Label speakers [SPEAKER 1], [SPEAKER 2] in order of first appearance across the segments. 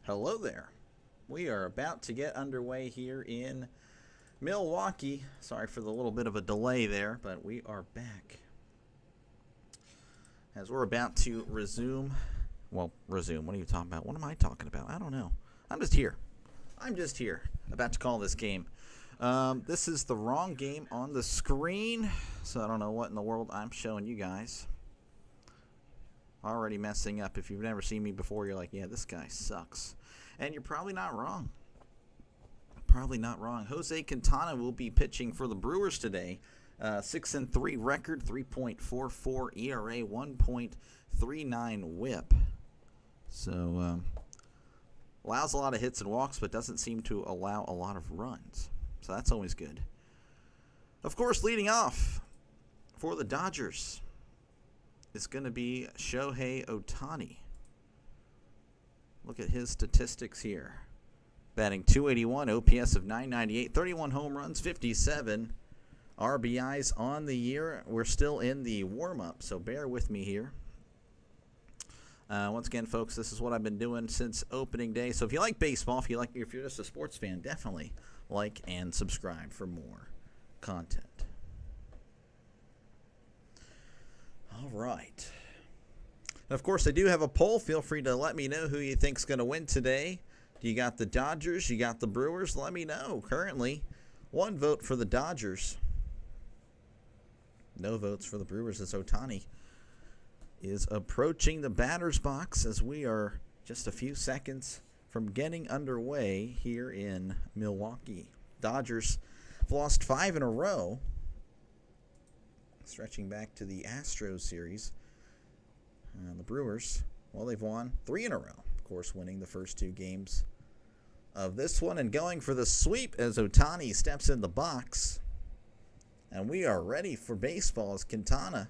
[SPEAKER 1] Hello there. We are about to get underway here in Milwaukee. Sorry for the little bit of a delay there, but we are back. As we're about to resume. What are you talking about? What am I talking about? I don't know. I'm just here. About to call this game. This is the wrong game on the screen, so I don't know what in the world I'm showing you guys. Already messing up. If you've never seen me before, you're like, yeah, this guy sucks. And you're probably not wrong. Jose Quintana will be pitching for the Brewers today. 6-3 record, 3.44 ERA, 1.39 WHIP. So, allows a lot of hits and walks, but doesn't seem to allow a lot of runs. So that's always good. Of course, leading off for the Dodgers is going to be Shohei Ohtani. Look at his statistics here. Batting .281, OPS of .998, 31 home runs, 57 RBIs on the year. We're still in the warm-up, so bear with me here. Once again, folks, this is what I've been doing since opening day. So if you like baseball, if you're just a sports fan, definitely like and subscribe for more content. All right. Of course, I do have a poll. Feel free to let me know who you think's going to win today. Do you got the Dodgers? You got the Brewers? Let me know. Currently, 1 vote for the Dodgers. No votes for the Brewers as Ohtani is approaching the batter's box as we are just a few seconds from getting underway here in Milwaukee. Dodgers have lost 5 in a row, stretching back to the Astros series. The Brewers, well, they've won 3 in a row. Of course, winning the first 2 games of this one and going for the sweep as Ohtani steps in the box. And we are ready for baseball as Quintana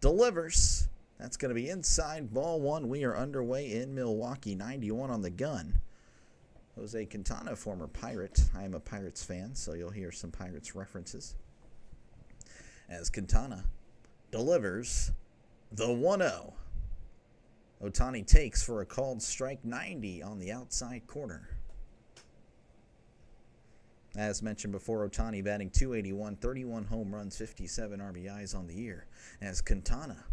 [SPEAKER 1] delivers. That's going to be inside ball 1. We are underway in Milwaukee. 91 on the gun. Jose Quintana, former Pirate. I am a Pirates fan, so you'll hear some Pirates references. As Quintana delivers the 1-0. Ohtani takes for a called strike, 90 on the outside corner. As mentioned before, Ohtani batting .281, 31 home runs, 57 RBIs on the year. As Quintana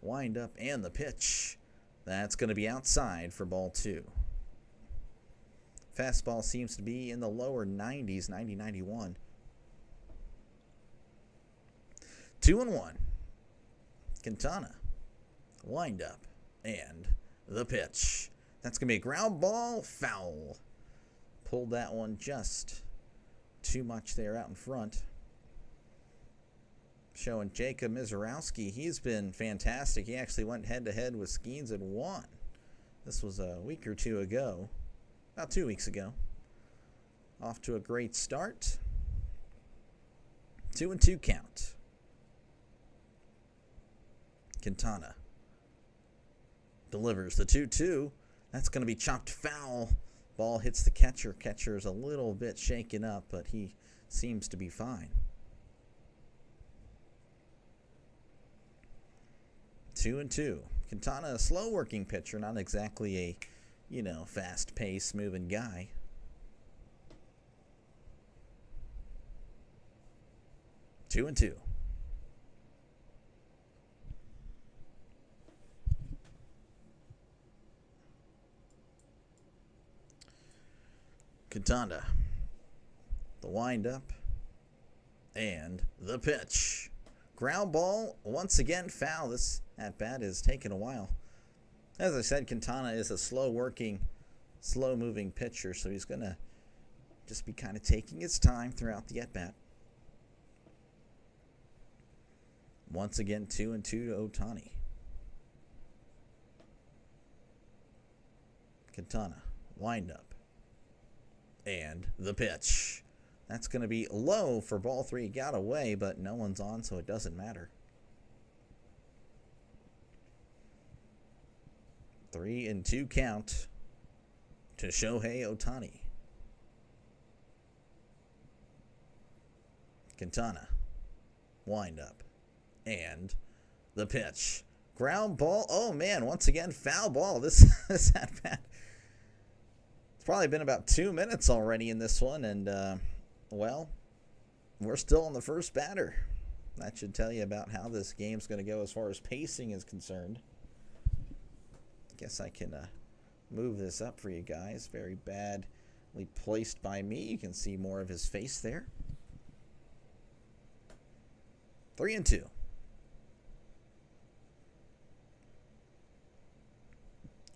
[SPEAKER 1] wind up and the pitch. That's going to be outside for ball 2. Fastball seems to be in the lower 90s, 90, 91. 2-1. Quintana, wind up, and the pitch. That's going to be a ground ball, foul. Pulled that one just too much there out in front. Showing Jacob Mizorowski, he's been fantastic. He actually went head-to-head with Skeens and won. This was a week or 2 ago, about 2 weeks ago. Off to a great start. 2-2 count. Quintana delivers the 2-2. That's going to be chopped foul. Ball hits the catcher. Catcher is a little bit shaken up, but he seems to be fine. 2-2. Quintana, a slow-working pitcher, not exactly a, fast-paced, moving guy. Two and two. Quintana, the windup, and the pitch. Ground ball, once again foul. This at-bat is taking a while. As I said, Quintana is a slow-working, slow-moving pitcher, so he's going to just be kind of taking his time throughout the at-bat. Once again, 2-2 to Ohtani. Quintana, windup. And the pitch. That's going to be low for ball 3. Got away, but no one's on, so it doesn't matter. 3-2 count to Shohei Ohtani. Quintana, wind up, and the pitch. Ground ball. Oh, man. Once again, foul ball. This at bat. It's probably been about 2 minutes already in this one. And, well, we're still on the first batter. That should tell you about how this game's going to go as far as pacing is concerned. Guess I can move this up for you guys. Very badly placed by me. You can see more of his face there. 3-2.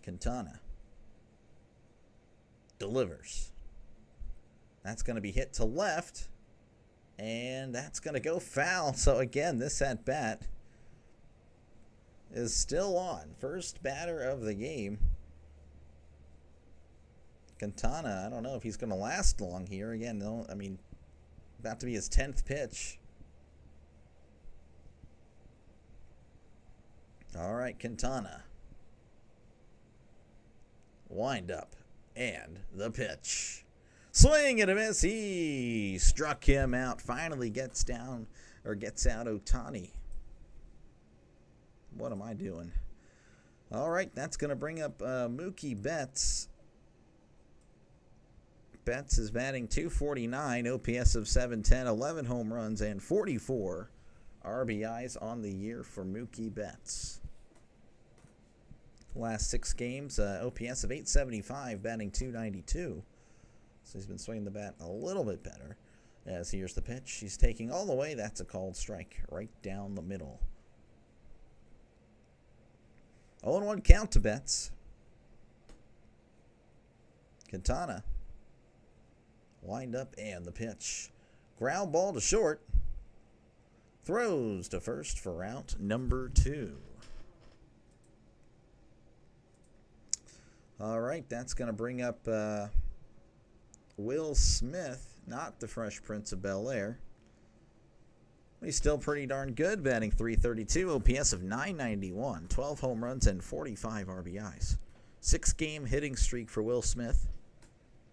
[SPEAKER 1] Quintana delivers. That's going to be hit to left, and that's going to go foul. So again, this at bat is still on. First batter of the game. Quintana, I don't know if he's going to last long here. Again, no, I mean, about to be his 10th pitch. All right, Quintana. Wind up, and the pitch. Swing and a miss. He struck him out. Finally gets out Ohtani. What am I doing? All right, that's going to bring up Mookie Betts. Betts is batting .249, OPS of 710, 11 home runs, and 44 RBIs on the year for Mookie Betts. Last 6 games, OPS of 875, batting .292. So he's been swinging the bat a little bit better. As here's the pitch. He's taking all the way. That's a called strike right down the middle. 0-1 count to Betts. Quintana. Wind up and the pitch. Ground ball to short. Throws to first for out number 2. All right, that's going to bring up Will Smith, not the Fresh Prince of Bel-Air. He's still pretty darn good, batting .332, OPS of 991, 12 home runs, and 45 RBIs. 6-game hitting streak for Will Smith.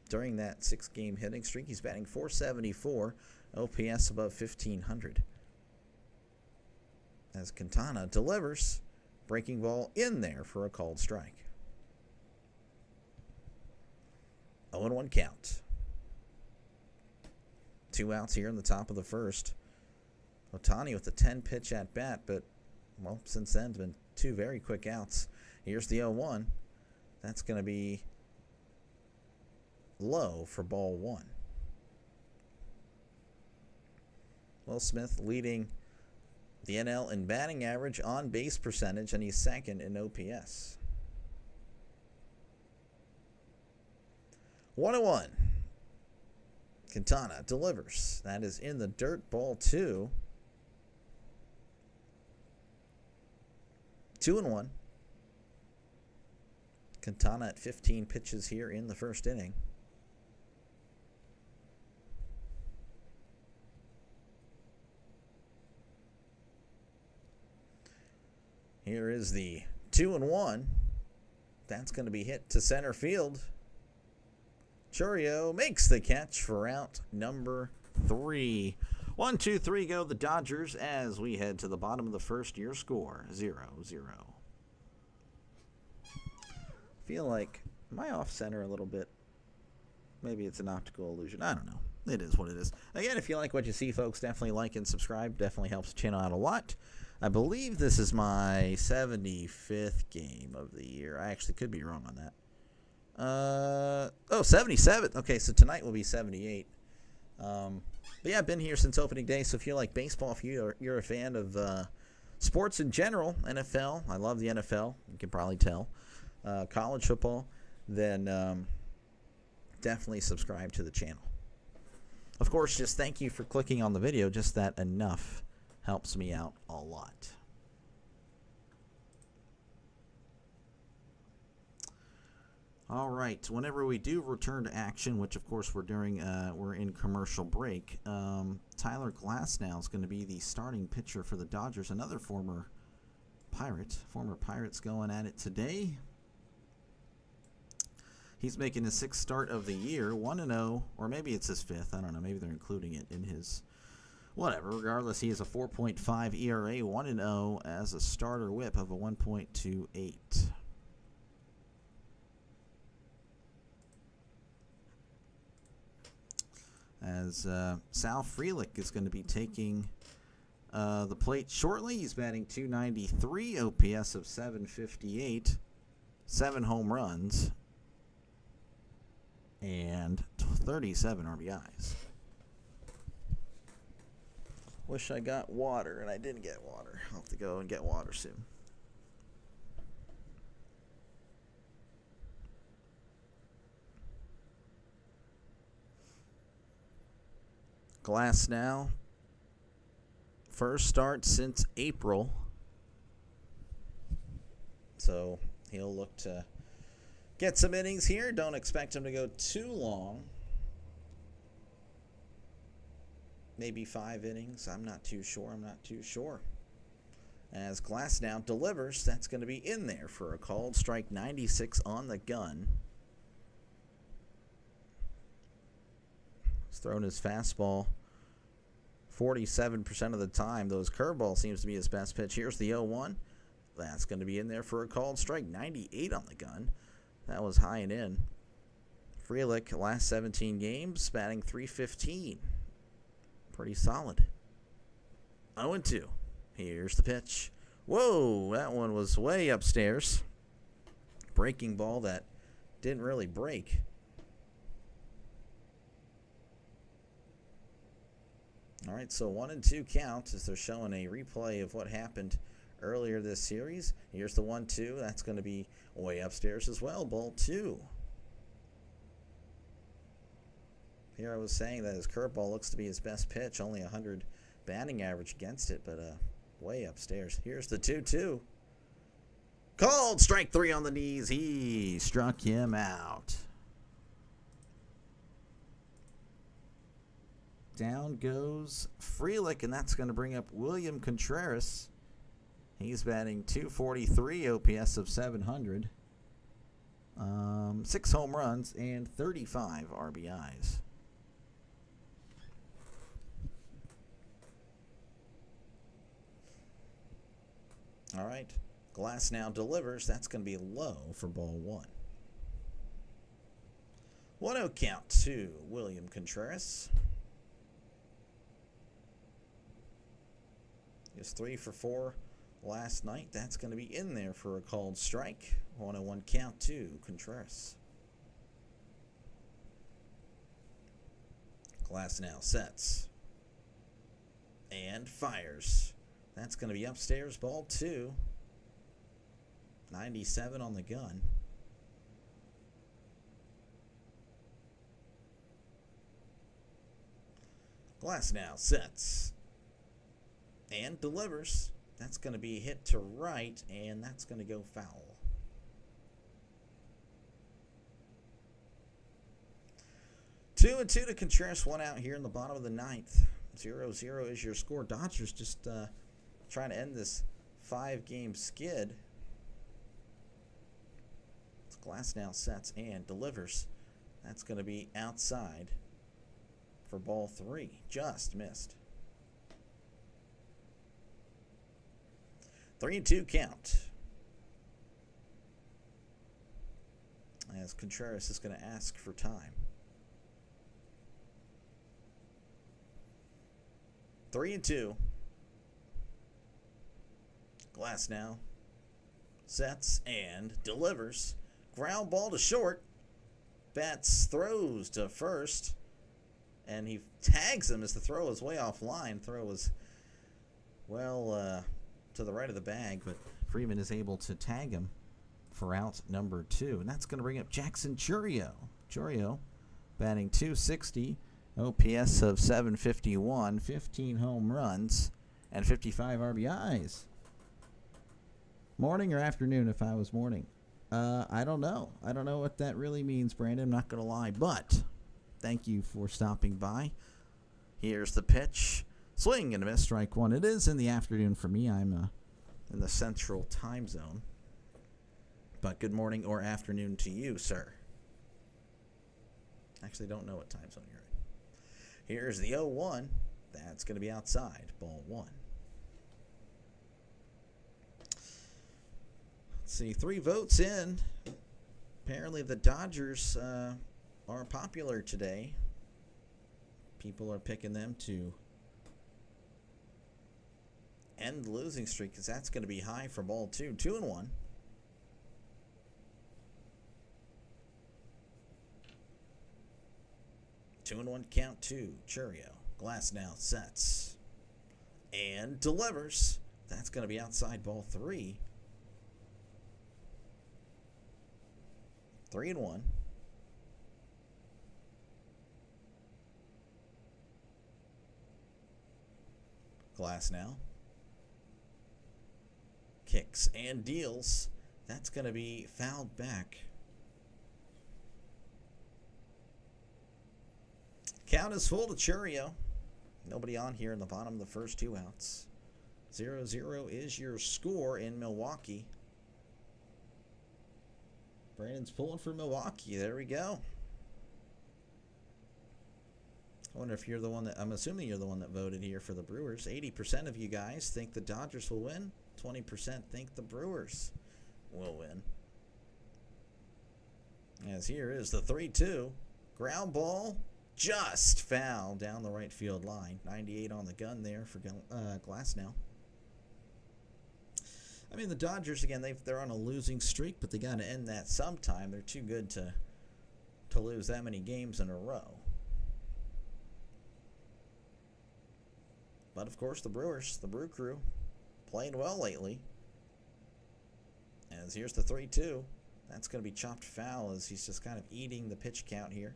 [SPEAKER 1] During that 6-game hitting streak, he's batting .474, OPS above 1,500. As Quintana delivers, breaking ball in there for a called strike. 0-1 count. 2 outs here in the top of the first. Ohtani with a 10-pitch at bat, but, well, since then, it's been 2 very quick outs. Here's the 0-1. That's going to be low for ball 1. Will Smith leading the NL in batting average, on base percentage, and he's second in OPS. 1-1. Quintana delivers. That is in the dirt, ball 2. 2-1. Quintana at 15 pitches here in the first inning. Here is the 2-1. That's going to be hit to center field. Churio makes the catch for out number 3. 1-2-3 go the Dodgers as we head to the bottom of the first. Your score 0-0. Feel like, am I off center a little bit? Maybe it's an optical illusion. I don't know. It is what it is. Again, if you like what you see, folks, definitely like and subscribe. Definitely helps the channel out a lot. I believe this is my 75th game of the year. I actually could be wrong on that. 77. Okay, so tonight will be 78. But yeah, I've been here since opening day, so if you like baseball, if you're a fan of sports in general, NFL, I love the NFL, you can probably tell, college football, then definitely subscribe to the channel. Of course, just thank you for clicking on the video. Just that enough helps me out a lot. All right, whenever we do return to action, which of course we're in commercial break, Tyler Glasnow is going to be the starting pitcher for the Dodgers, another former Pirates going at it today. He's making his 6th start of the year, 1-0, or maybe it's his 5th, I don't know, maybe they're including it in his Whatever. Regardless, he has a 4.5 ERA, 1-0 as a starter whip of a 1.28. As Sal Frelick is going to be taking the plate shortly. He's batting .293, OPS of 758, 7 home runs, and 37 RBIs. Wish I got water, and I didn't get water. I'll have to go and get water soon. Glass now. First start since April. So he'll look to get some innings here. Don't expect him to go too long. Maybe 5 innings. I'm not too sure. As Glass now delivers, that's going to be in there for a called strike. 96 on the gun. He's throwing his fastball 47% of the time. Those curveball seems to be his best pitch. Here's the 0-1. That's going to be in there for a called strike. 98 on the gun. That was high and in. Frelick, last 17 games, batting .315. Pretty solid. 0-2. Here's the pitch. Whoa, that one was way upstairs. Breaking ball that didn't really break. All right, so 1-2 count as they're showing a replay of what happened earlier this series. Here's the 1-2. That's going to be way upstairs as well. Ball 2. Here I was saying that his curveball looks to be his best pitch. Only 100 batting average against it, but way upstairs. Here's the 2-2. Called strike 3 on the knees. He struck him out. Down goes Frelick, and that's going to bring up William Contreras. He's batting .243, OPS of 700. 6 home runs and 35 RBIs. All right, Glass now delivers. That's going to be low for ball 1. 1-0 count to William Contreras. He was 3 for 4 last night. That's going to be in there for a called strike. 1-1 count to Contreras. Glass now sets and fires. That's going to be upstairs, ball 2. 97 on the gun. Glass now sets and delivers. That's going to be hit to right, and that's going to go foul. Two and two to Contreras, 1 out here in the bottom of the 9th. 0-0 is your score. Dodgers just trying to end this 5-game skid. Glass now sets and delivers. That's going to be outside for ball 3. Just missed. 3-2 count. As Contreras is going to ask for time. 3-2. Glass now sets and delivers. Ground ball to short. Bats throws to first. And he tags him as the throw is way offline. Throw was, well, to the right of the bag, but Freeman is able to tag him for out number 2. And that's going to bring up Jackson Chourio. Chourio batting .260, OPS of 751, 15 home runs, and 55 RBIs. Morning or afternoon if I was morning? I don't know. I don't know what that really means, Brandon. I'm not going to lie, but thank you for stopping by. Here's the pitch. Swing and a miss, strike 1. It is in the afternoon for me. I'm in the central time zone. But good morning or afternoon to you, sir. Actually, don't know what time zone you're in. Here's the 0-1. That's going to be outside, ball 1. Let's see, 3 votes in. Apparently the Dodgers are popular today. People are picking them to end the losing streak because that's going to be high for ball 2. 2-1. Two and 1 count to Churio. Glass now sets and delivers. That's going to be outside, ball 3. 3-1. Glass now kicks and deals. That's going to be fouled back. Count is full to Churio. Nobody on here in the bottom of the first 2 outs. 0-0 is your score in Milwaukee. Brandon's pulling for Milwaukee. There we go. I wonder if you're the one that, I'm assuming you're the one that voted here for the Brewers. 80% of you guys think the Dodgers will win. 20% think the Brewers will win. As here is the 3-2. Ground ball. Just foul down the right field line. 98 on the gun there for Glass now. I mean, the Dodgers, again, they're on a losing streak, but they got to end that sometime. They're too good to lose that many games in a row. But, of course, the Brewers, the Brew Crew, playing well lately. As here's the 3-2. That's going to be chopped foul as he's just kind of eating the pitch count here.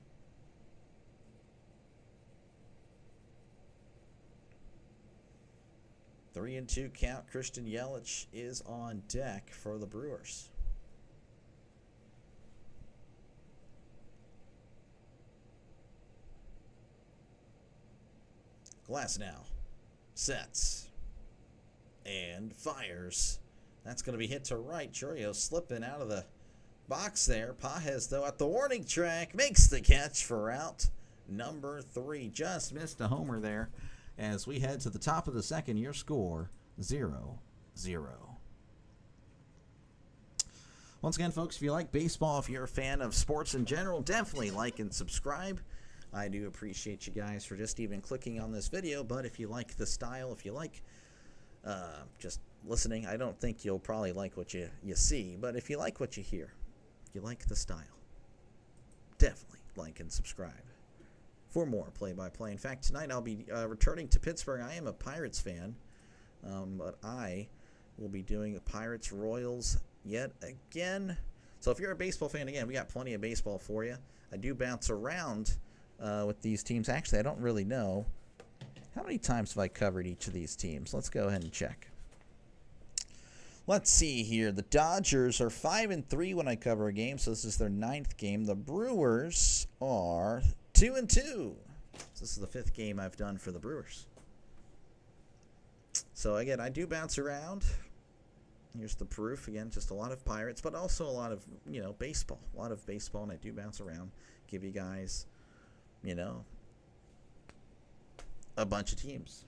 [SPEAKER 1] 3-2 count. Christian Yelich is on deck for the Brewers. Glass now sets and fires. That's going to be hit to right. Churio slipping out of the box there. Pages, though, at the warning track, makes the catch for out number 3. Just missed a homer there. As we head to the top of the second, your score 0-0. Once again, folks, if you like baseball, if you're a fan of sports in general, definitely like and subscribe. I do appreciate you guys for just even clicking on this video, but if you like the style, if you like just listening, I don't think you'll probably like what you see, but if you like what you hear, if you like the style, definitely like and subscribe for more play-by-play. In fact, tonight I'll be returning to Pittsburgh. I am a Pirates fan, but I will be doing the Pirates Royals yet again. So if you're a baseball fan, again, we got plenty of baseball for you. I do bounce around with these teams. Actually, I don't really know. How many times have I covered each of these teams? Let's go ahead and check. Let's see here. The Dodgers are 5-3 when I cover a game, so this is their 9th game. The Brewers are 2-2. So this is the 5th game I've done for the Brewers. So again, I do bounce around. Here's the proof. Again, just a lot of Pirates, but also a lot of, baseball. A lot of baseball, and I do bounce around. Give you guys, a bunch of teams.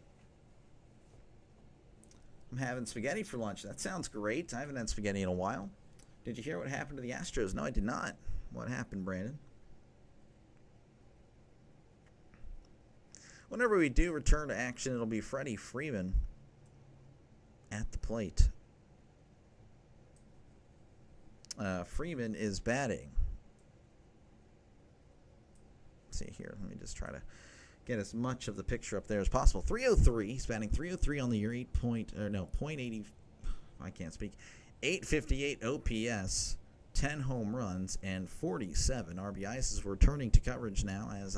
[SPEAKER 1] I'm having spaghetti for lunch. That sounds great. I haven't had spaghetti in a while. Did you hear what happened to the Astros? No, I did not. What happened, Brandon? Whenever we do return to action, it'll be Freddie Freeman at the plate. Freeman is batting. Let's see here. Let me just try to get as much of the picture up there as possible. 303. He's batting 303 on the year. 0.80. I can't speak. 858 OPS. 10 home runs and 47 RBIs. This is returning to coverage now as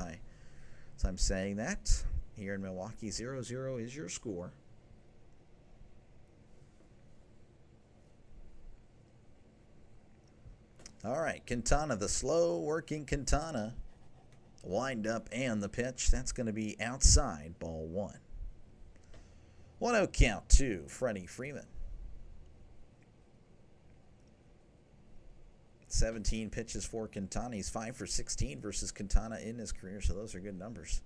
[SPEAKER 1] I'm saying that. Here in Milwaukee, 0-0 is your score. All right, Quintana, the slow-working Quintana. Wind up and the pitch. That's going to be outside, ball 1. 1-0 count to Freddie Freeman. 17 pitches for Quintana. He's 5 for 16 versus Quintana in his career, so those are good numbers.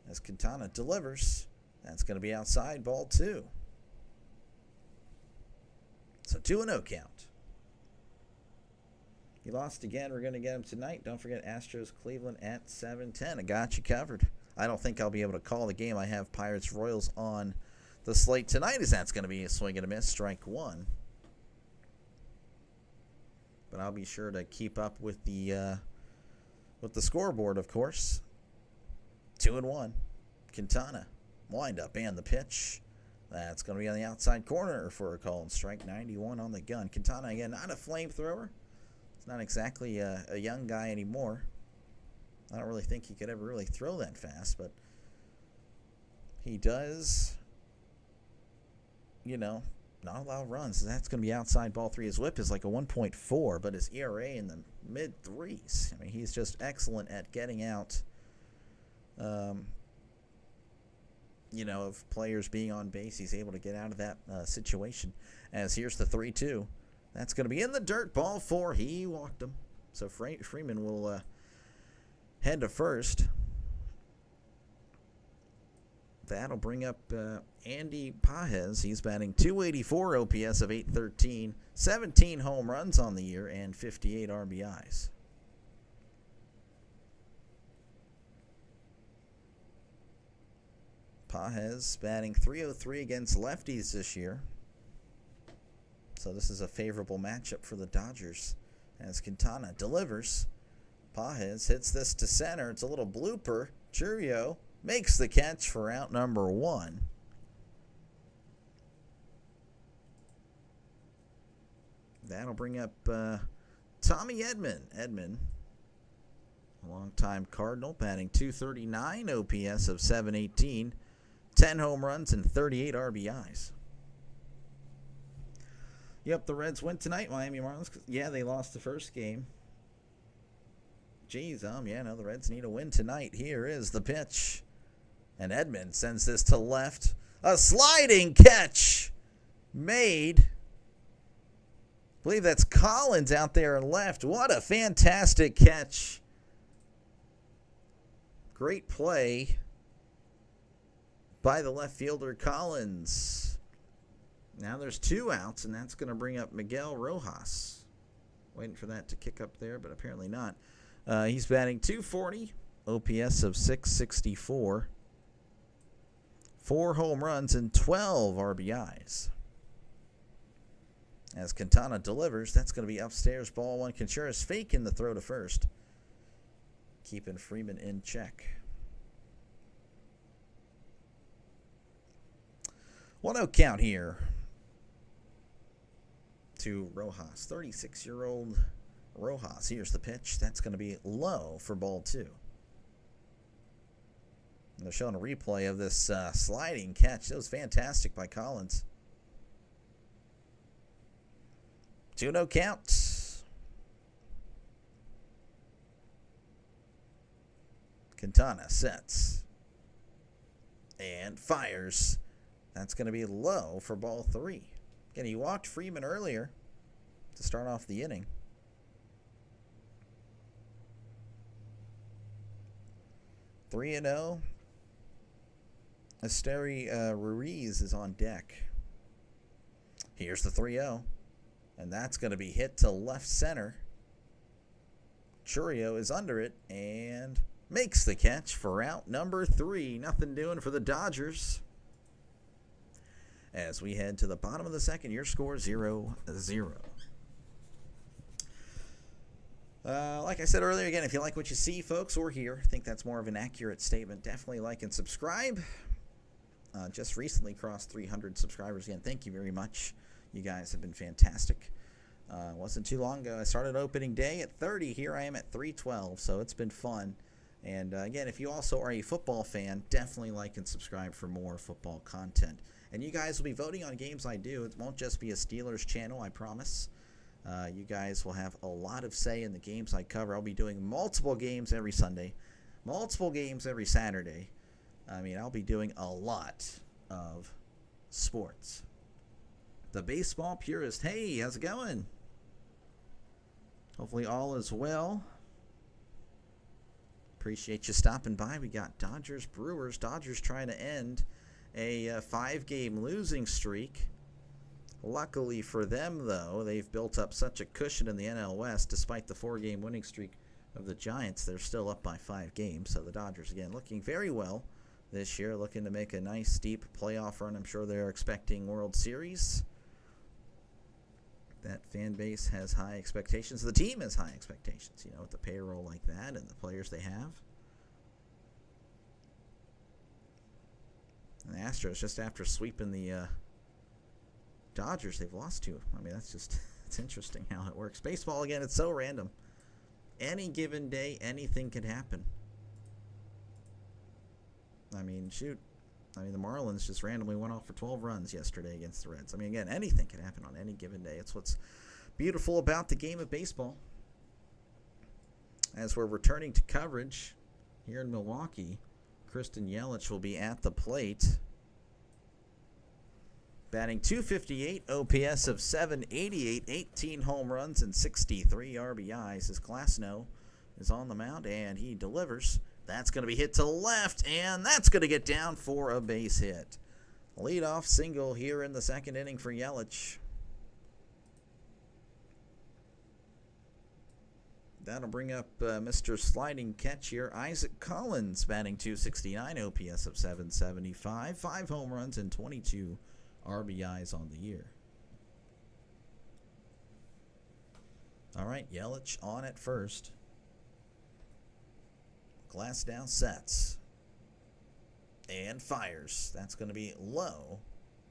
[SPEAKER 1] as Quintana delivers. That's going to be outside, ball 2. So 2-0 count. He lost again. We're going to get him tonight. Don't forget Astros Cleveland at 7:10. I got you covered. I don't think I'll be able to call the game. I have Pirates Royals on the slate tonight, as that's going to be a swing and a miss, strike 1. But I'll be sure to keep up with the scoreboard, of course. 2-1. Quintana. Windup and the pitch. That's going to be on the outside corner for a call and strike. 91 on the gun. Quintana, again, not a flamethrower. He's not exactly a young guy anymore. I don't really think he could ever really throw that fast, but he does, not allow runs. That's going to be outside, ball 3. His whip is like a 1.4, but his ERA in the mid-3s. I mean, he's just excellent at getting out, of players being on base. He's able to get out of that situation. As here's the 3-2. That's going to be in the dirt, ball 4. He walked him. So Freeman will head to first. That'll bring up Andy Pages. He's batting .284, OPS of .813, 17 home runs on the year, and 58 RBIs. Pages batting .303 against lefties this year. So this is a favorable matchup for the Dodgers as Quintana delivers. Pages hits this to center. It's a little blooper. Churio makes the catch for out number 1. That'll bring up Tommy Edman. Edman, a longtime Cardinal, batting .239, OPS of .718, 10 home runs and 38 RBIs. Yep, the Reds win tonight, Miami Marlins. Yeah, they lost the first game. Geez, the Reds need a win tonight. Here is the pitch. And Edman sends this to left. A sliding catch made. I believe that's Collins out there and left. What a fantastic catch. Great play by the left fielder, Collins. Now there's 2 outs, and that's going to bring up Miguel Rojas. Waiting for that to kick up there, but apparently not. He's batting .240, OPS of .664, 4 home runs and 12 RBIs. As Quintana delivers, that's going to be upstairs, ball 1. Contreras faking the throw to first, keeping Freeman in check. 1-0 count here to Rojas. 36-year-old Rojas. Here's the pitch. That's going to be low for ball 2. And they're showing a replay of this sliding catch. That was fantastic by Collins. 2-0 count. Quintana sets and fires. That's going to be low for ball 3. Again, he walked Freeman earlier to start off the inning. 3-0. Esteri Ruiz is on deck. Here's the 3-0. And that's going to be hit to left center. Churio is under it and makes the catch for out number 3. Nothing doing for the Dodgers. As we head to the bottom of the second, your score 0-0. Like I said earlier, again, if you like what you see, folks, or hear, I think that's more of an accurate statement. Definitely like and subscribe. Just recently crossed 300 subscribers. Again, thank you very much. You guys have been fantastic. Wasn't too long ago. I started opening day at 30. Here I am at 312, so it's been fun. And again, if you also are a football fan, definitely like and subscribe for more football content. And you guys will be voting on games I do. It won't just be a Steelers channel, I promise. You guys will have a lot of say in the games I cover. I'll be doing multiple games every Sunday, multiple games every Saturday. I mean, I'll be doing a lot of sports. The baseball purist. Hey, how's it going? Hopefully all is well. Appreciate you stopping by. We got Dodgers Brewers. Dodgers trying to end a 5-game losing streak. Luckily for them, though, they've built up such a cushion in the NL West. Despite the 4-game winning streak of the Giants, they're still up by 5 games. So the Dodgers, again, looking very well this year, looking to make a nice, deep playoff run. I'm sure they're expecting World Series. That fan base has high expectations. The team has high expectations, you know, with the payroll like that and the players they have. And the Astros, just after sweeping the Dodgers, they've lost 2. I mean, that's just, it's interesting how it works. Baseball, again, it's so random. Any given day, anything can happen. I mean, shoot. I mean, the Marlins just randomly went off for 12 runs yesterday against the Reds. I mean, again, anything can happen on any given day. It's what's beautiful about the game of baseball. As we're returning to coverage here in Milwaukee, Kristen Yelich will be at the plate. Batting .258, OPS of .788, 18 home runs and 63 RBIs. As Glasnow is on the mound, and he delivers. That's going to be hit to left, and that's going to get down for a base hit. Leadoff single here in the second inning for Yelich. That'll bring up Mr. Sliding Catch here, Isaac Collins, batting .269, OPS of .775, 5 home runs and 22 RBIs on the year. All right, Yelich on at first. Glasnow sets and fires. That's going to be low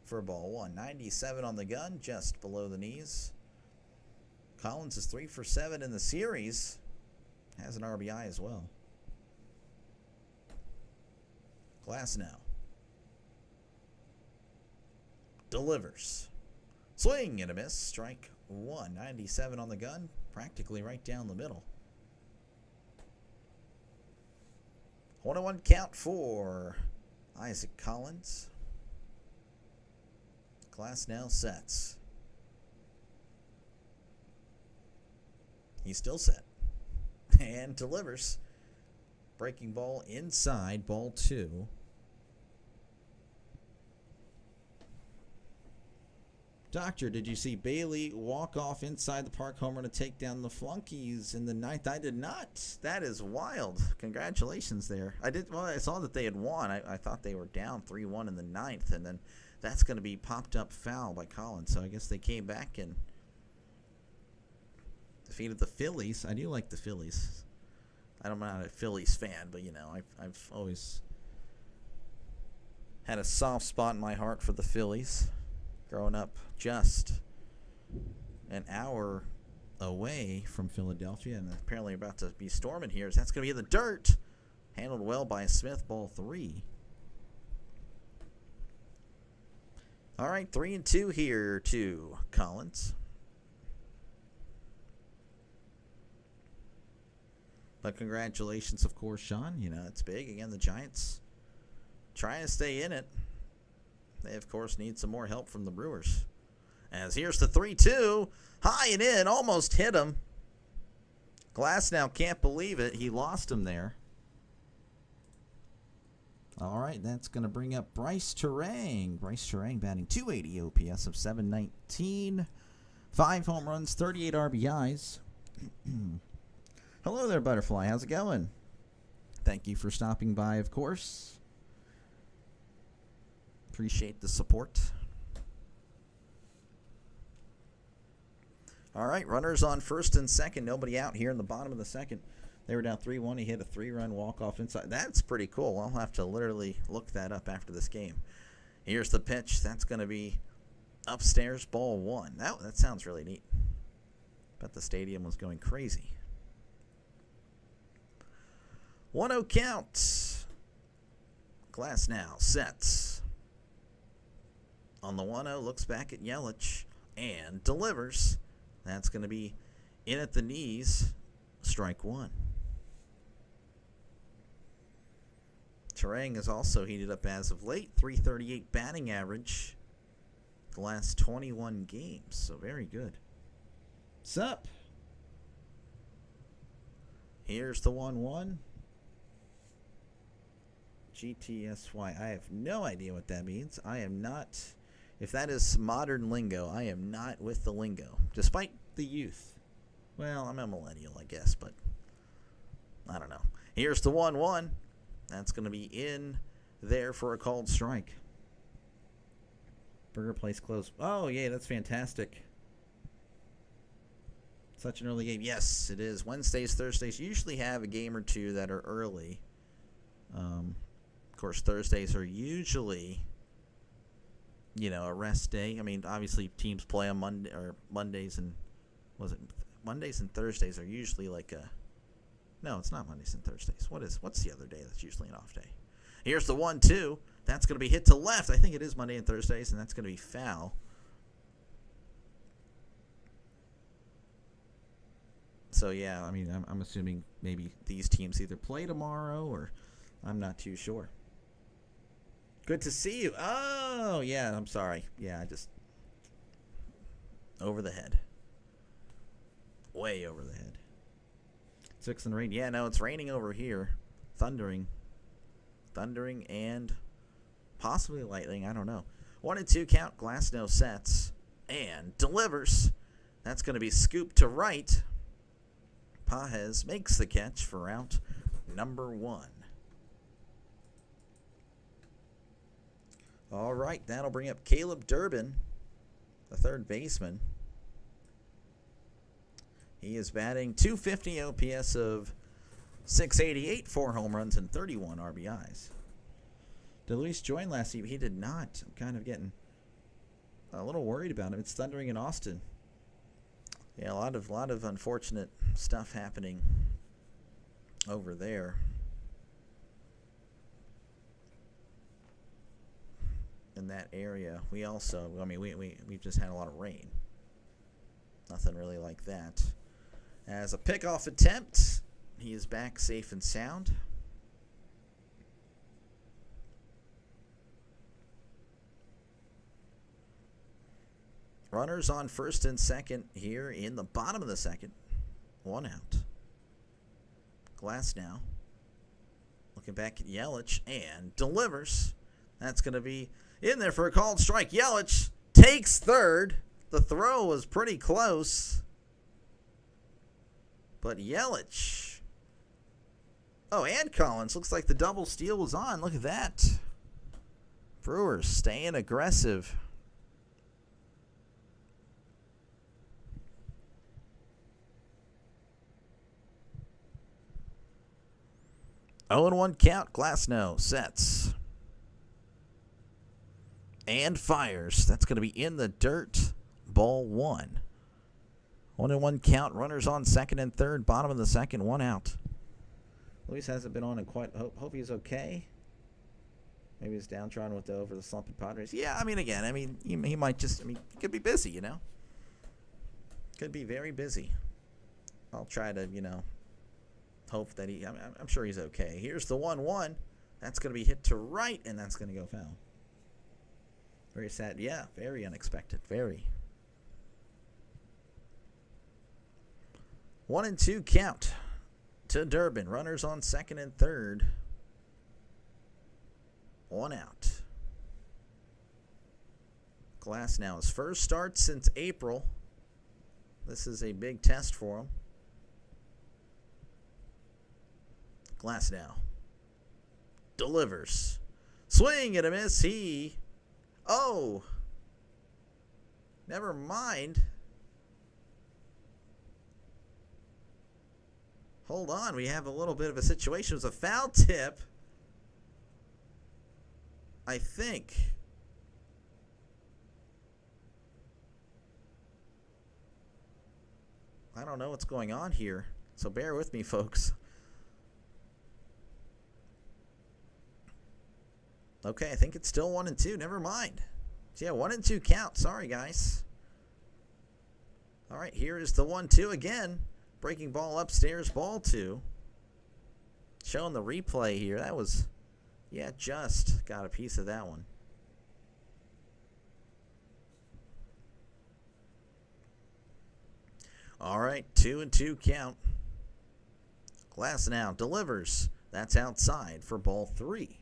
[SPEAKER 1] for ball 1. 97 on the gun, just below the knees. Collins is 3 for 7 in the series. Has an RBI as well. Glasnow delivers. Swing and a miss. Strike 1. 97 on the gun, practically right down the middle. 1-1 count for Isaac Collins. Glasnow sets. He's still set. And delivers. Breaking ball inside, ball 2. Doctor, did you see Bailey walk off inside the park homer to take down the Flunkies in the 9th? I did not. That is wild. Congratulations there. I saw that they had won. I thought they were down 3-1 in the 9th, and then that's going to be popped up foul by Collins. So I guess they came back and defeated the Phillies. I do like the Phillies. I'm not a Phillies fan, but you know, I've always had a soft spot in my heart for the Phillies. Growing up just an hour away from Philadelphia, and apparently about to be storming here. That's going to be in the dirt. Handled well by Smith, ball 3. All right, 3-2 here to Collins. But congratulations, of course, Sean. You know, it's big. Again, the Giants trying to stay in it. They, of course, need some more help from the Brewers. As here's the 3-2. High and in. Almost hit him. Glasnow can't believe it. He lost him there. All right, that's going to bring up Bryce Turang. Bryce Turang batting .280, OPS of .719. 5 home runs, 38 RBIs. Hello there, Butterfly. How's it going? Thank you for stopping by, of course. Appreciate the support. All right, runners on first and second. Nobody out here in the bottom of the second. They were down 3-1. He hit a 3-run walk-off inside. That's pretty cool. I'll have to literally look that up after this game. Here's the pitch. That's going to be upstairs, ball 1. That sounds really neat. Bet the stadium was going crazy. 1-0 count. Glasnow sets. On the 1-0, looks back at Yelich and delivers. That's going to be in at the knees. Strike 1. Turang has also heated up as of late. .338 batting average the last 21 games. So very good. Sup? Here's the 1-1. GTSY. I have no idea what that means. I am not, if that is modern lingo, I am not with the lingo, despite the youth. Well, I'm a millennial, I guess, but I don't know. Here's the 1-1. That's going to be in there for a called strike. Burger place closed. Oh, yeah, that's fantastic. Such an early game. Yes, it is. Wednesdays, Thursdays usually have a game or two that are early. Of course, Thursdays are usually, a rest day. I mean, obviously teams play on Mondays and Mondays and Thursdays are usually like a. No, it's not Mondays and Thursdays. What's the other day that's usually an off day? Here's the 1-2. That's going to be hit to left. I think it is Monday and Thursdays, and that's going to be foul. So, yeah, I mean, I'm assuming maybe these teams either play tomorrow or I'm not too sure. Good to see you. Oh, yeah, I'm sorry. Yeah, I just over the head. Way over the head. 6 and rain. Yeah, no, it's raining over here. Thundering and possibly lightning. I don't know. 1-2 count. Glasnow sets and delivers. That's going to be scooped to right. Pages makes the catch for out number 1. All right, that'll bring up Caleb Durbin, the third baseman. He is batting .250 OPS of .688, 4 home runs, and 31 RBIs. Did Luis join last evening? He did not. I'm kind of getting a little worried about him. It's thundering in Austin. Yeah, a lot of unfortunate stuff happening over there. In that area. We also, we've just had a lot of rain. Nothing really like that. As a pickoff attempt, he is back safe and sound. Runners on first and second here in the bottom of the second. 1 out. Glasnow looking back at Yelich and delivers. That's going to be in there for a called strike. Yelich takes third. The throw was pretty close. But Yelich. Oh, and Collins. Looks like the double steal was on. Look at that. Brewers staying aggressive. Oh, and 1 count. Glasnow sets. And fires. That's going to be in the dirt. Ball 1. 1-1 count. Runners on second and third. Bottom of the second. 1 out. Luis hasn't been on in quite. Hope he's okay. Maybe he's downtrodden with over the slumping Padres. Yeah, he might just. He could be busy. Could be very busy. I'll try to hope that I'm sure he's okay. Here's the 1-1. That's going to be hit to right, and that's going to go foul. Very sad. Yeah, very unexpected. Very. 1-2 count to Durbin. Runners on second and third. 1 out. Glasnow's first start since April. This is a big test for him. Glasnow delivers. Swing and a miss. Oh, never mind. Hold on. We have a little bit of a situation. It was a foul tip, I think. I don't know what's going on here, so bear with me, folks. Okay, I think it's still 1-2. Never mind. So yeah, 1-2 count. Sorry, guys. All right, here is the 1-2 again. Breaking ball upstairs, ball 2. Showing the replay here. That was, just got a piece of that one. All right, 2-2 count. Glasnow delivers. That's outside for ball 3.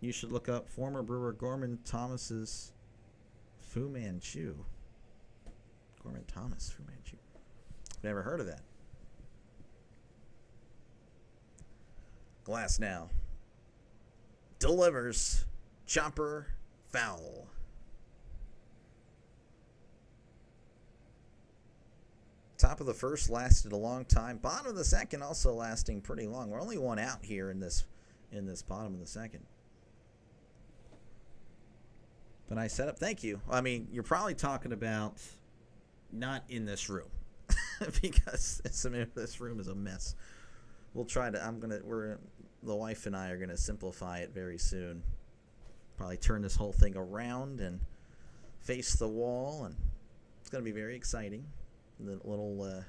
[SPEAKER 1] You should look up former Brewer Gorman Thomas's Fu Manchu. Gorman Thomas Fu Manchu. Never heard of that. Glass now. Delivers. Chopper. Foul. Top of the first lasted a long time. Bottom of the second also lasting pretty long. We're only one out here in this bottom of the second. But I set up. Thank you. I mean, you're probably talking about not in this room because this room is a mess. We'll try to. The wife and I are gonna simplify it very soon. Probably turn this whole thing around and face the wall, and it's gonna be very exciting. The little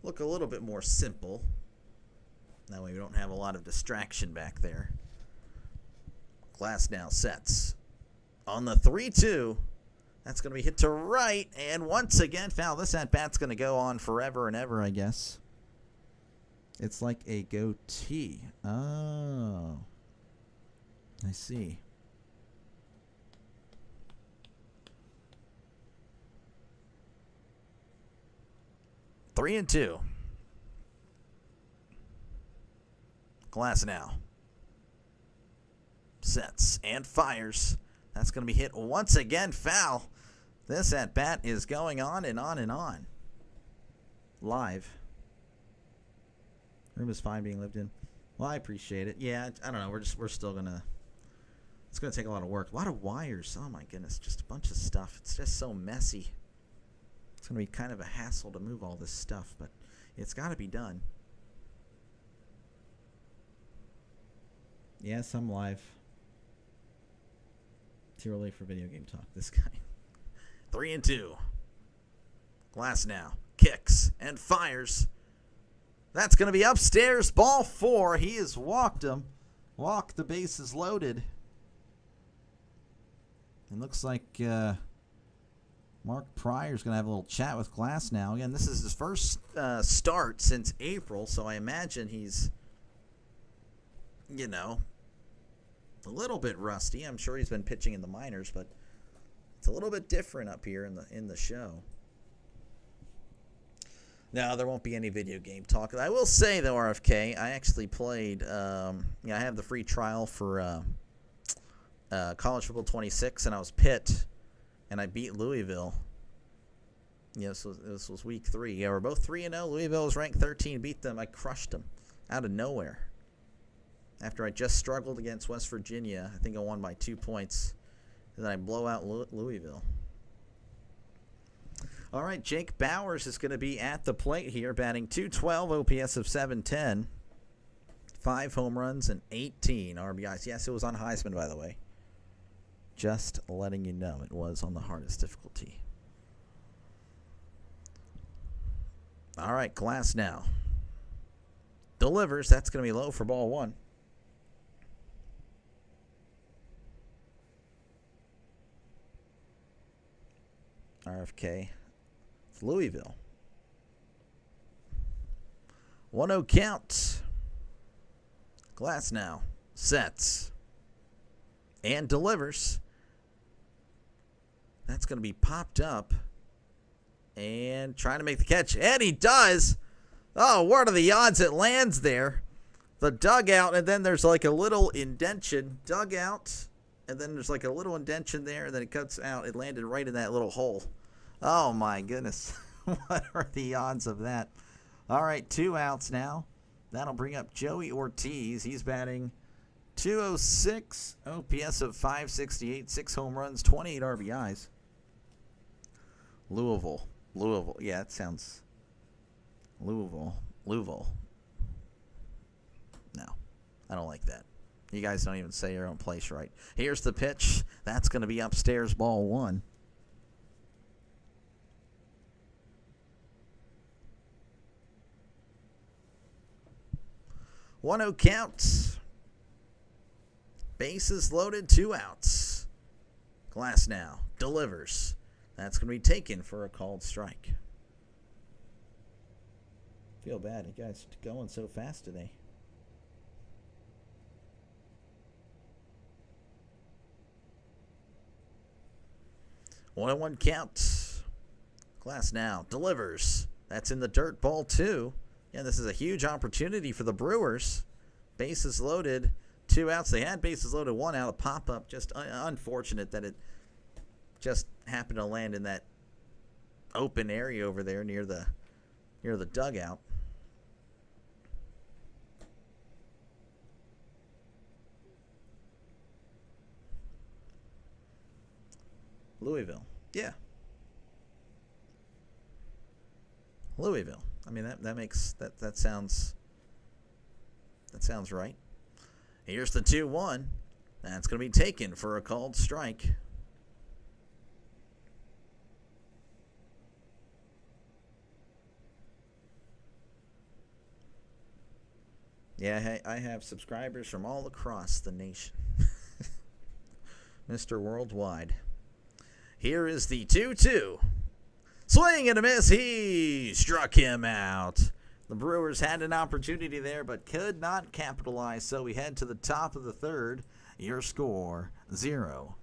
[SPEAKER 1] look a little bit more simple. That way we don't have a lot of distraction back there. Glass now sets on the 3-2. That's going to be hit to right, and once again foul. This at bat's going to go on forever and ever, I guess. It's like a goatee. Oh, I see. Three and two. Glass now sets and fires. That's going to be hit once again. Foul. This at bat is going on and on and on. Live. Room is fine being lived in. Well, I appreciate it. Yeah, I don't know. We're still gonna. It's gonna take a lot of work. A lot of wires. Oh my goodness, just a bunch of stuff. It's just so messy. It's gonna be kind of a hassle to move all this stuff, but it's got to be done. Yes, I'm live. Too early for video game talk. This guy. 3 and 2. Glass now kicks and fires. That's going to be upstairs. Ball 4. He has walked him. Walked. The bases loaded. It looks like Mark Pryor's going to have a little chat with Glass now. Again, this is his first start since April, so I imagine he's, you know, a little bit rusty. I'm sure he's been pitching in the minors, but it's a little bit different up here in the show. No, there won't be any video game talk. I will say, though, RFK, I actually played, I have the free trial for College Football 26, and I was Pitt, and I beat Louisville. This was week 3. Yeah, we're both 3-0. Louisville was ranked 13. Beat them. I crushed them out of nowhere. After I just struggled against West Virginia, I think I won by 2 points. And then I blow out Louisville. All right, Jake Bowers is going to be at the plate here, batting .212, OPS of 710, 5 home runs, and 18 RBIs. Yes, it was on Heisman, by the way. Just letting you know, it was on the hardest difficulty. All right, Glass now delivers. That's going to be low for ball 1. RFK. It's Louisville. 1-0 count. Glass now sets and delivers. That's going to be popped up and trying to make the catch. And he does. Oh, what are the odds it lands there? The dugout, and then there's like a little indention. Dugout. And then there's like a little indention there, and then it cuts out. It landed right in that little hole. Oh, my goodness. What are the odds of that? All right, 2 outs now. That'll bring up Joey Ortiz. He's batting .206, OPS of 568, 6 home runs, 28 RBIs. Louisville. Yeah, it sounds... Louisville. No, I don't like that. You guys don't even say your own place right. Here's the pitch. That's going to be upstairs, ball 1. One-0 count. Bases loaded, 2 outs. Glass now delivers. That's going to be taken for a called strike. Feel bad. You guys are going so fast today. 1-1 count. Glass now delivers. That's in the dirt, ball 2. Yeah, this is a huge opportunity for the Brewers. Bases loaded, 2 outs. They had bases loaded, 1 out. A pop-up. Just unfortunate that it just happened to land in that open area over there near the dugout. Louisville. Yeah. Louisville. I mean that sounds right. Here's the 2-1. That's going to be taken for a called strike. Yeah, I have subscribers from all across the nation. Mr. Worldwide. Here is the 2-2. Swing and a miss. He struck him out. The Brewers had an opportunity there but could not capitalize, so we head to the top of the third. Your score, 0-0.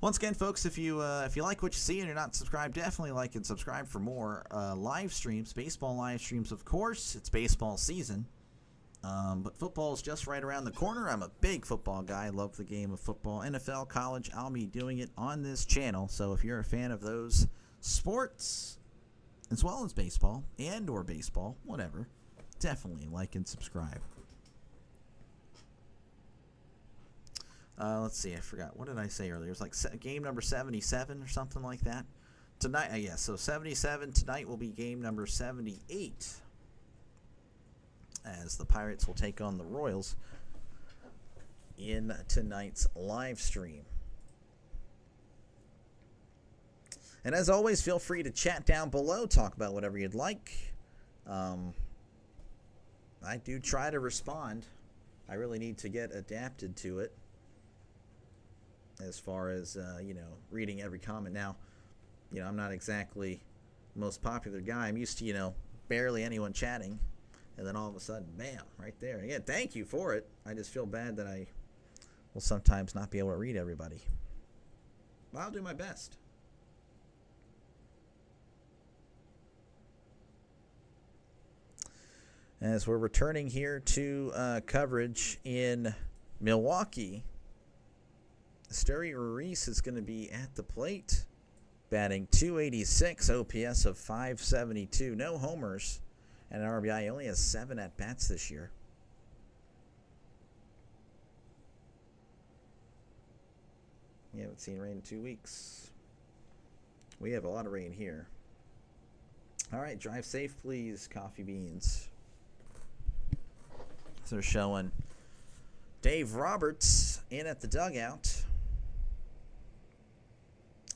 [SPEAKER 1] Once again, folks, if you like what you see and you're not subscribed, definitely like and subscribe for more live streams, baseball live streams, of course. It's baseball season, but football is just right around the corner. I'm a big football guy. I love the game of football. NFL, college, I'll be doing it on this channel. So if you're a fan of those sports, as well as baseball or baseball, whatever, definitely like and subscribe. Let's see, I forgot. What did I say earlier? It was like game number 77 or something like that. Tonight, yes, so 77. Tonight will be game number 78. As the Pirates will take on the Royals in tonight's live stream. And as always, feel free to chat down below. Talk about whatever you'd like. I do try to respond. I really need to get adapted to it. As far as, reading every comment. Now, I'm not exactly the most popular guy. I'm used to, barely anyone chatting. And then all of a sudden, bam, right there. And again, thank you for it. I just feel bad that I will sometimes not be able to read everybody. But I'll do my best. As we're returning here to coverage in Milwaukee, Esteury Ruiz is going to be at the plate, batting .286, OPS of .572, no homers, and an RBI. He only has 7 at-bats this year. We haven't seen rain in 2 weeks. We have a lot of rain here. All right, drive safe, please, Coffee Beans. So they're showing Dave Roberts in at the dugout.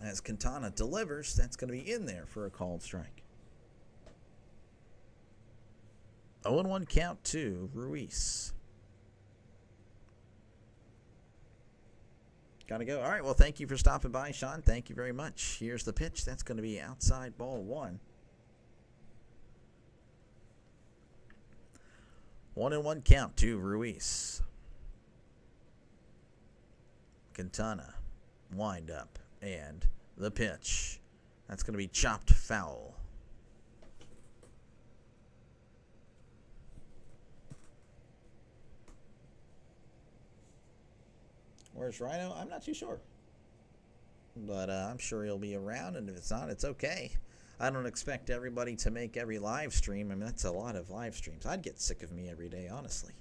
[SPEAKER 1] As Quintana delivers, that's going to be in there for a called strike. 0-1 count to Ruiz. Got to go. All right, well, thank you for stopping by, Sean. Thank you very much. Here's the pitch. That's going to be outside ball 1. 1-1 count to Ruiz. Quintana, wind up, and the pitch. That's going to be chopped foul. Where's Rhino? I'm not too sure. But I'm sure he'll be around, and if it's not, it's okay. I don't expect everybody to make every live stream. I mean, that's a lot of live streams. I'd get sick of me every day, honestly.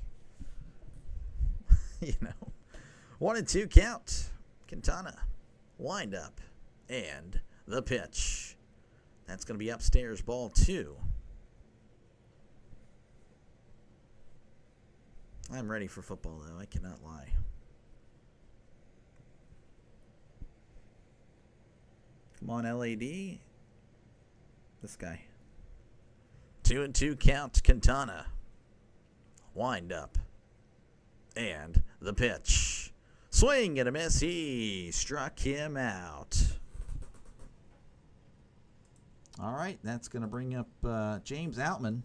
[SPEAKER 1] 1-2 count. Quintana, wind up, and the pitch. That's going to be upstairs, ball 2. I'm ready for football, though. I cannot lie. Come on, LAD. This guy. 2-2 count, Quintana. Wind up, and the pitch. Swing and a miss. He struck him out. All right, that's going to bring up James Outman.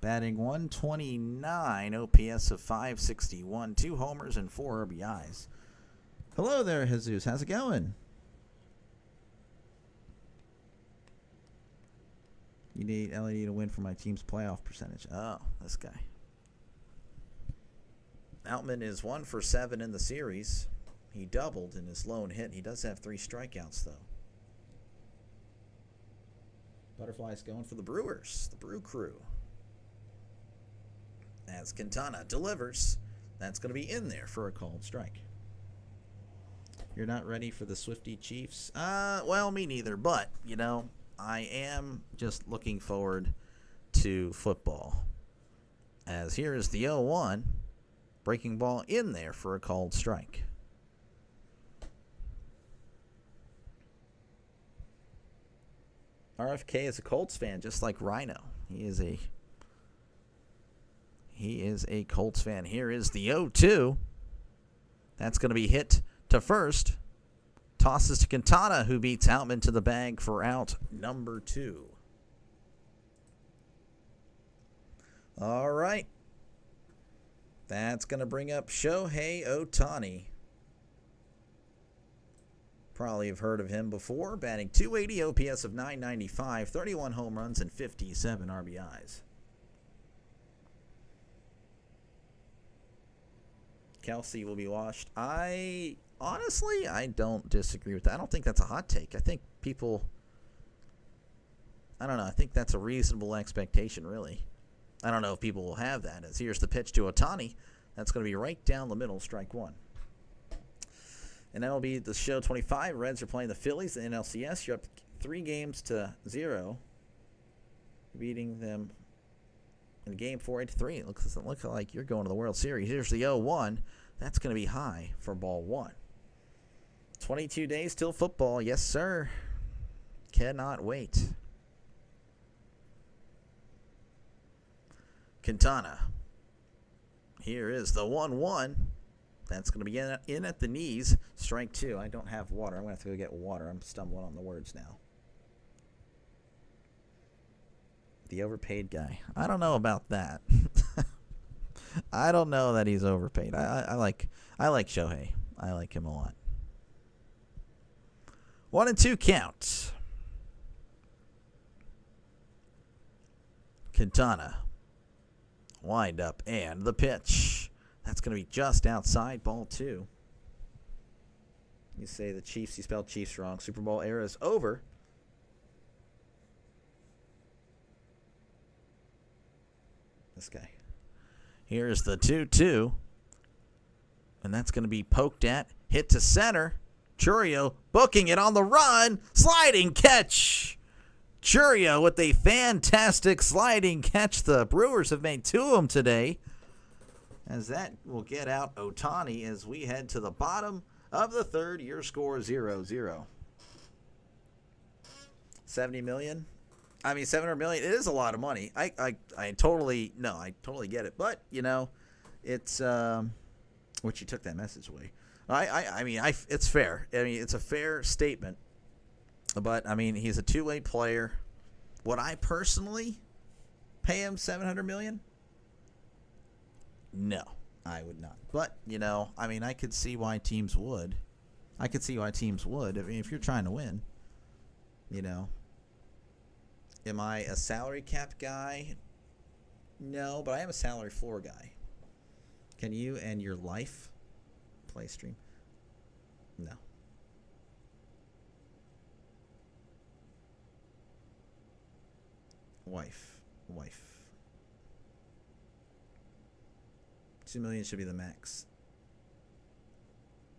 [SPEAKER 1] 2-2 count. Quintana. Wind up, and the pitch. Swing and a miss. He struck him out. All right, that's going to bring up James Outman. 2-2 count. Quintana. Wind up, and the pitch. Swing and a miss. He struck him out. All right, that's going to bring up James Outman. Batting 129, OPS of 561, 2 homers and 4 RBIs. Hello there, Jesus. How's it going? You need LED to win for my team's playoff percentage. Oh, this guy. Outman is 1 for 7 in the series. He doubled in his lone hit. He does have 3 strikeouts, though. Butterfly's going for the Brewers, the Brew Crew. As Quintana delivers, that's going to be in there for a called strike. You're not ready for the Swiftie Chiefs? Well, me neither, but, you know, I am just looking forward to football. As here is the 0-1, breaking ball in there for a called strike. RFK is a Colts fan, just like Rhino. He is a Colts fan. Here is the 0-2. That's going to be hit to first. Tosses to Quintana, who beats Outman to the bag for out number 2. All right. That's going to bring up Shohei Ohtani. Probably have heard of him before. Batting .280, OPS of .995, 31 home runs, and 57 RBIs. Kelsey will be washed. Honestly, I don't disagree with that. I don't think that's a hot take. I think people, I don't know. I think that's a reasonable expectation, really. I don't know if people will have that. As here's the pitch to Ohtani. That's going to be right down the middle, strike 1. And MLB, the show 25. Reds are playing the Phillies in NLCS. You're up 3-0, beating them in game 4-3. It doesn't look like you're going to the World Series. Here's the 0-1. That's going to be high for ball 1. 22 days till football. Yes, sir. Cannot wait. Quintana. Here is the 1-1. That's going to be in at the knees. Strike 2. I don't have water. I'm going to have to go get water. I'm stumbling on the words now. The overpaid guy. I don't know about that. I don't know that he's overpaid. I like Shohei. I like him a lot. 1-2 count. Quintana. Wind up and the pitch. That's going to be just outside, ball 2. You say the Chiefs, you spelled Chiefs wrong. Super Bowl era is over. This guy. Here's the 2-2. And that's going to be poked at. Hit to center. Churio booking it on the run. Sliding catch. Churio with a fantastic sliding catch. The Brewers have made 2 of them today. As that will get out Ohtani as we head to the bottom of the third. Your score 0-0. 70 million. I mean, 700 million. It is a lot of money. I totally get it. But you know, it's which you took that message away. I mean, it's fair. I mean, it's a fair statement. But I mean, he's a two-way player. Would I personally pay him 700 million? No, I would not. But, you know, I mean, I could see why teams would. I mean, if you're trying to win, you know. Am I a salary cap guy? No, but I am a salary floor guy. Can you and your life play stream? No. Wife. 2 million should be the max.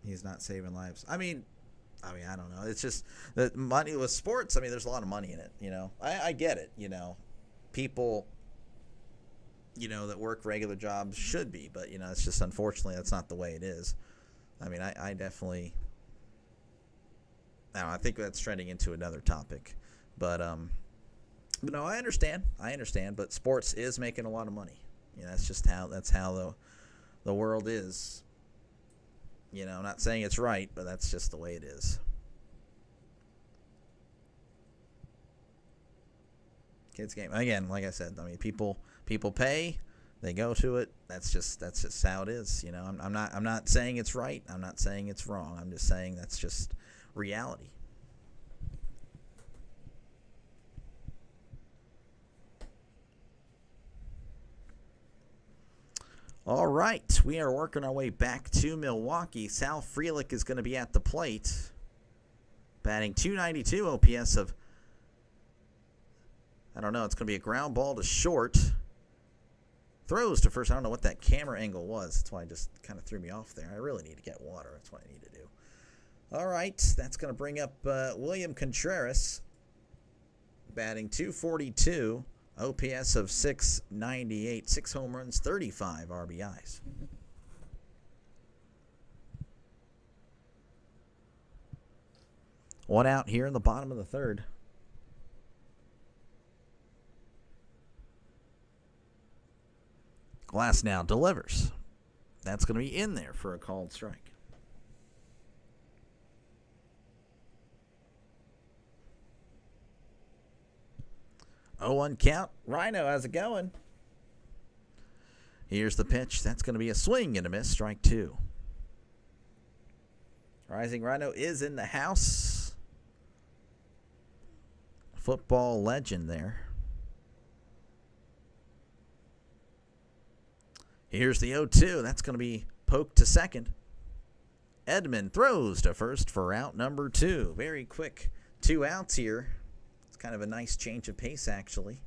[SPEAKER 1] He's not saving lives. I mean, I don't know. It's just that money with sports. I mean, there's a lot of money in it. You know, I get it. You know, people, you know, that work regular jobs should be, but you know, it's just unfortunately that's not the way it is. I mean, I definitely. Now I think that's trending into another topic, but no, I understand. But sports is making a lot of money. You know, that's how the world is. You know, I'm not saying it's right, but that's just the way it is. Kids game. Again, like I said, I mean, people People pay, they go to it. That's just how it is. You know, I'm not saying it's right. I'm not saying it's wrong. I'm just saying that's just reality. All right, we are working our way back to Milwaukee. Sal Frelick is going to be at the plate, batting .292 OPS of, I don't know, it's going to be a ground ball to short. Throws to first. I don't know what that camera angle was. That's why it just kind of threw me off there. I really need to get water. That's what I need to do. All right, that's going to bring up William Contreras, batting .242. OPS of .698, 6 home runs, 35 RBIs. One out here in the bottom of the third. Glass now delivers. That's going to be in there for a called strike. Oh, 1 count. Rhino, how's it going? Here's the pitch. That's going to be a swing and a miss. Strike 2. Rising Rhino is in the house. Football legend there. Here's the 0-2. That's going to be poked to second. Edman throws to first for out number 2. Very quick 2 outs here. Kind of a nice change of pace, actually.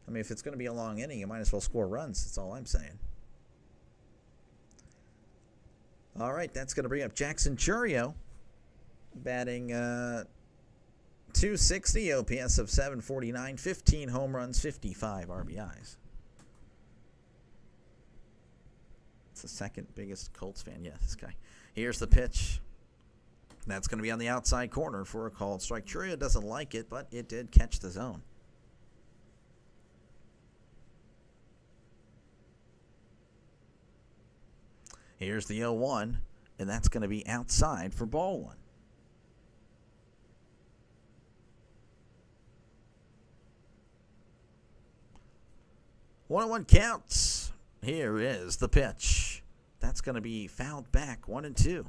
[SPEAKER 1] I mean, if it's going to be a long inning, you might as well score runs. That's all I'm saying. All right, that's going to bring up Jackson Chourio, batting .260, OPS of .749, 15 home runs, 55 RBIs. It's the second biggest Colts fan. Yeah, this guy. Here's the pitch. That's going to be on the outside corner for a called strike. Chourio doesn't like it, but it did catch the zone. Here's the 0-1, and that's going to be outside for ball 1. One counts. Here is the pitch. That's going to be fouled back, 1-2.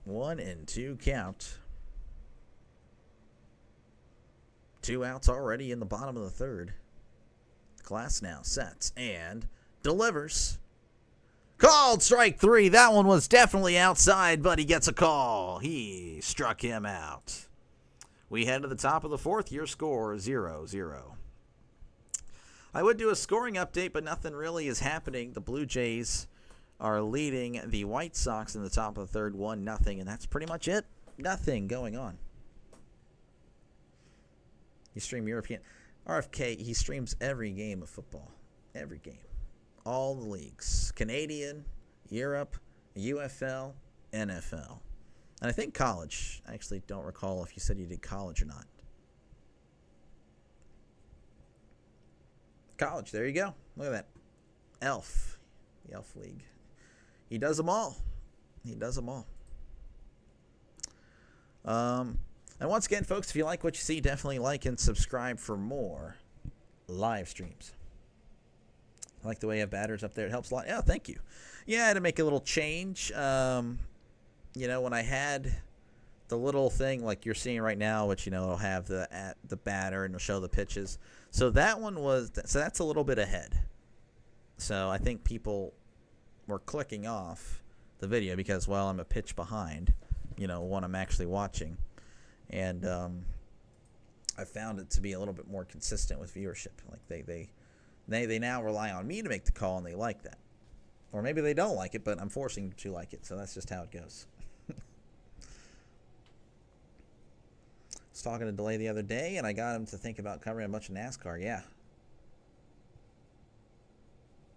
[SPEAKER 1] 1-2 count. 2 outs already in the bottom of the third. Glass now sets and delivers. Called strike 3. That one was definitely outside, but he gets a call. He struck him out. We head to the top of the fourth. Your score 0-0. I would do a scoring update, but nothing really is happening. The Blue Jays are leading the White Sox in the top of the third 1-0, and that's pretty much it. Nothing going on. You stream European. RFK, he streams every game of football. Every game. All the leagues. Canadian, Europe, UFL, NFL. And I think college. I actually don't recall if you said you did college or not. College, there you go. Look at that. Elf. The Elf League. He does them all. He does them all. And once again, folks, if you like what you see, definitely like and subscribe for more live streams. I like the way you have batters up there. It helps a lot. Yeah, thank you. Yeah, I had to make a little change. You know, when I had the little thing like you're seeing right now, which, you know, it'll have the batter and it'll show the pitches. So that one was, so that's a little bit ahead. So I think people were clicking off the video because, well, I'm a pitch behind, you know, when I'm actually watching. And I found it to be a little bit more consistent with viewership. Like they now rely on me to make the call, and they like that. Or maybe they don't like it, but I'm forcing them to like it. So that's just how it goes. I was talking to Delay the other day, and I got him to think about covering a bunch of NASCAR. Yeah.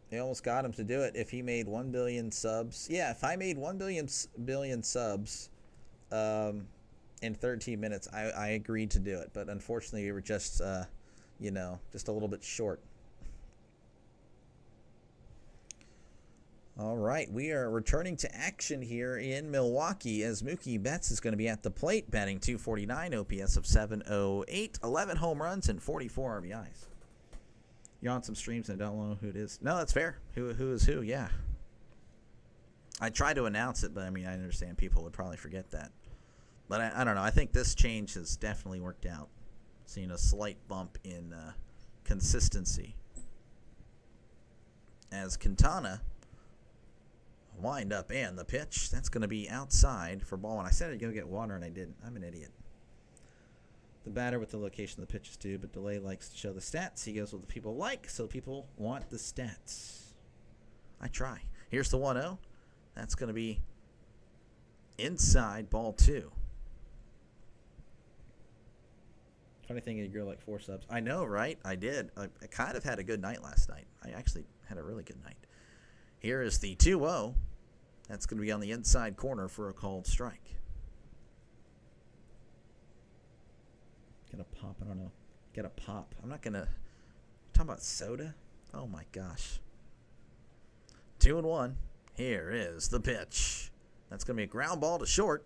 [SPEAKER 1] They almost got him to do it if he made 1 billion subs. Yeah, if I made 1 billion subs in 13 minutes, I agreed to do it. But unfortunately, we were just, you know, just a little bit short. All right, we are returning to action here in Milwaukee as Mookie Betts is going to be at the plate, batting .249, OPS of 708, 11 home runs, and 44 RBIs. You're on some streams and I don't know who it is. No, that's fair. Who is who? Yeah. I tried to announce it, but I mean, I understand people would probably forget that. But I don't know. I think this change has definitely worked out. Seeing a slight bump in consistency. As Quintana wind up and the pitch. That's going to be outside for ball one. I said I'd go get water and I didn't. I'm an idiot. The batter with the location of the pitch is due, but Delay likes to show the stats. He goes with the people like, so people want the stats. I try. Here's the 1-0. That's going to be inside ball two. Funny thing, you grow like 4 subs. I know, right? I did. I kind of had a good night last night. I actually had a really good night. Here is the 2-0. That's going to be on the inside corner for a called strike. Get a pop. I don't know. Get a pop. I'm not going to. Talking about soda? Oh my gosh. 2-1. Here is the pitch. That's going to be a ground ball to short.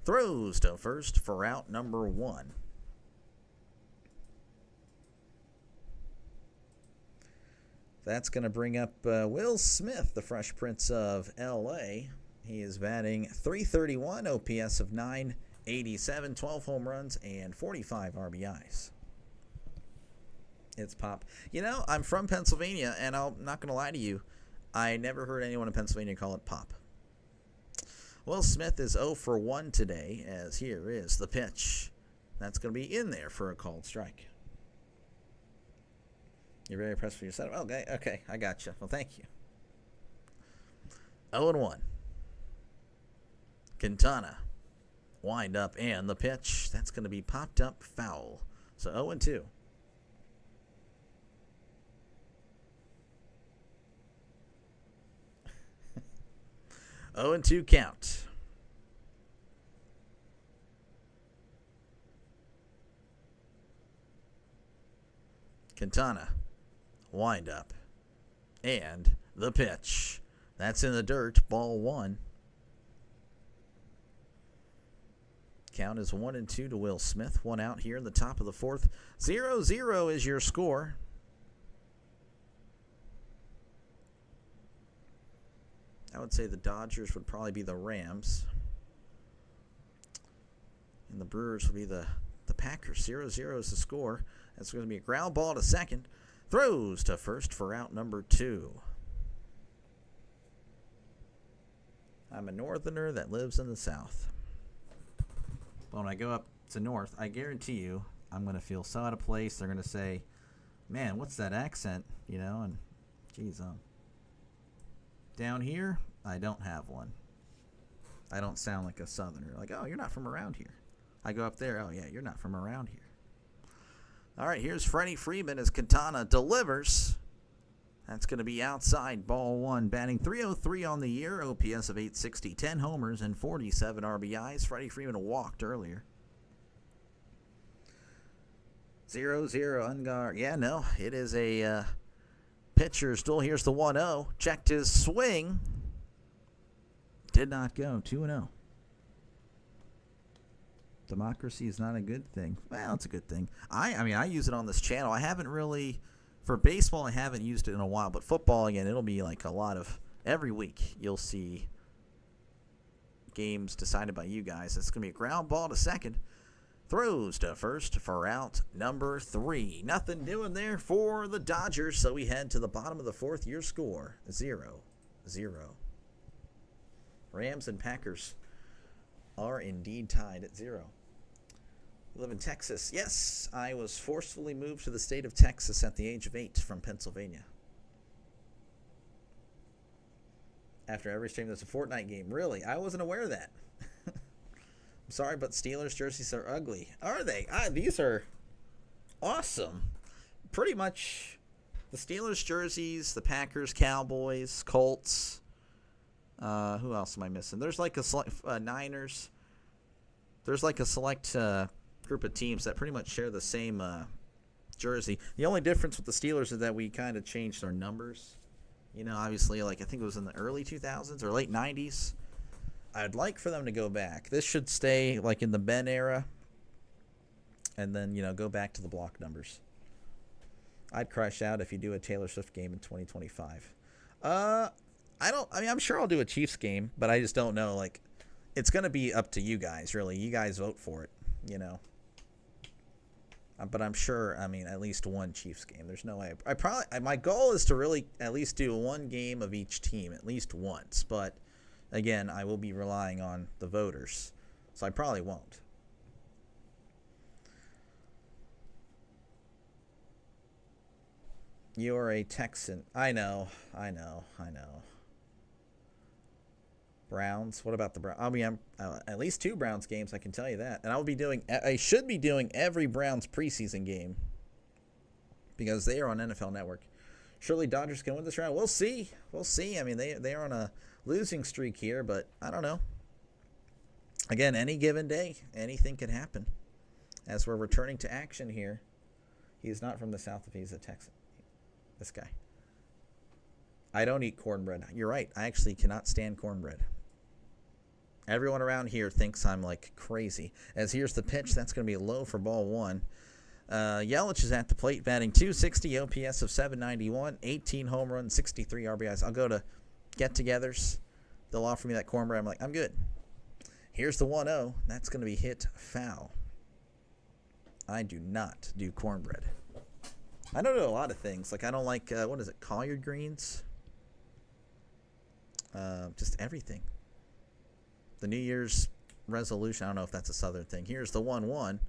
[SPEAKER 1] Throws to first for out number 1. That's going to bring up Will Smith, the Fresh Prince of L.A. He is batting .331, OPS of 987, 12 home runs, and 45 RBIs. It's pop. You know, I'm from Pennsylvania, and I'm not going to lie to you. I never heard anyone in Pennsylvania call it pop. Will Smith is 0 for 1 today, as here is the pitch. That's going to be in there for a called strike. You're very impressed with your setup. Okay, I got you. Well, thank you. 0-1. Quintana. Wind up and the pitch. That's going to be popped up foul. So 0-2. Oh and 2 count. Quintana. Wind up. And the pitch. That's in the dirt. Ball 1. Count is 1-2 to Will Smith. 1 out here in the top of the 4th. 0-0 is your score. I would say the Dodgers would probably be the Rams. And the Brewers would be the Packers. 0-0 is the score. That's going to be a ground ball to second. Throws to first for out number 2. I'm a northerner that lives in the south. But when I go up to north, I guarantee you I'm going to feel so out of place. They're going to say, man, what's that accent? You know, and geez, down here, I don't have one. I don't sound like a southerner. Like, oh, you're not from around here. I go up there, oh, yeah, you're not from around here. All right, here's Freddie Freeman as Quintana delivers. That's going to be outside ball 1. Batting .303 on the year, OPS of 860, 10 homers, and 47 RBIs. Freddie Freeman walked earlier. 0-0 Ungar. Yeah, no, it is a pitcher's duel. Here's the 1-0. Checked his swing. Did not go. 2-0. Democracy is not a good thing. Well, it's a good thing. I mean, I use it on this channel. I haven't really, for baseball, I haven't used it in a while. But football, again, it'll be like a lot of, every week you'll see games decided by you guys. It's going to be a ground ball to second. Throws to first for out number 3. Nothing doing there for the Dodgers. So we head to the bottom of the 4th. Your score, 0-0. Rams and Packers are indeed tied at 0. We live in Texas. Yes, I was forcefully moved to the state of Texas at the age of 8 from Pennsylvania. After every stream, there's a Fortnite game. Really? I wasn't aware of that. I'm sorry, but Steelers jerseys are ugly. Are they? These are awesome. Pretty much the Steelers jerseys, the Packers, Cowboys, Colts. Who else am I missing? There's like a Niners. There's like a select group of teams that pretty much share the same jersey. The only difference with the Steelers is that we kind of changed our numbers You know, obviously, like I think it was in the early 2000s or late 90s. I'd like for them to go back. This should stay like in the Ben era, and then, you know, go back to the block numbers. I'd crash out if you do a Taylor Swift game in 2025. I'm sure I'll do a Chiefs game, but I just don't know. Like, it's going to be up to you guys, really. You guys vote for it, you know. But I'm sure, at least one Chiefs game. There's no way. My goal is to really at least do one game of each team at least once. But, again, I will be relying on the voters. So I probably won't. You're a Texan. I know. Browns. What about the Browns? I'm at least 2 Browns games, I can tell you that. And I should be doing every Browns preseason game because they are on NFL Network. Surely Dodgers can win this round. We'll see. They are on a losing streak here, but I don't know. Again, any given day, anything can happen. As we're returning to action here, he is not from the South if he's a Texan. This guy. I don't eat cornbread. You're right. I actually cannot stand cornbread. Everyone around here thinks I'm like crazy. As here's the pitch. That's going to be low for ball 1. Yelich is at the plate, batting .260, OPS of .791, 18 home runs, 63 RBIs. I'll go to get-togethers. They'll offer me that cornbread. I'm like, I'm good. Here's the 1-0. That's going to be hit foul. I do not do cornbread. I don't do a lot of things. Like, I don't like, collard greens? Just everything. The New Year's resolution, I don't know if that's a Southern thing. Here's the 1-1.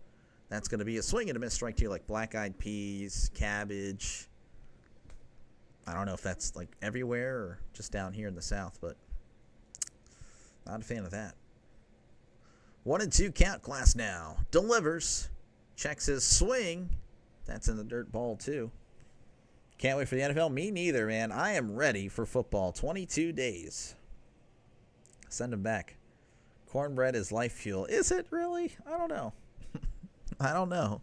[SPEAKER 1] That's going to be a swing and a miss strike to you, like black-eyed peas, cabbage. I don't know if that's like everywhere or just down here in the South, but not a fan of that. 1-2 count. Glass now delivers. Checks his swing. That's in the dirt ball, too. Can't wait for the NFL. Me neither, man. I am ready for football. 22 days. Send him back. Cornbread is life fuel. Is it really? I don't know. I don't know.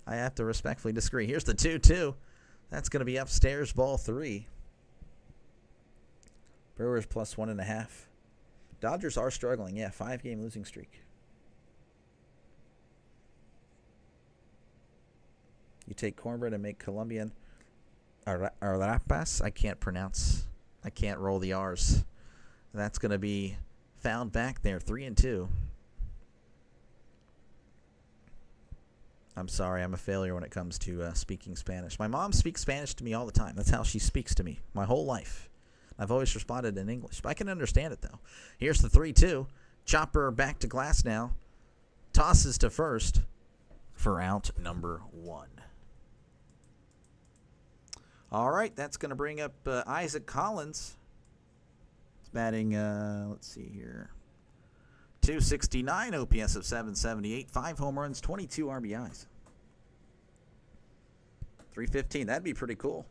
[SPEAKER 1] I have to respectfully disagree. Here's the 2-2. That's going to be upstairs, ball 3. Brewers plus 1.5. Dodgers are struggling. Yeah, 5-game losing streak. You take cornbread and make Colombian arapas. I can't pronounce. I can't roll the R's. That's going to be found back there, 3-2. I'm sorry, I'm a failure when it comes to speaking Spanish. My mom speaks Spanish to me all the time. That's how she speaks to me my whole life. I've always responded in English, but I can understand it, though. Here's the 3-2. Chopper back to glass now. Tosses to first for out number 1. All right, that's going to bring up Isaac Collins. He's batting, let's see here, .269, OPS of .778, 5 home runs, 22 RBIs. 315, that'd be pretty cool.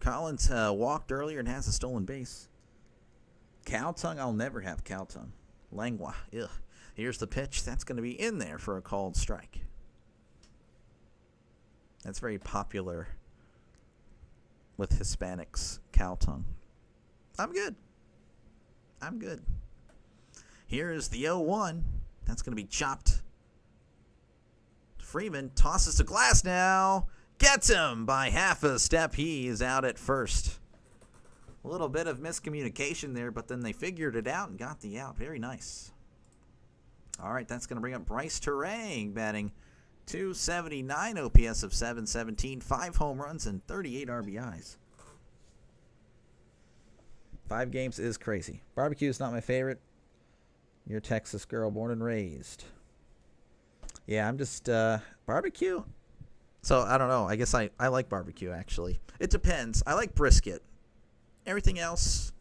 [SPEAKER 1] Collins walked earlier and has a stolen base. Cow tongue, I'll never have cow tongue. Lengua, ugh. Here's the pitch. That's going to be in there for a called strike. That's very popular with Hispanics, cow tongue. I'm good. Here is the 0-1. That's going to be chopped. Freeman tosses to glass now. Gets him by half a step. He is out at first. A little bit of miscommunication there, but then they figured it out and got the out. Very nice. All right, that's going to bring up Bryce Terang, batting .279, OPS of .717, 5 home runs, and 38 RBIs. 5 games is crazy. Barbecue is not my favorite. You're a Texas girl, born and raised. Yeah, I'm just barbecue. So, I don't know. I guess I like barbecue, actually. It depends. I like brisket. Everything else,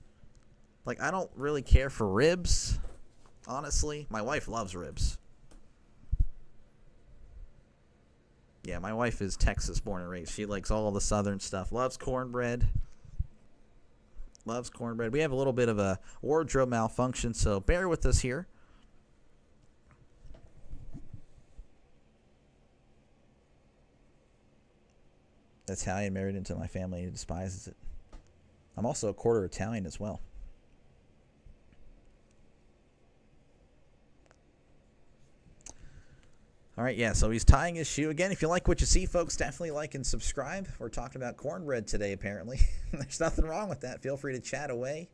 [SPEAKER 1] like, I don't really care for ribs, honestly. My wife loves ribs. Yeah, my wife is Texas born and raised. She likes all the southern stuff. Loves cornbread. We have a little bit of a wardrobe malfunction, so bear with us here. Italian married into my family who despises it. I'm also a quarter Italian as well. All right, yeah, so he's tying his shoe. Again, if you like what you see, folks, definitely like and subscribe. We're talking about cornbread today, apparently. There's nothing wrong with that. Feel free to chat away.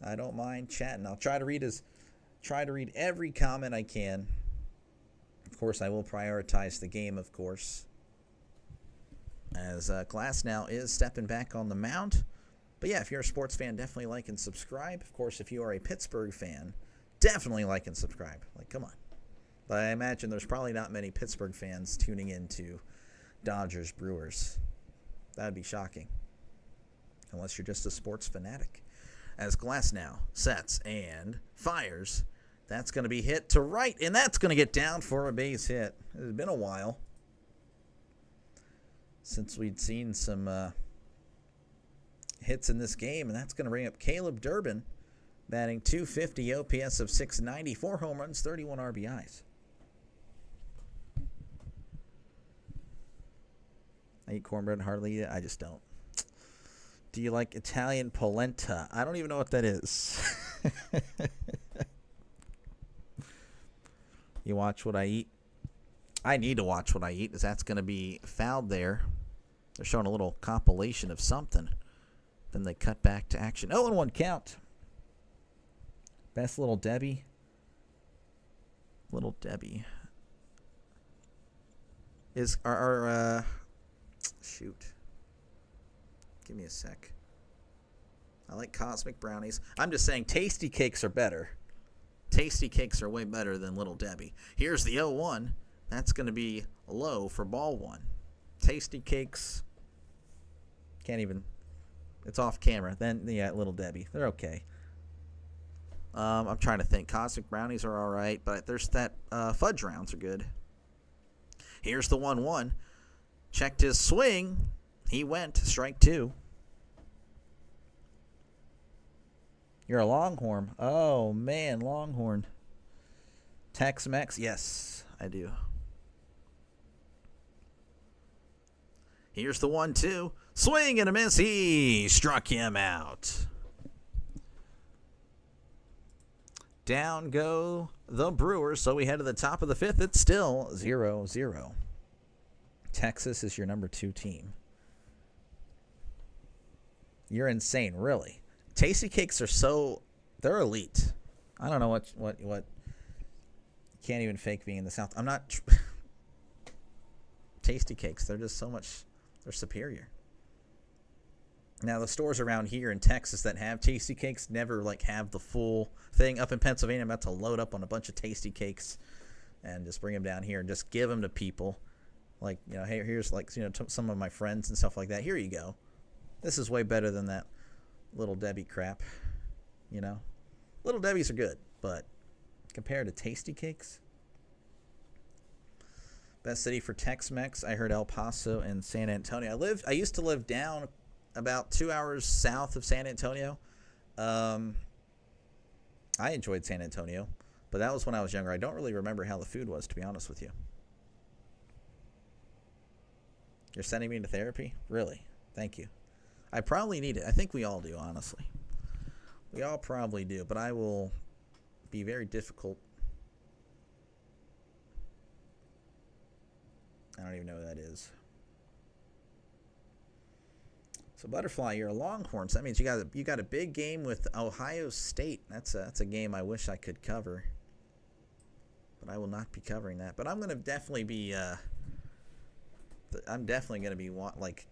[SPEAKER 1] I don't mind chatting. I'll try to read every comment I can. Of course, I will prioritize the game, of course. As Glasnow is stepping back on the mound. But yeah, if you're a sports fan, definitely like and subscribe. Of course, if you are a Pittsburgh fan, definitely like and subscribe. Like, come on. But I imagine there's probably not many Pittsburgh fans tuning into Dodgers Brewers. That would be shocking. Unless you're just a sports fanatic. As Glasnow sets and fires, that's going to be hit to right, and that's going to get down for a base hit. It has been a while since we'd seen some hits in this game, and that's going to bring up Caleb Durbin, batting .250, OPS of .690, 4 home runs, 31 RBIs. I eat cornbread and hardly eat it. I just don't. Do you like Italian polenta? I don't even know what that is. You watch what I eat? I need to watch what I eat, because that's going to be fouled there. They're showing a little compilation of something. Then they cut back to action. 0-1 count. Best Little Debbie. Little Debbie. Is shoot. Give me a sec. I like Cosmic Brownies. I'm just saying Tasty Cakes are better. Tasty Cakes are way better than Little Debbie. Here's the 0-1. That's going to be low for ball one. Tasty Cakes. Can't even. It's off camera. Then, yeah, Little Debbie. They're okay. I'm trying to think. Cosmic Brownies are all right, but there's that fudge rounds are good. Here's the 1-1. Checked his swing. He went strike 2. You're a Longhorn. Oh, man, Longhorn. Tex-Mex? Yes, I do. Here's the 1-2. Swing and a miss. He struck him out. Down go the Brewers. So we head to the top of the 5th. It's still 0-0. Texas is your number 2 team. You're insane, really. Tasty Cakes are they're elite. I don't know what you can't even fake being in the South. I'm not Tasty Cakes, they're just they're superior. Now the stores around here in Texas that have Tasty Cakes never have the full thing. Up in Pennsylvania, I'm about to load up on a bunch of Tasty Cakes and just bring them down here and just give them to people. Hey, here's some of my friends and stuff like that. Here you go. This is way better than that Little Debbie crap. Little Debbies are good, but compared to Tasty Cakes, best city for Tex-Mex, I heard El Paso and San Antonio. I used to live down about 2 hours south of San Antonio. I enjoyed San Antonio, but that was when I was younger. I don't really remember how the food was, to be honest with you. You're sending me to therapy? Really? Thank you. I probably need it. I think we all do, honestly. We all probably do, but I will be very difficult. I don't even know who that is. So Butterfly, you're a Longhorn. So that means you got a big game with Ohio State. That's a game I wish I could cover, but I will not be covering that. But I'm going to definitely be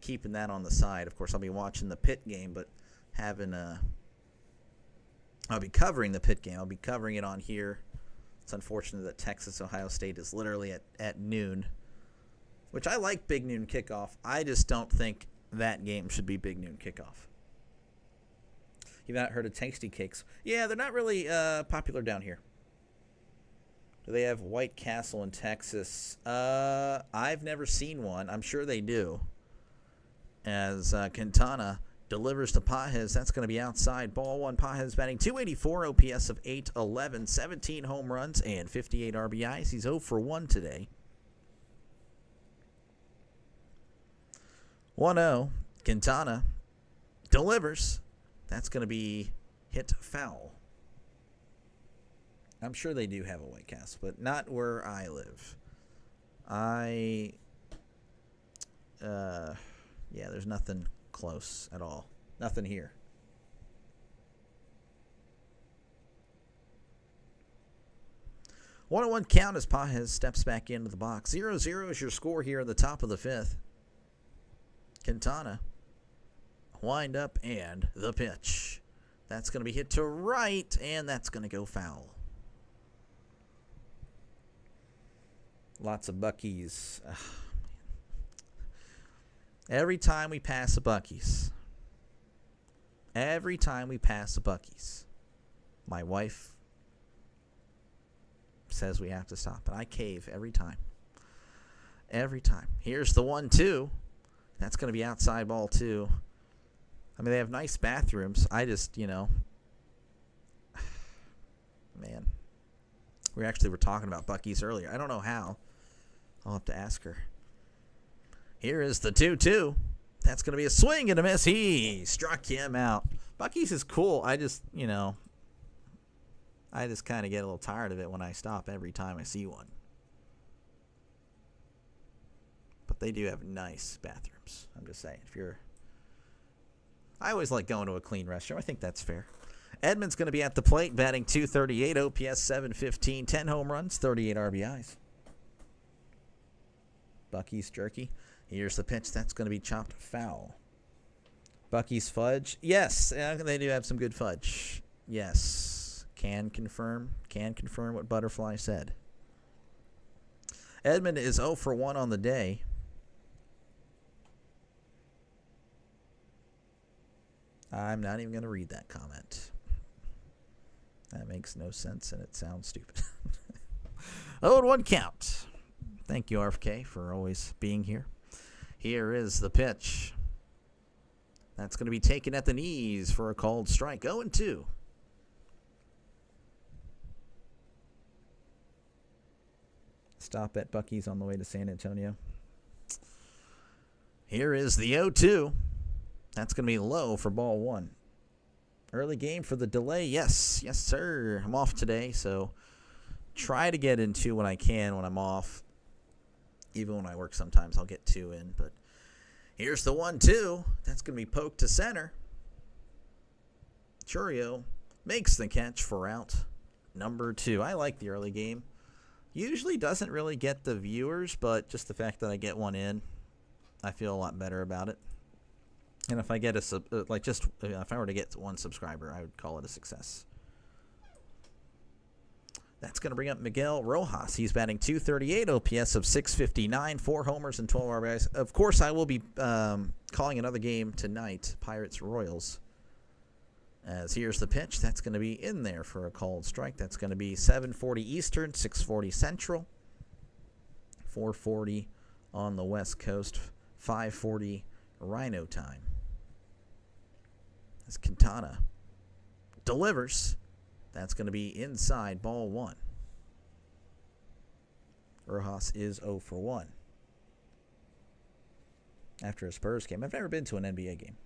[SPEAKER 1] keeping that on the side. Of course, I'll be watching the Pitt game, but I'll be covering the Pitt game. I'll be covering it on here. It's unfortunate that Texas Ohio State is literally at noon, which I like big noon kickoff. I just don't think that game should be big noon kickoff. You've not heard of Tasty Cakes? Yeah, they're not really popular down here. Do they have White Castle in Texas? I've never seen one. I'm sure they do. As Quintana delivers to Pajes, that's going to be outside. Ball one. Pajes batting .284, OPS of .811, 17 home runs and 58 RBIs. He's 0 for 1 today. 1-0. Quintana delivers. That's going to be hit foul. I'm sure they do have a White Castle, but not where I live. Yeah, there's nothing close at all. Nothing here. One-on-one count as Pages steps back into the box. 0-0 is your score here in the top of the fifth. Quintana, wind up and the pitch. That's going to be hit to right, and that's going to go foul. Lots of Buckies. Every time we pass a Buckies, my wife says we have to stop, and I cave every time. Here's the 1-2. That's going to be outside ball 2. I mean, they have nice bathrooms. I just, man. We actually were talking about Bucky's earlier. I don't know how. I'll have to ask her. Here is the 2-2. That's going to be a swing and a miss. He struck him out. Bucky's is cool. I just kind of get a little tired of it when I stop every time I see one. But they do have nice bathrooms. I'm just saying. I always like going to a clean restroom. I think that's fair. Edman's going to be at the plate, batting .238, OPS .715, 10 home runs, 38 RBIs. Bucky's jerky. Here's the pitch. That's going to be chopped foul. Bucky's fudge. Yes, they do have some good fudge. Yes. Can confirm what Butterfly said. Edman is 0 for 1 on the day. I'm not even going to read that comment. That makes no sense, and it sounds stupid. 0-1 count. Thank you, RFK, for always being here. Here is the pitch. That's going to be taken at the knees for a called strike. 0-2. Stop at Bucky's on the way to San Antonio. Here is the 0-2. That's going to be low for ball 1. Early game for the delay. Yes, sir. I'm off today, so try to get in 2 when I can when I'm off. Even when I work sometimes, I'll get 2 in. But here's the 1-2. That's going to be poked to center. Churio makes the catch for out number 2. I like the early game. Usually doesn't really get the viewers, but just the fact that I get one in, I feel a lot better about it. And if I get if I were to get 1 subscriber, I would call it a success. That's going to bring up Miguel Rojas. He's batting .238, OPS of .659, 4 homers and 12 RBIs. Of course, I will be calling another game tonight, Pirates-Royals. As here's the pitch. That's going to be in there for a called strike. That's going to be 7:40 Eastern, 6:40 Central, 4:40 on the West Coast, 5:40 Rhino time. As Quintana delivers. That's going to be inside ball 1. Rojas is 0 for 1. After a Spurs game. I've never been to an NBA game.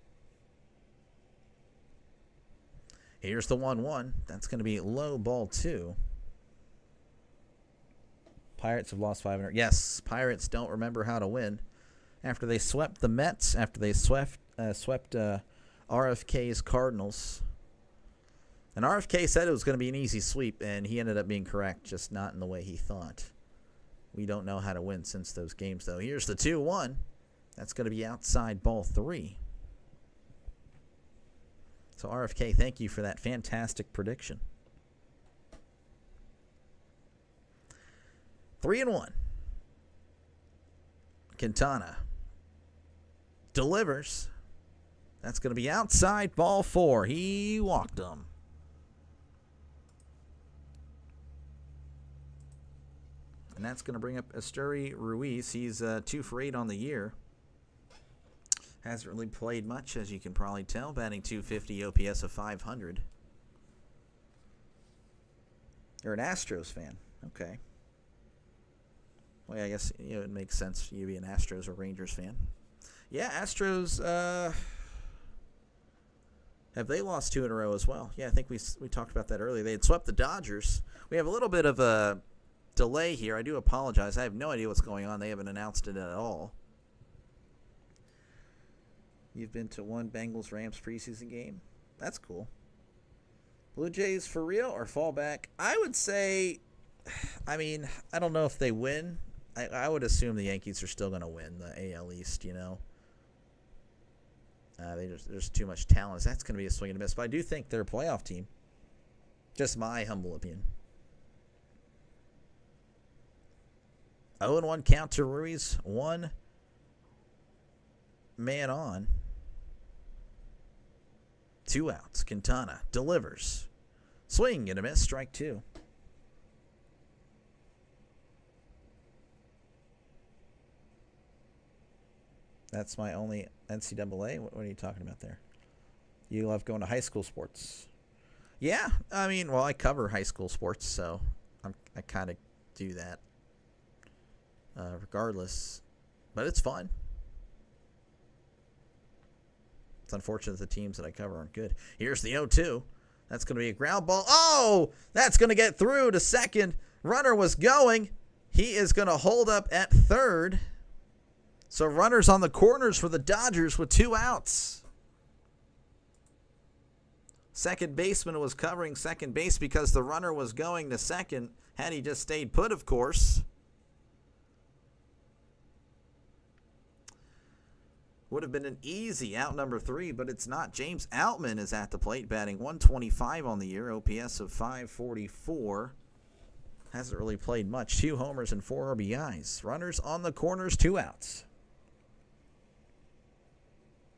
[SPEAKER 1] Here's the 1-1. That's going to be low ball 2. Pirates have lost 500. Yes, Pirates don't remember how to win. After they swept the Mets, after they swept RFK's Cardinals. And RFK said it was going to be an easy sweep, and he ended up being correct, just not in the way he thought. We don't know how to win since those games, though. Here's the 2-1. That's going to be outside ball 3. So, RFK, thank you for that fantastic prediction. 3-1. Quintana delivers. That's going to be outside ball 4. He walked him. And that's going to bring up Esteury Ruiz. He's 2 for 8 on the year. Hasn't really played much, as you can probably tell. Batting .250, OPS of .500. You're an Astros fan. Okay. Well, I guess it makes sense for you to be an Astros or Rangers fan. Yeah, Astros, have they lost 2 in a row as well? Yeah, I think we talked about that earlier. They had swept the Dodgers. We have a little bit of a delay here. I do apologize. I have no idea what's going on. They haven't announced it at all. You've been to one Bengals-Rams preseason game? That's cool. Blue Jays for real or fall back? I would say, I mean, I don't know if they win. I would assume the Yankees are still going to win the AL East, you know. There's too much talent. That's going to be a swing and a miss. But I do think they're a playoff team. Just my humble opinion. 0-1 count to Ruiz. 1 man on. 2 outs. Quintana delivers. Swing and a miss. Strike 2. That's my only NCAA. What are you talking about there? You love going to high school sports. Yeah, I mean, well, I cover high school sports, so I kind of do that regardless. But it's fun. It's unfortunate the teams that I cover aren't good. Here's the 0-2. That's going to be a ground ball. Oh, that's going to get through to second. Runner was going. He is going to hold up at third. So runners on the corners for the Dodgers with 2 outs. Second baseman was covering second base because the runner was going to second. Had he just stayed put, of course. Would have been an easy out number 3, but it's not. James Outman is at the plate, batting .125 on the year, OPS of .544. Hasn't really played much. 2 homers and 4 RBIs. Runners on the corners, 2 outs.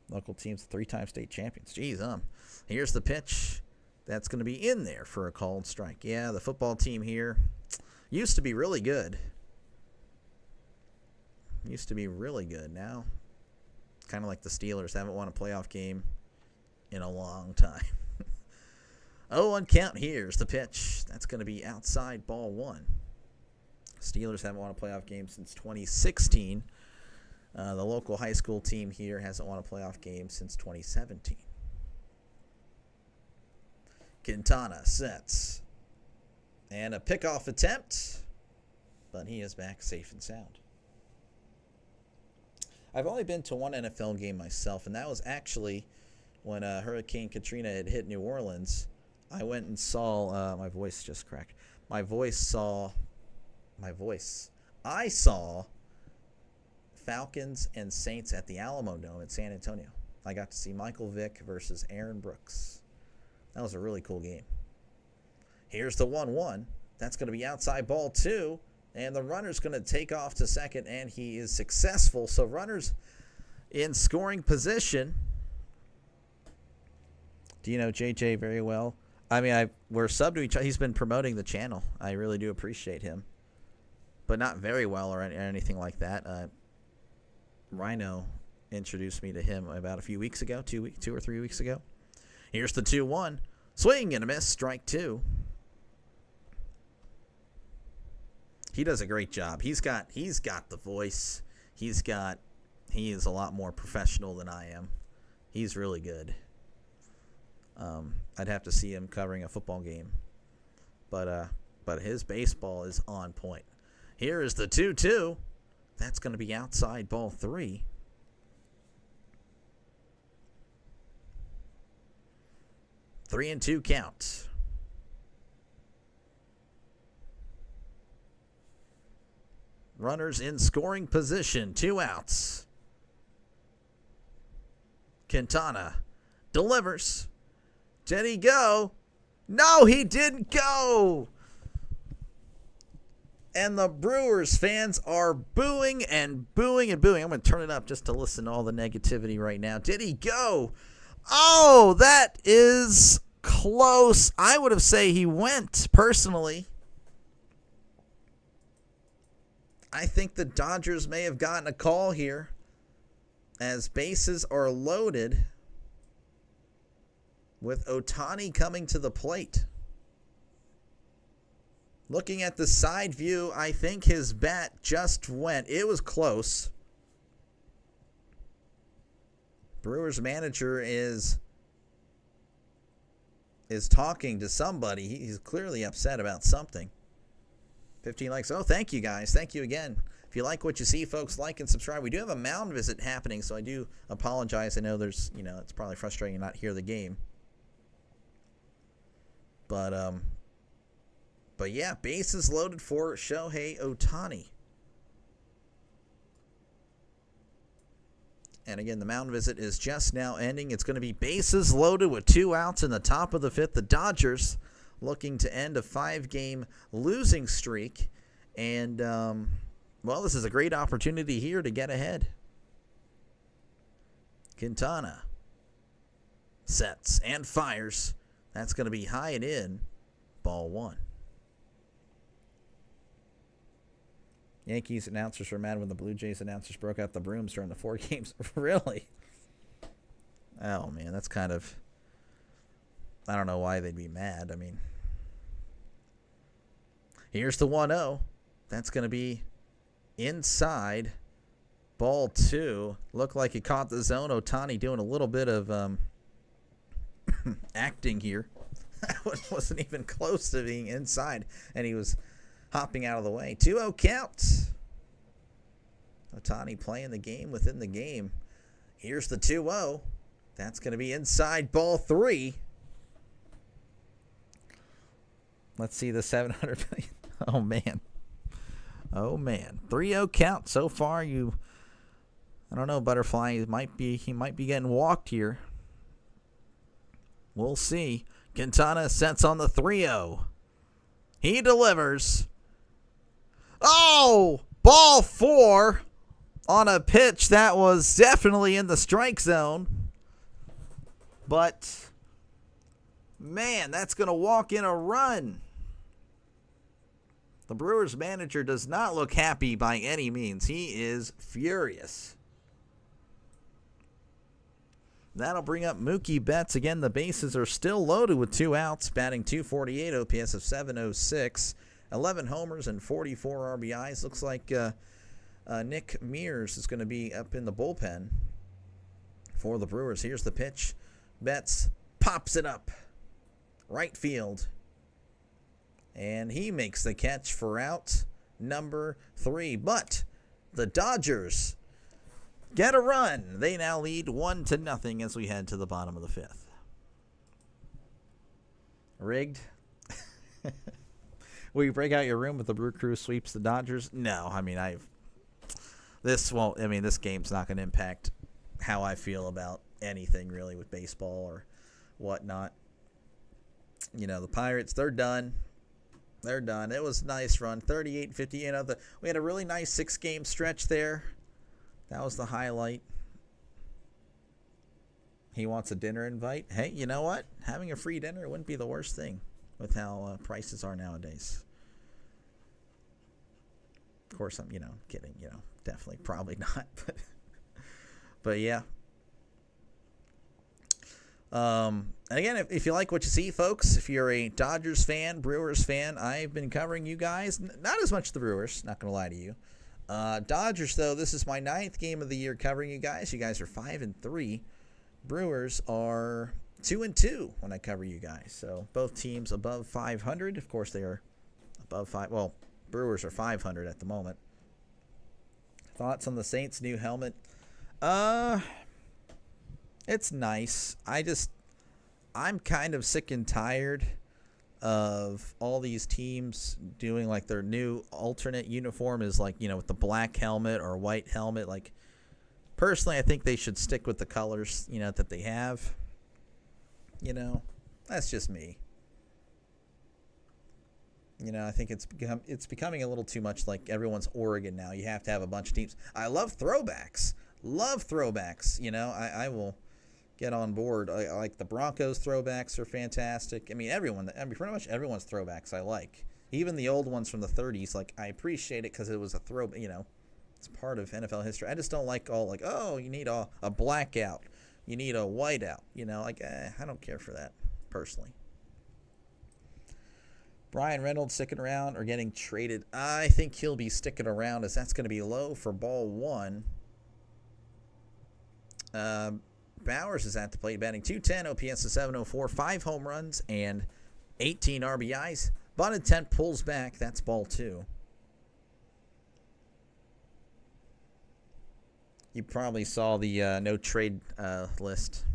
[SPEAKER 1] Local teams 3-time state champions. Jeez, here's the pitch. That's going to be in there for a called strike. Yeah, the football team here used to be really good. Now, kind of like the Steelers, haven't won a playoff game in a long time. 0-1 count. Here's the pitch. That's going to be outside, ball 1. Steelers haven't won a playoff game since 2016. The local high school team here hasn't won a playoff game since 2017. Quintana sets. And a pickoff attempt. But he is back safe and sound. I've only been to one NFL game myself, and that was actually when Hurricane Katrina had hit New Orleans. I went and saw, my voice just cracked. I saw Falcons and Saints at the Alamo Dome in San Antonio. I got to see Michael Vick versus Aaron Brooks. That was a really cool game. Here's the 1-1. That's going to be outside, ball 2. And the runner's going to take off to second, and he is successful. So runners in scoring position. Do you know JJ very well? I mean, we're sub to each other. He's been promoting the channel. I really do appreciate him. But not very well or anything like that. Rhino introduced me to him about a few weeks ago, 2 or 3 weeks ago. Here's the 2-1. Swing and a miss, strike 2. He does a great job. He's got the voice. He is a lot more professional than I am. He's really good. I'd have to see him covering a football game. But his baseball is on point. Here is the 2-2. That's going to be outside, ball 3. Three and 2 count. Runners in scoring position, 2 outs. Quintana delivers. Did he go? No, he didn't go. And the Brewers fans are booing and booing and booing. I'm going to turn it up just to listen to all the negativity right now. Did he go? Oh, that is close. I would have said he went, personally. I think the Dodgers may have gotten a call here as bases are loaded with Ohtani coming to the plate. Looking at the side view, I think his bat just went. It was close. Brewers manager is talking to somebody. He's clearly upset about something. 15 likes. Oh, thank you guys. Thank you again. If you like what you see, folks, like and subscribe. We do have a mound visit happening, so I do apologize. I know there's, it's probably frustrating to not hear the game. But yeah, bases loaded for Shohei Ohtani. And again, the mound visit is just now ending. It's going to be bases loaded with 2 outs in the top of the 5th. The Dodgers looking to end a 5-game losing streak. And, well, this is a great opportunity here to get ahead. Quintana sets and fires. That's going to be high and in. Ball 1. Yankees announcers were mad when the Blue Jays announcers broke out the brooms during the 4 games. Really? Oh, man, that's kind of... I don't know why they'd be mad. I mean... Here's the 1-0. That's going to be inside. Ball 2. Looked like he caught the zone. Ohtani doing a little bit of acting here. That one wasn't even close to being inside. And he was... hopping out of the way. 2-0 count. Ohtani playing the game within the game. Here's the 2-0. That's going to be inside. Ball 3. Let's see the 700 million. Oh, man. Oh, man. 3-0 count so far. I don't know, Butterfly. He might be getting walked here. We'll see. Quintana sets on the 3-0. He delivers. Oh, ball 4 on a pitch that was definitely in the strike zone. But, man, that's going to walk in a run. The Brewers manager does not look happy by any means. He is furious. That'll bring up Mookie Betts. Again, the bases are still loaded with 2 outs, batting .248, OPS of .706. 11 homers and 44 RBIs. Looks like Nick Mears is going to be up in the bullpen for the Brewers. Here's the pitch. Betts pops it up. Right field. And he makes the catch for out number 3. But the Dodgers get a run. They now lead 1-0 as we head to the bottom of the 5th. Rigged. Will you break out your room if the Brew Crew sweeps the Dodgers? No, I mean this game's not going to impact how I feel about anything really with baseball or whatnot. The Pirates, they're done. They're done. It was a nice run, 38-50. We had a really nice 6-game stretch there. That was the highlight. He wants a dinner invite. Hey, you know what? Having a free dinner wouldn't be the worst thing with how prices are nowadays. Of course, I'm, kidding. Definitely, probably not. But yeah. And again, if you like what you see, folks, if you're a Dodgers fan, Brewers fan, I've been covering you guys. Not as much the Brewers, not going to lie to you. Dodgers, though, this is my 9th game of the year covering you guys. You guys are 5-3. Brewers are 2-2 when I cover you guys. So both teams above 500. Of course, they are above 5. Well, Brewers are 500 at the moment. Thoughts on the Saints' new helmet? It's nice. I'm kind of sick and tired of all these teams doing like their new alternate uniform is like, with the black helmet or white helmet. Like, personally, I think they should stick with the colors, that they have. That's just me. I think it's becoming a little too much like everyone's Oregon now. You have to have a bunch of teams. I love throwbacks. I will get on board. I like the Broncos throwbacks are fantastic. Pretty much everyone's throwbacks I like. Even the old ones from the 30s, like, I appreciate it because it was a throw, it's part of NFL history. I just don't like all like, oh, you need a blackout. You need a whiteout. I don't care for that, personally. Brian Reynolds sticking around or getting traded? I think he'll be sticking around as that's going to be low for ball 1. Bowers is at the plate, batting .210, OPS of .704, 5 home runs, and 18 RBIs. Bunted 10 pulls back. That's ball 2. You probably saw the no trade list,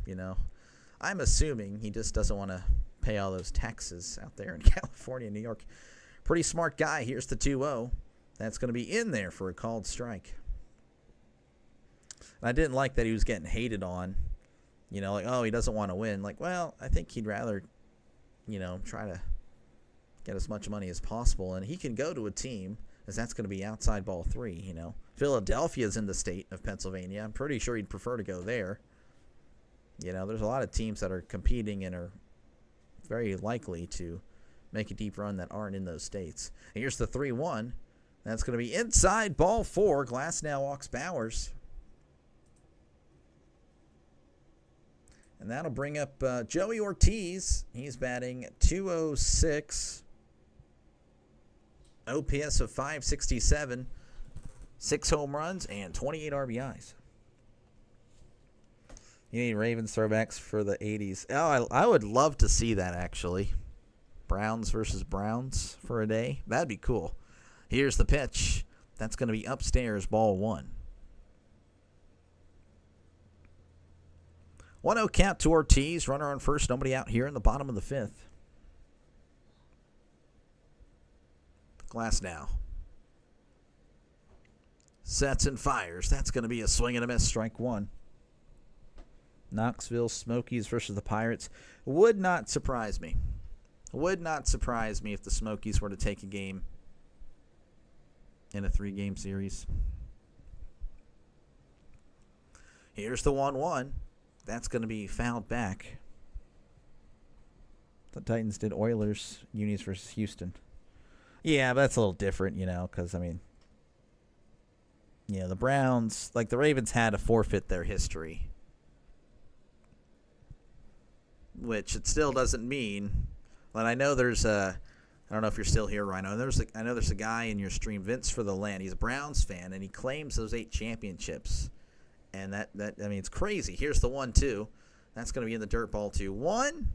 [SPEAKER 1] I'm assuming he just doesn't want to pay all those taxes out there in California, New York. Pretty smart guy. Here's the 2-0. That's going to be in there for a called strike. And I didn't like that he was getting hated on. He doesn't want to win. I think he'd rather, try to get as much money as possible. And he can go to a team, as that's going to be outside ball 3, Philadelphia's in the state of Pennsylvania. I'm pretty sure he'd prefer to go there. There's a lot of teams that are competing and are very likely to make a deep run that aren't in those states. And here's the 3-1. That's going to be inside ball 4. Glass now walks Bowers. And that'll bring up Joey Ortiz. He's batting .206. OPS of .567. 6 home runs and 28 RBIs. You need Ravens throwbacks for the 80s. Oh, I would love to see that, actually. Browns versus Browns for a day. That'd be cool. Here's the pitch. That's going to be upstairs, ball 1. 1-0 count to Ortiz. Runner on first. Nobody out here in the bottom of the 5th. Glass now. Sets and fires. That's going to be a swing and a miss. Strike 1. Knoxville Smokies versus the Pirates. Would not surprise me. Would not surprise me if the Smokies were to take a game in a 3-game series. Here's the 1-1. That's going to be fouled back. The Titans did Oilers, Unis versus Houston. Yeah, but that's a little different, because, the Browns, the Ravens had to forfeit their history. Which it still doesn't mean. But I know there's I don't know if you're still here, Rhino. I know there's a guy in your stream, Vince for the Land. He's a Browns fan, and he claims those 8 championships. And it's crazy. Here's the 1-2. That's going to be in the dirt, ball 2. 1,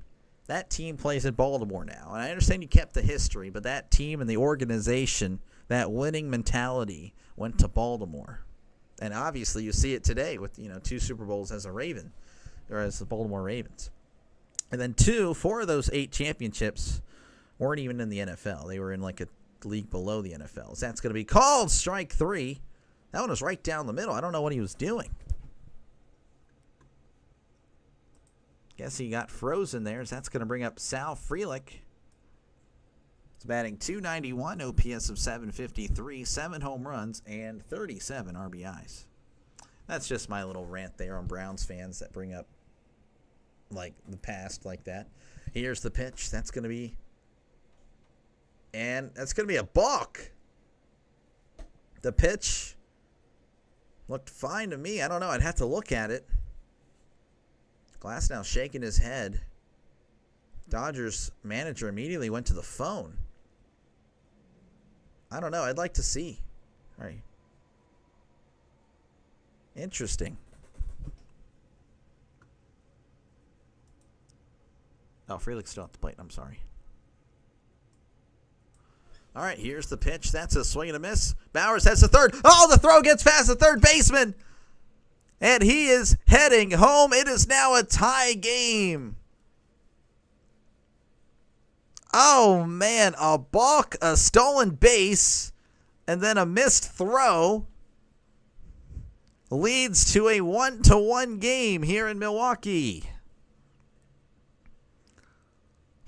[SPEAKER 1] that team plays in Baltimore now. And I understand you kept the history, but that team and the organization, that winning mentality, went to Baltimore. And obviously you see it today with, 2 Super Bowls as a Raven, or as the Baltimore Ravens. And then 4 of those 8 championships weren't even in the NFL. They were in a league below the NFL. So that's going to be called strike 3. That one was right down the middle. I don't know what he was doing. Guess he got frozen there. So that's going to bring up Sal Frelick. He's batting .291, OPS of .753, 7 home runs, and 37 RBIs. That's just my little rant there on Browns fans that bring up the past like that. Here's the pitch. That's going to be a balk. The pitch looked fine to me. I don't know. I'd have to look at it. Glasnow shaking his head. Dodgers manager immediately went to the phone. I don't know. I'd like to see. All right. Interesting. Oh, Frelick's still at the plate. I'm sorry. All right, here's the pitch. That's a swing and a miss. Bowers has the third. Oh, the throw gets past the third baseman. And he is heading home. It is now a tie game. Oh, man. A balk, a stolen base, and then a missed throw leads to a 1-1 game here in Milwaukee.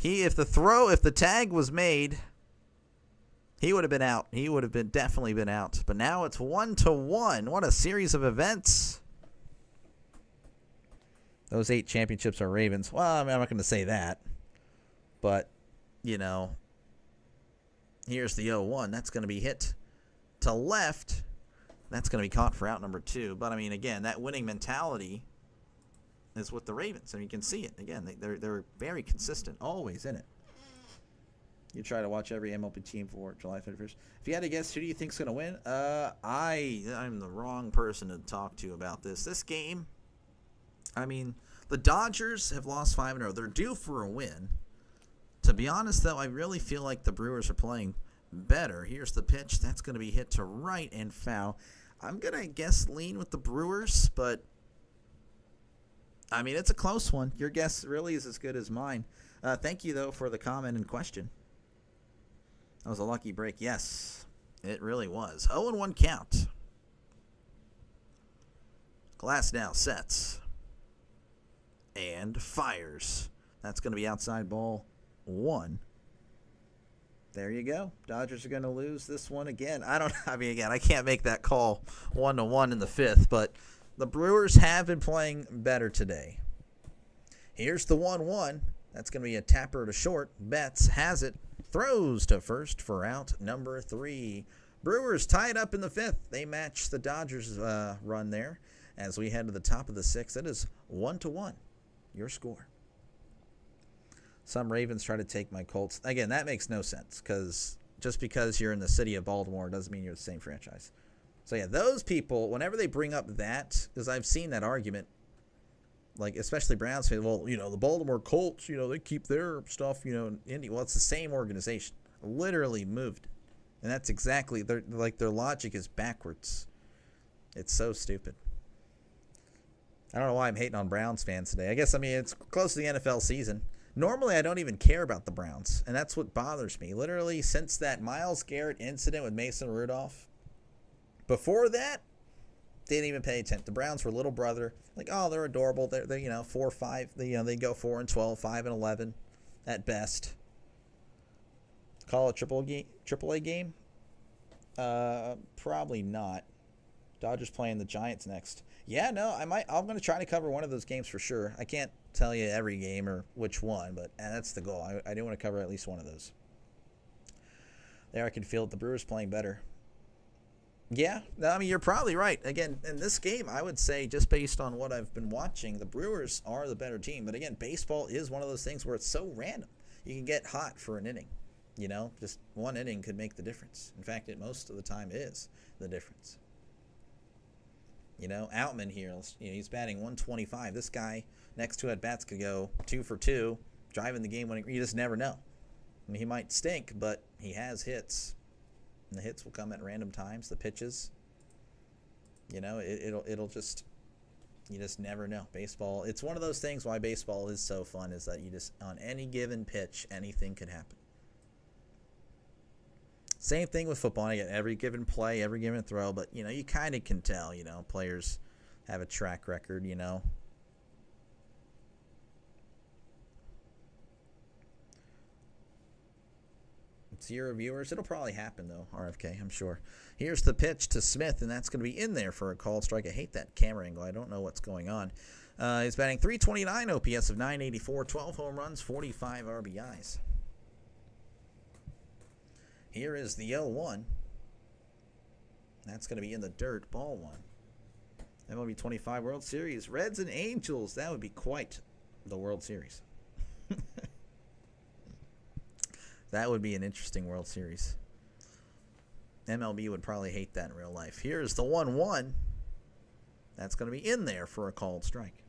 [SPEAKER 1] If the tag was made, he would have been out. He would have definitely been out. But now it's 1-1. What a series of events. Those 8 championships are Ravens. Well, I'm not going to say that. But, here's the 0-1. That's going to be hit to left. That's going to be caught for out number 2. But, again, that winning mentality is with the Ravens. You can see it. Again, they're very consistent, always in it. You try to watch every MLB team for July 31st. If you had to guess, who do you think's going to win? I'm the wrong person to talk to about this. This game, I mean, the Dodgers have lost 5 in a row. They're due for a win. To be honest, though, I really feel like the Brewers are playing better. Here's the pitch. That's going to be hit to right and foul. I'm going to guess lean with the Brewers, but, I mean, it's a close one. Your guess really is as good as mine. Thank you, though, for the comment and question. That was a lucky break. Yes, it really was. 0-1 count. Glass now sets and fires. That's going to be outside ball 1. There you go. Dodgers are going to lose this one again. I can't make that call 1-1 in the 5th, but the Brewers have been playing better today. Here's the 1-1. That's going to be a tapper to short. Betts has it. Throws to first for out number 3. Brewers tied up in the 5th. They match the Dodgers' run there. As we head to the top of the 6th, it is 1-1. Your score. Some Ravens try to take my Colts. Again, that makes no sense, because just because you're in the city of Baltimore doesn't mean you're the same franchise. So yeah, those people, whenever they bring up that, because I've seen that argument, like especially Browns fans, well, the Baltimore Colts, they keep their stuff, in Indy. Well, it's the same organization. Literally moved. And that's exactly, their logic is backwards. It's so stupid. I don't know why I'm hating on Browns fans today. I guess, it's close to the NFL season. Normally, I don't even care about the Browns, and that's what bothers me. Literally, since that Myles Garrett incident with Mason Rudolph, before that, didn't even pay attention. The Browns were little brother. Like, oh, they're adorable. They're 4-5. They go 4-12, 5-11 at best. Call it AAA game? Probably not. Dodgers playing the Giants next. Yeah, no, I'm going to try to cover one of those games for sure. I can't tell you every game or which one, but that's the goal. I do want to cover at least one of those. There I can feel it. The Brewers playing better. Yeah, you're probably right. Again, in this game, I would say just based on what I've been watching, the Brewers are the better team. But again, baseball is one of those things where it's so random. You can get hot for an inning. Just one inning could make the difference. In fact, it most of the time is the difference. Outman here, he's batting 125. This guy next to at bats could go 2 for 2, driving the game winning. You just never know. He might stink, but he has hits. And the hits will come at random times. The pitches, it'll just, you just never know. Baseball, it's one of those things why baseball is so fun, is that you just, on any given pitch, anything could happen. Same thing with football. You get every given play, every given throw, but, you kind of can tell, players have a track record, 0 viewers. It'll probably happen, though, RFK, I'm sure. Here's the pitch to Smith, and that's going to be in there for a called strike. I hate that camera angle. I don't know what's going on. He's batting .329 OPS of .984, 12 home runs, 45 RBIs. Here is the 0-1. That's going to be in the dirt. Ball 1. MLB 25 World Series. Reds and Angels. That would be quite the World Series. That would be an interesting World Series. MLB would probably hate that in real life. Here's the 1-1. That's going to be in there for a called strike.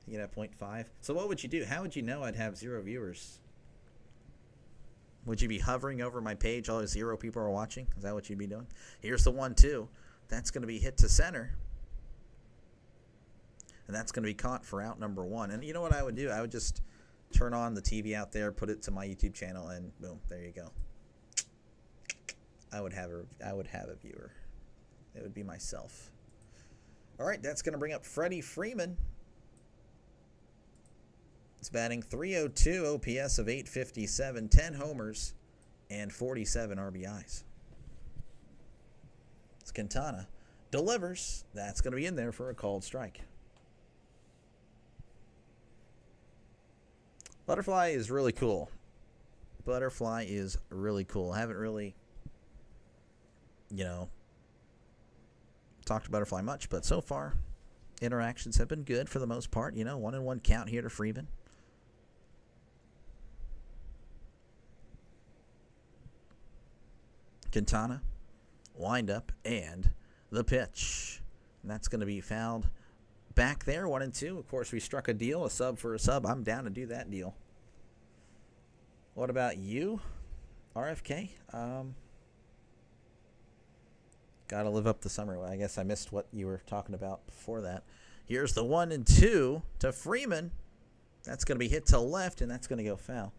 [SPEAKER 1] You get at 0.5. So what would you do? How would you know I'd have 0 viewers? Would you be hovering over my page while 0 people are watching? Is that what you'd be doing? Here's the 1-2. That's going to be hit to center. And that's going to be caught for out number 1. And you know what I would do? I would just turn on the TV out there, put it to my YouTube channel, and boom, there you go. I would have a viewer. It would be myself. All right, that's going to bring up Freddie Freeman. It's batting .302, OPS of .857, 10 homers, and 47 RBIs. It's Quintana. Delivers. That's going to be in there for a called strike. Butterfly is really cool. Butterfly is really cool. I haven't really, talked to Butterfly much, but so far, interactions have been good for the most part. 1-1 count here to Freeman. Quintana, wind up, and the pitch. And that's going to be fouled back there, 1-2. Of course, we struck a deal, a sub for a sub. I'm down to do that deal. What about you, RFK? Got to live up the summer. I guess I missed what you were talking about before that. Here's the 1-2 to Freeman. That's going to be hit to left, and that's going to go foul.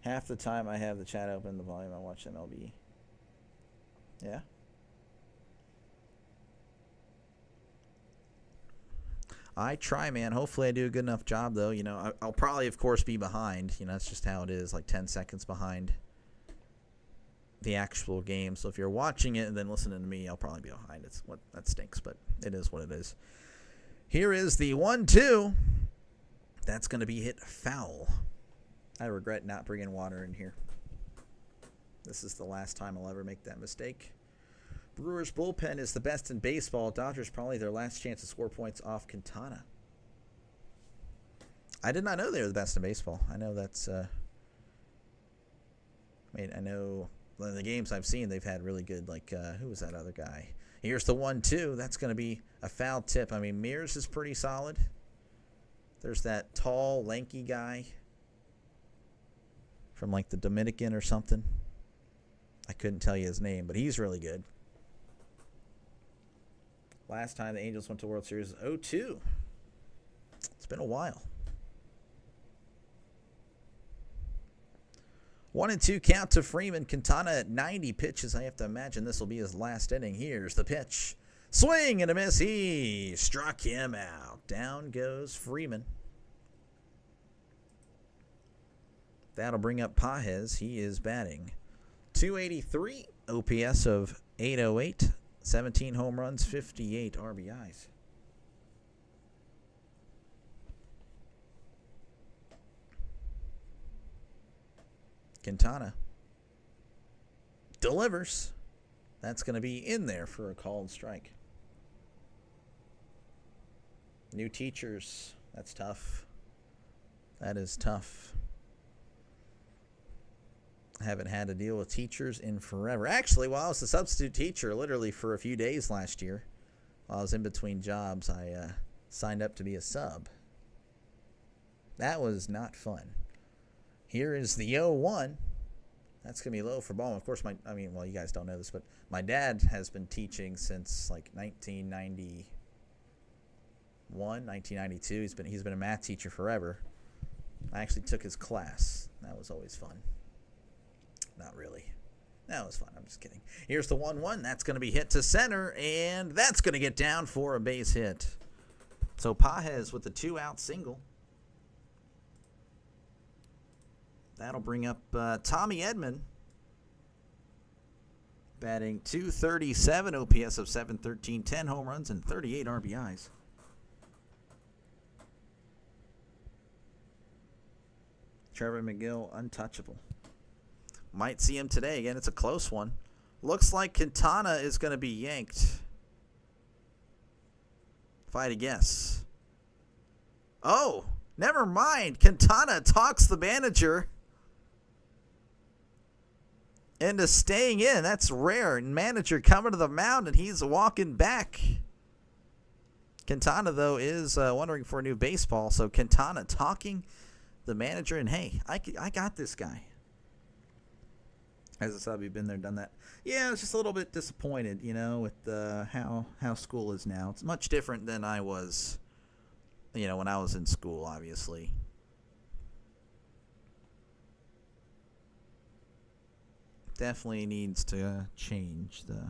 [SPEAKER 1] Half the time I have the chat open, the volume I watch MLB. Yeah. I try, man. Hopefully I do a good enough job, though. You know, I'll probably, of course, be behind. You know, that's just how it is, like 10 seconds behind the actual game. So if you're watching it and then listening to me, I'll probably be behind. That stinks, but it is what it is. Here is the 1-2. That's going to be hit foul. I regret not bringing water in here. This is the last time I'll ever make that mistake. Brewers bullpen is the best in baseball. Dodgers probably their last chance to score points off Quintana. I did not know they were the best in baseball. I know that's I know in the games I've seen they've had really good, like who was that other guy? Here's the 1-2. That's going to be a foul tip. I mean, Mears is pretty solid. There's that tall, lanky guy from like the Dominican or something. I couldn't tell you his name, but he's really good. Last time the Angels went to World Series, 2002. It's been a while. 1-2 count to Freeman. Quintana at 90 pitches. I have to imagine this will be his last inning. Here's the pitch. Swing and a miss. He struck him out. Down goes Freeman. That'll bring up Pages. He is batting .283, OPS of .808, 17 home runs, 58 RBIs. Quintana delivers. That's going to be in there for a called strike. New teachers. That's tough. That is tough. I haven't had to deal with teachers in forever. Actually, while I was a substitute teacher, literally for a few days last year, while I was in between jobs, I signed up to be a sub. That was not fun. Here is the 0-1. That's going to be low for ball. Of course, you guys don't know this, but my dad has been teaching since like 1991, 1992. He's been a math teacher forever. I actually took his class. That was always fun. Not really. That was fun. I'm just kidding. Here's the 1-1. That's going to be hit to center, and that's going to get down for a base hit. So Pages with the 2-out single. That'll bring up Tommy Edman, batting .237, OPS of .713, 10 home runs, and 38 RBIs. Trevor McGill, untouchable. Might see him today. Again, it's a close one. Looks like Quintana is going to be yanked. If I had to guess. Oh, never mind. Quintana talks the manager into staying in. That's rare. Manager coming to the mound, and he's walking back. Quintana, though, is wondering for a new baseball. So Quintana talking the manager, and hey, I got this guy. As a sub, you've been there, done that. Yeah, I was just a little bit disappointed, with how school is now. It's much different than I was, when I was in school, obviously. Definitely needs to change the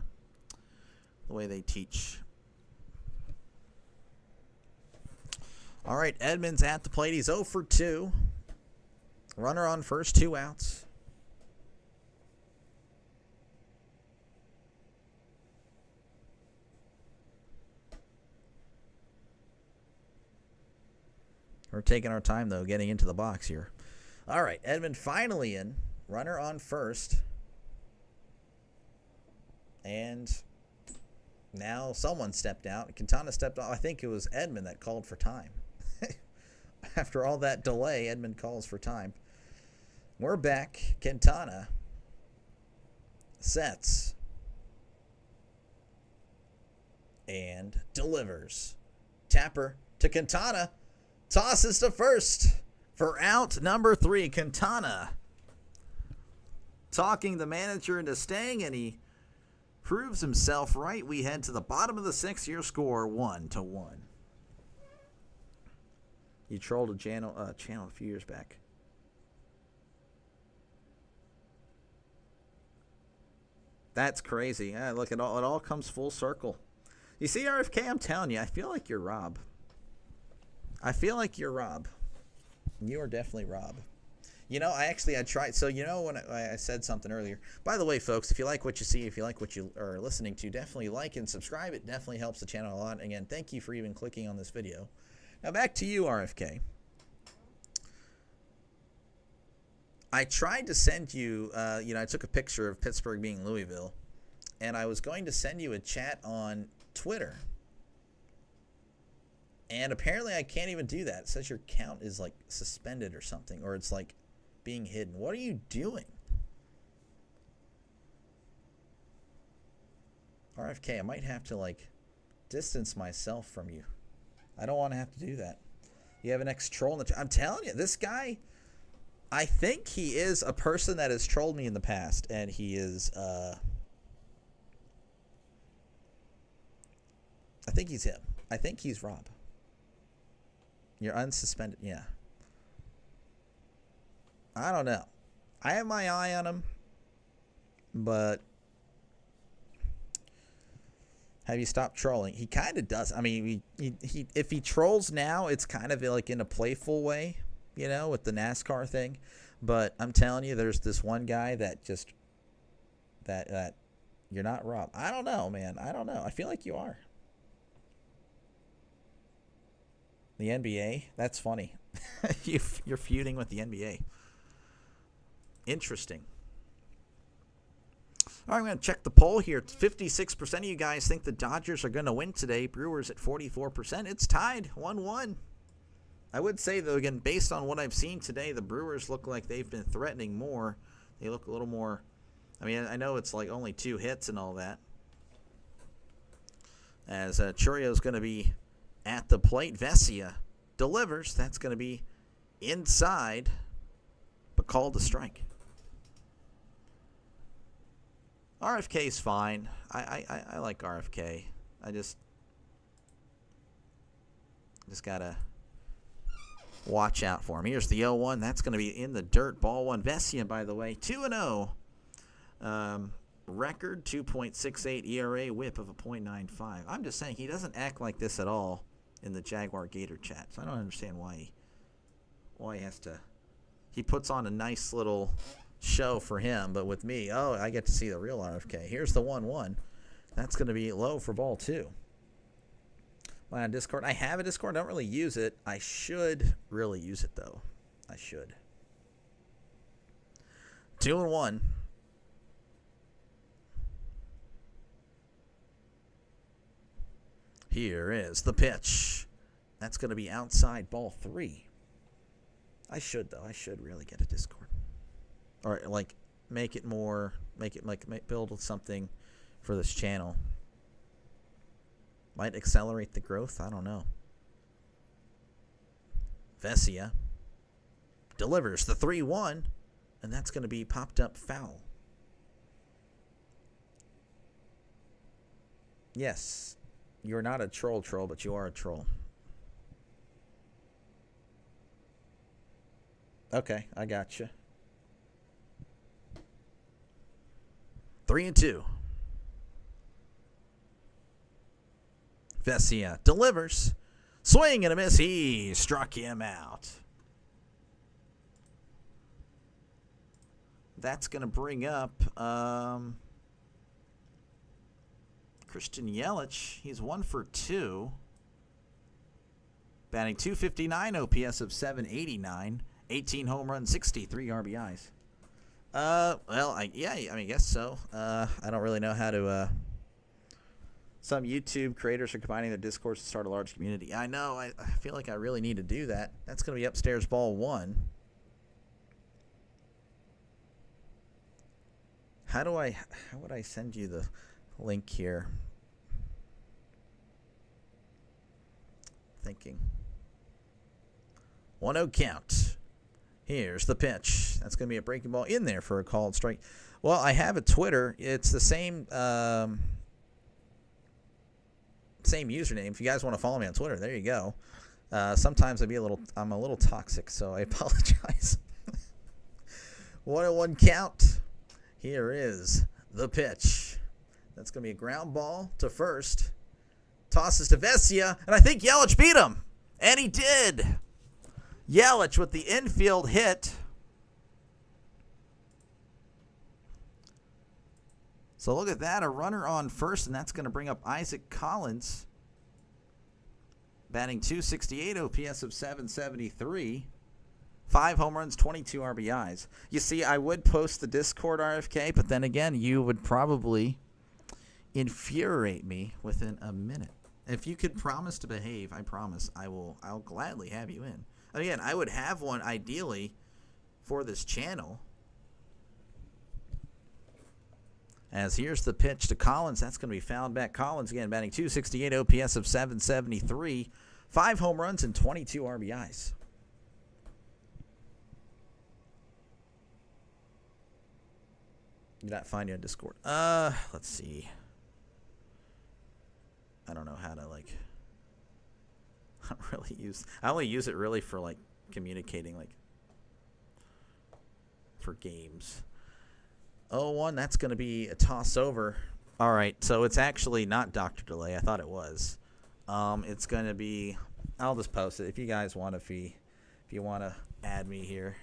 [SPEAKER 1] way they teach. All right, Edmonds at the plate. He's 0 for 2. Runner on first, 2 outs. We're taking our time, though, getting into the box here. All right, Edmund finally in. Runner on first. And now someone stepped out. Quintana stepped off. I think it was Edmund that called for time. After all that delay, Edmund calls for time. We're back. Quintana sets. and delivers. Tapper to Quintana. Tosses to first for out number 3. Quintana talking the manager into staying, and he proves himself right. We head to the bottom of the 6th. Your score 1-1. You trolled a channel a few years back. That's crazy. Yeah, look, it all comes full circle. You see, RFK, I'm telling you, I feel like you're Rob. I feel like you're Rob. You are definitely Rob. You know, I tried. So, you know, when I said something earlier. By the way, folks, if you like what you see, if you like what you are listening to, definitely like and subscribe. It definitely helps the channel a lot. Again, thank you for even clicking on this video. Now, back to you, RFK. I tried to send you, I took a picture of Pittsburgh being Louisville, and I was going to send you a chat on Twitter. And apparently I can't even do that. It says your account is like suspended or something, or it's like being hidden. What are you doing? RFK, I might have to like distance myself from you. I don't want to have to do that. You have an ex-troll in the chat. I'm telling you, this guy, I think he is a person that has trolled me in the past, and he is, I think he's him. I think he's Rob. You're unsuspended, yeah. I don't know. I have my eye on him, but have you stopped trolling? He kind of does. I mean, he if he trolls now, it's kind of like in a playful way, you know, with the NASCAR thing. But I'm telling you, there's this one guy that just that you're not Rob. I don't know, man. I don't know. I feel like you are. The NBA? That's funny. You're feuding with the NBA. Interesting. All right, I'm going to check the poll here. 56% of you guys think the Dodgers are going to win today. Brewers at 44%. It's tied 1-1. I would say, though, again, based on what I've seen today, the Brewers look like they've been threatening more. They look a little more. I mean, I know it's like only 2 hits and all that. As Churio's going to be at the plate. Vesia delivers. That's going to be inside, but called a strike. RFK's fine. I like RFK. I just got to watch out for him. Here's the 0-1. That's going to be in the dirt. Ball 1. Vesia, by the way, 2-0. Record 2.68 ERA, whip of a .95. I'm just saying he doesn't act like this at all in the Jaguar Gator chat. So I don't understand why he has to. He puts on a nice little show for him, but with me, oh, I get to see the real RFK. Here's the 1-1. That's going to be low for ball 2. Am I on Discord? I have a Discord. I don't really use it. I should really use it, though. I should. 2-1. Here is the pitch. That's going to be outside ball 3. I should, though. I should really get a Discord. Or, like, build something for this channel. Might accelerate the growth. I don't know. Vesia delivers the 3-1, and that's going to be popped up foul. Yes, you're not a troll, but you are a troll. Okay, I got you. 3-2. Vesia delivers. Swing and a miss. He struck him out. That's going to bring up Christian Yelich. He's 1 for 2. Batting .259, OPS of .789, 18 home runs, 63 RBIs. Well, I guess so. I don't really know how to. Some YouTube creators are combining their Discords to start a large community. I know. I feel like I really need to do that. That's going to be upstairs ball 1. How would I send you the link here? thinking. 1-0 count. Here's the pitch. That's going to be a breaking ball in there for a called strike. Well, I have a Twitter. It's the same same username. If you guys want to follow me on Twitter, there you go. Sometimes I'm a little toxic, so I apologize. 1-1 count. Here is the pitch. That's going to be a ground ball to first. Tosses to Vesia, and I think Yelich beat him. And he did. Yelich with the infield hit. So look at that, a runner on first, and that's going to bring up Isaac Collins. Batting .268, OPS of .773. 5 home runs, 22 RBIs. You see, I would post the Discord RFK, but then again, you would probably infuriate me within a minute. If you could promise to behave, I promise I'll gladly have you in. Again, I would have one ideally for this channel. As here's the pitch to Collins. That's going to be fouled back. Collins again batting .268, OPS of .773. 5 home runs and 22 RBIs. Did not find you on Discord. Let's see. I don't know how to I only use it really for communicating for games. 0-1, that's going to be a toss over. All right, so it's actually not Dr. Delay. I thought it was. It's going to be, I'll just post it if you guys want if you want to add me here.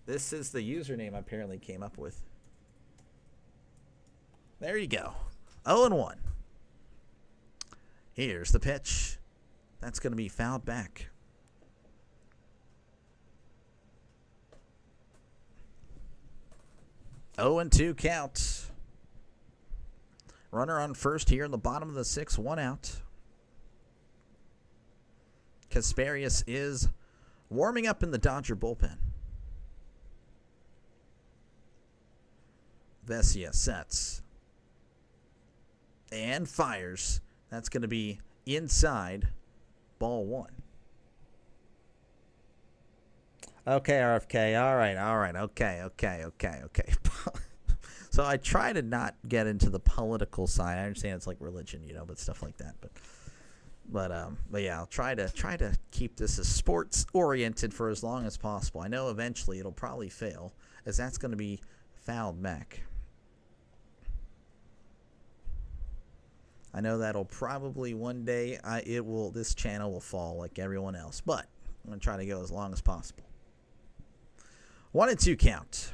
[SPEAKER 1] This is the username I apparently came up with. There you go. 0-1. Here's the pitch. That's going to be fouled back. Oh and 2 count. Runner on first here in the bottom of the 6th, 1 out. Kasparius is warming up in the Dodger bullpen. Vesia sets and fires. That's going to be inside, ball 1. Okay, RFK. All right. Okay. So I try to not get into the political side. I understand it's like religion, but stuff like that. But yeah, I'll try to keep this as sports oriented for as long as possible. I know eventually it'll probably fail, as that's going to be fouled back. I know that'll probably one day this channel will fall like everyone else, but I'm going to try to go as long as possible. 1 and 2 count.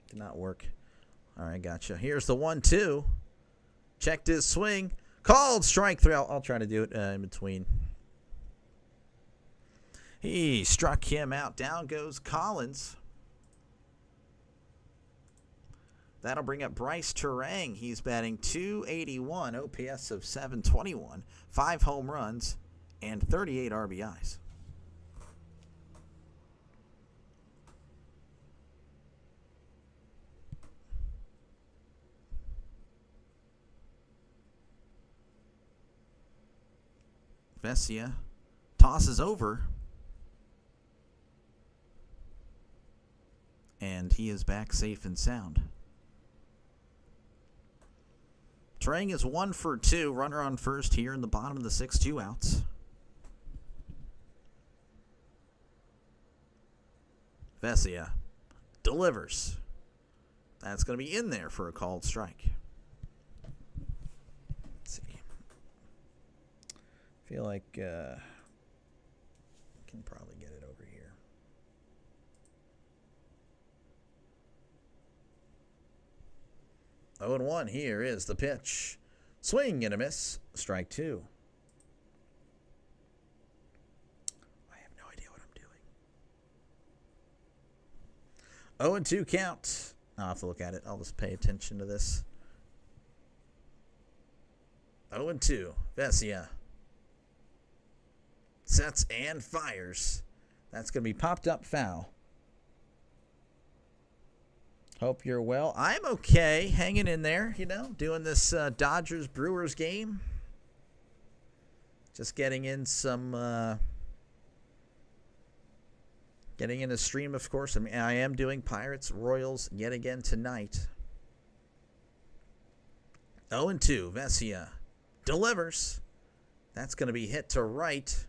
[SPEAKER 1] Did not work. All right, gotcha. Here's the 1-2. Checked his swing. Called strike 3. I'll try to do it in between. He struck him out. Down goes Collins. That'll bring up Bryce Turang. He's batting .281, OPS of .721, 5 home runs, and 38 RBIs. Vesia tosses over. And he is back safe and sound. Turang is 1 for 2. Runner on first here in the bottom of the 6th, 2 outs. Vesia delivers. That's going to be in there for a called strike. Let's see. I feel like I can probably get it over here. Oh and 1. Here is the pitch. Swing and a miss. Strike 2. I have no idea what I'm doing. 0 and 2 count. I'll have to look at it. I'll just pay attention to this. 0 and 2. Vesia sets and fires. That's going to be popped up foul. Hope you're well. I'm okay, hanging in there, doing this Dodgers-Brewers game. Just getting in some, getting in a stream, of course. I am doing Pirates-Royals yet again tonight. 0-2, Vesia delivers. That's going to be hit to right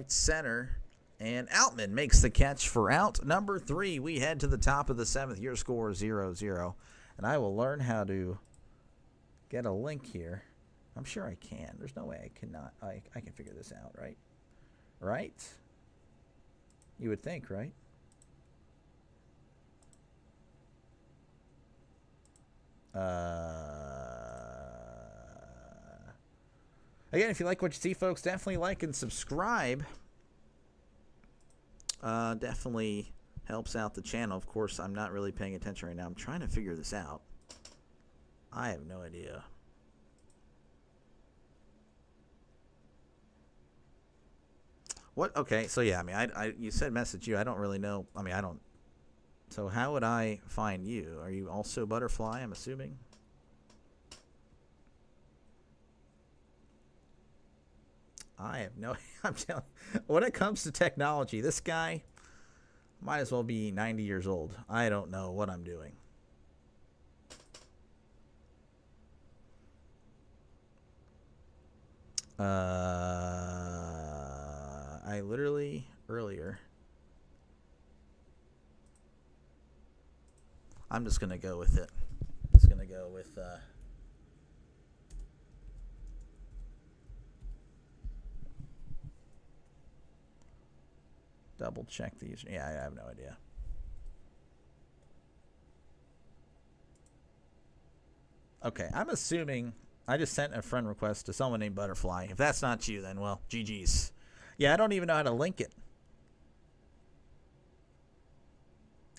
[SPEAKER 1] center. And Outman makes the catch for out number 3. We head to the top of the 7th. Your score 0-0. And I will learn how to get a link here. I'm sure I can. There's no way I cannot. I can figure this out, right? Right? You would think, right? Again, if you like what you see, folks, definitely like and subscribe. Definitely helps out the channel. Of course, I'm not really paying attention right now. I'm trying to figure this out. I have no idea. What? Okay, so yeah, you said message you. I don't really know. I don't. So how would I find you? Are you also Butterfly, I'm assuming? I have no. I'm telling. When it comes to technology, this guy might as well be 90 years old. I don't know what I'm doing. I literally earlier. I'm just gonna go with it. Just gonna go with. Double check these. Yeah, I have no idea. Okay, I'm assuming I just sent a friend request to someone named Butterfly. If that's not you, then, well, GG's. Yeah, I don't even know how to link it.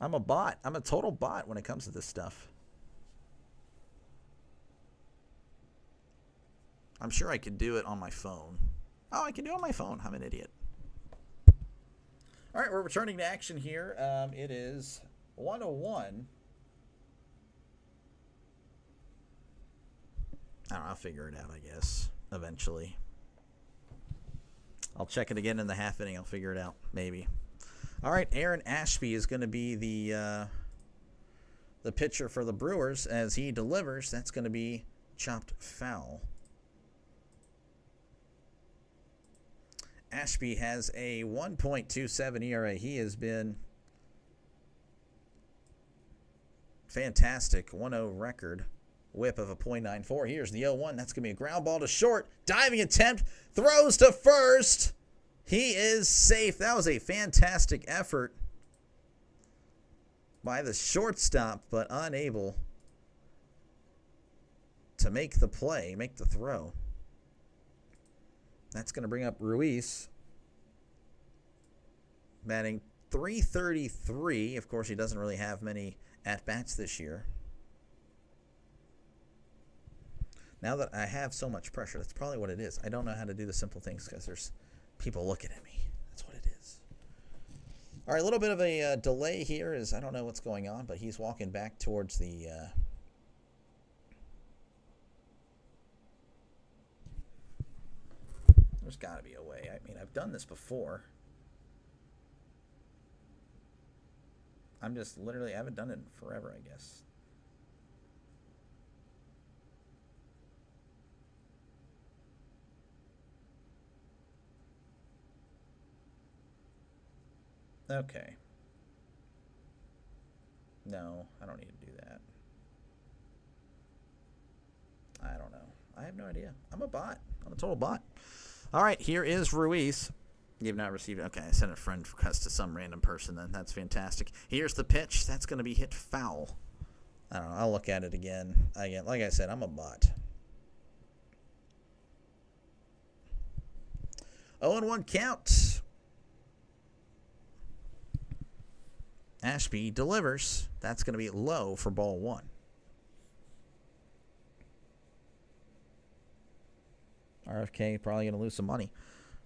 [SPEAKER 1] I'm a bot. I'm a total bot when it comes to this stuff. I'm sure I could do it on my phone. Oh, I can do it on my phone. I'm an idiot. All right, we're returning to action here. It is 101. I don't know, I'll figure it out, I guess, eventually. I'll check it again in the half inning. I'll figure it out, maybe. All right, Aaron Ashby is going to be the pitcher for the Brewers as he delivers. That's going to be chopped foul. Ashby has a 1.27 ERA. He has been fantastic. 1-0 record. Whip of a .94. Here's the 0-1. That's going to be a ground ball to short. Diving attempt. Throws to first. He is safe. That was a fantastic effort by the shortstop, but unable to make the play, make the throw. That's going to bring up Ruiz, batting .333. Of course, he doesn't really have many at-bats this year. Now that I have so much pressure, that's probably what it is. I don't know how to do the simple things because there's people looking at me. That's what it is. All right, a little bit of a delay here is I don't know what's going on, but he's walking back towards the there's got to be a way. I've done this before. I'm just literally, I haven't done it in forever, I guess. Okay. No, I don't need to do that. I don't know. I have no idea. I'm a bot. I'm a total bot. All right, here is Ruiz. You've not received it. Okay, I sent a friend request to some random person then. That's fantastic. Here's the pitch. That's going to be hit foul. I don't know. I'll look at it again. Like I said, I'm a bot. 0-1 count. Ashby delivers. That's going to be low for ball one. RFK probably going to lose some money.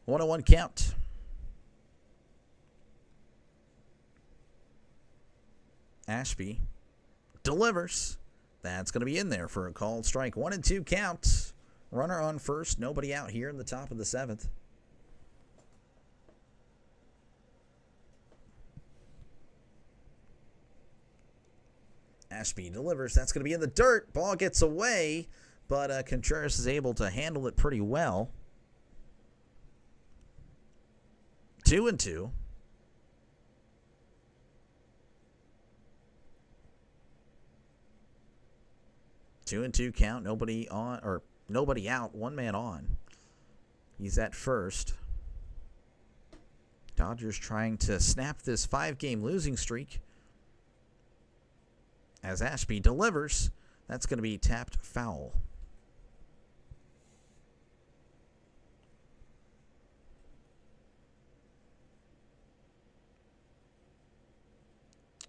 [SPEAKER 1] 1-1 count. Ashby delivers. That's going to be in there for a called strike. 1-2 count. Runner on first. Nobody out here in the top of the 7th. Ashby delivers. That's going to be in the dirt. Ball gets away, but Contreras is able to handle it pretty well. 2-2. 2-2 count. Nobody on, or nobody out. One man on. He's at first. Dodgers trying to snap this 5-game losing streak. As Ashby delivers, that's going to be tapped foul.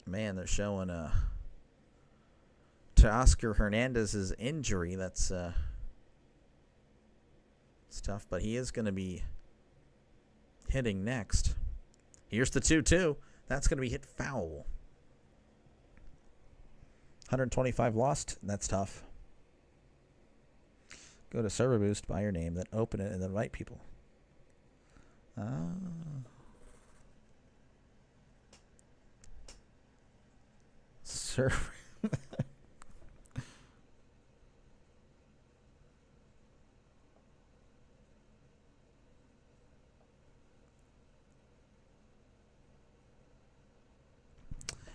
[SPEAKER 1] Man, they're showing Teoscar Hernandez's injury. That's it's tough, but he is going to be hitting next. Here's the 2-2. That's going to be hit foul. 125 lost. That's tough. Go to Server Boost, buy your name, then open it, and then invite people. Server.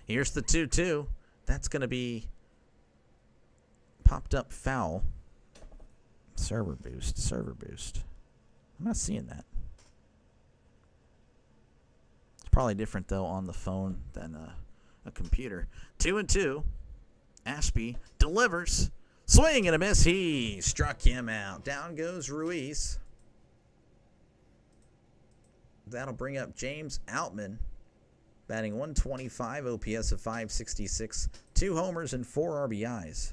[SPEAKER 1] Here's the 2-2. That's going to be popped up foul. Server boost. Server boost. I'm not seeing that. It's probably different, though, on the phone than a computer. 2-2. Ashby delivers. Swing and a miss. He struck him out. Down goes Ruiz. That'll bring up James Outman. Batting 125, OPS of 566, 2 homers and 4 RBIs.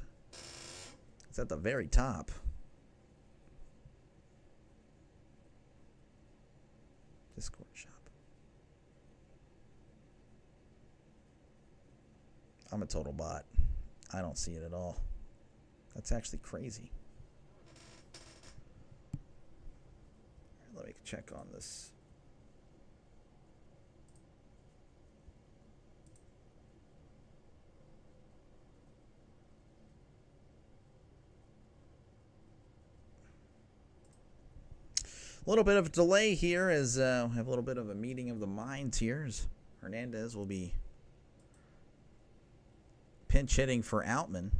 [SPEAKER 1] It's at the very top. Discord shop. I'm a total bot. I don't see it at all. That's actually crazy. Let me check on this. A little bit of a delay here as we have a little bit of a meeting of the minds here as Hernandez will be pinch hitting for Outman.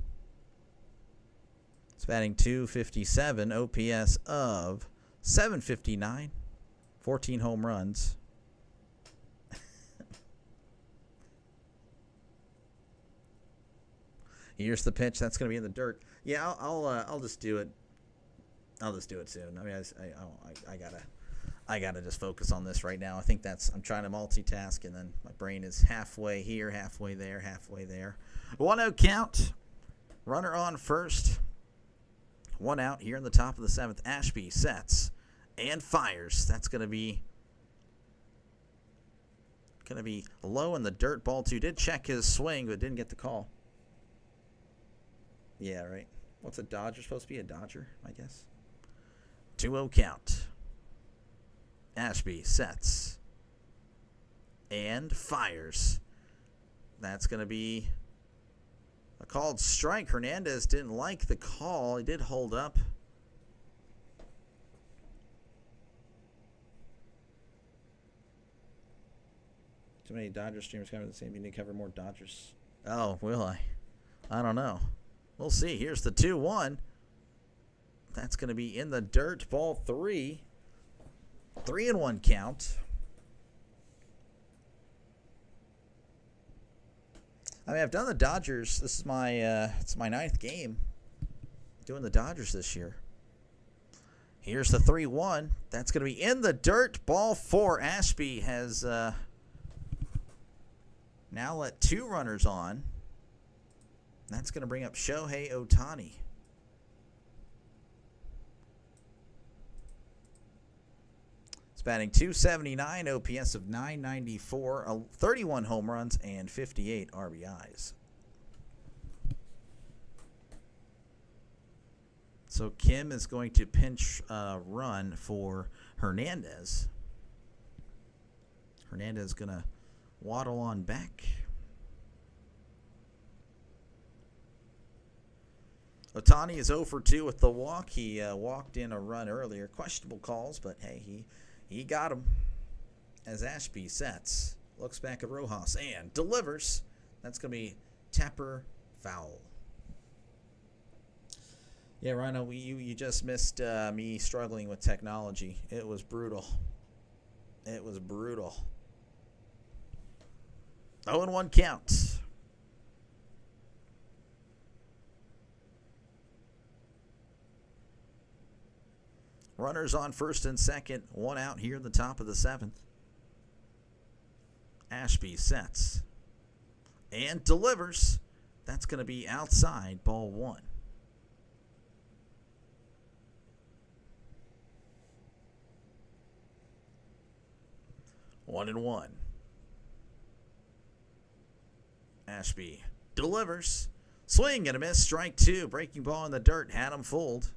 [SPEAKER 1] It's batting 257, OPS of 759, 14 home runs. Here's the pitch. That's going to be in the dirt. Yeah, I'll just do it. I'll just do it soon. I mean, I gotta just focus on this right now. I think I'm trying to multitask, and then my brain is halfway here, halfway there, halfway there. 1-0 count. Runner on first. 1 out here in the top of the 7th. Ashby sets and fires. That's gonna be low in the dirt. Ball 2 did check his swing, but didn't get the call. Yeah, right. What's a Dodger supposed to be? A Dodger, I guess. 2-0 count. Ashby sets and fires. That's going to be a called strike. Hernandez didn't like the call. He did hold up. Too many Dodger streamers covering the same. You need to cover more Dodgers. Oh, will I? I don't know. We'll see. Here's the 2-1. That's going to be in the dirt. Ball 3. 3-1 count. I mean, I've done the Dodgers. This is my it's my 9th game doing the Dodgers this year. Here's the 3-1. That's going to be in the dirt. Ball 4. Ashby has now let 2 runners on. That's going to bring up Shohei Ohtani. batting .279, OPS of .994, 31 home runs, and 58 RBIs. So Kim is going to pinch run for Hernandez. Hernandez going to waddle on back. Ohtani is 0 for 2 with the walk. He walked in a run earlier. Questionable calls, but hey, he got him. As Ashby sets, looks back at Rojas and delivers. That's going to be Tapper foul. Yeah, Rhino, you just missed me struggling with technology. It was brutal. It was brutal. 0-1 count. Runners on first and second. One out here in the top of the seventh. Ashby sets and delivers. That's going to be outside, ball one. One and one. Ashby delivers. Swing and a miss. Strike two. Breaking ball in the dirt. Had him fooled.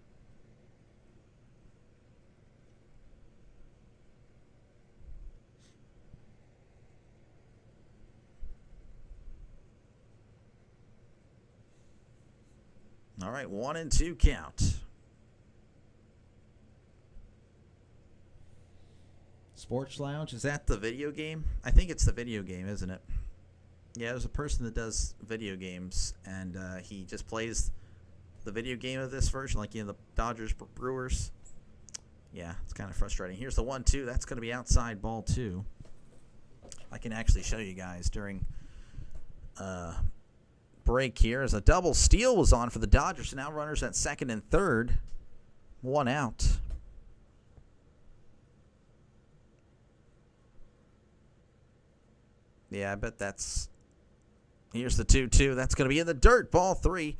[SPEAKER 1] All right, 1-2 count. Sports Lounge, is that the video game? I think it's the video game, isn't it? Yeah, there's a person that does video games, and he just plays the video game of this version, like the Dodgers, Brewers. Yeah, it's kind of frustrating. Here's the 1-2. That's going to be outside, ball two. I can actually show you guys during break here as a double steal was on for the Dodgers. So now runners at second and third. One out. Yeah, I bet that's... Here's the 2-2. That's going to be in the dirt. Ball three.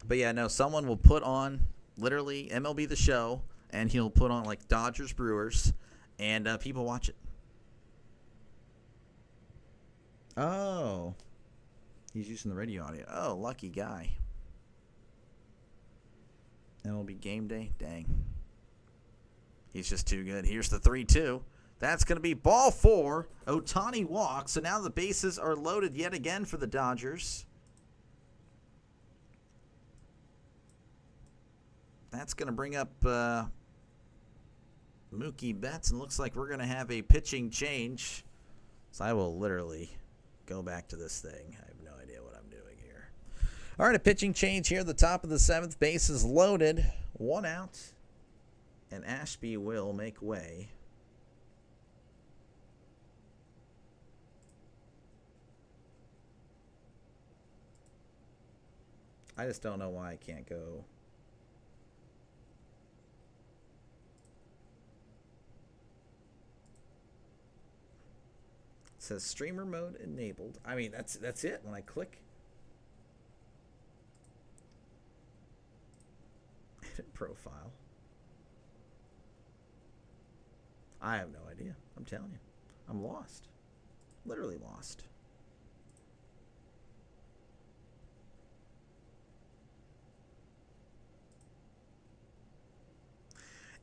[SPEAKER 1] But yeah, no, someone will put on literally MLB The Show, and he'll put on like Dodgers, Brewers, and people watch it. Oh. He's using the radio audio. Oh, lucky guy. MLB Game Day. Dang. He's just too good. Here's the 3-2. That's going to be ball four. Ohtani walks. So now the bases are loaded yet again for the Dodgers. That's going to bring up Mookie Betts. And looks like we're going to have a pitching change. So I will literally go back to this thing. I have no idea what I'm doing here. All right, a pitching change here at the top of the seventh. Bases loaded. One out. And Ashby will make way. I just don't know why I can't go. It says streamer mode enabled. I mean, that's it. When I click edit profile, I have no idea. I'm telling you. I'm lost. Literally lost.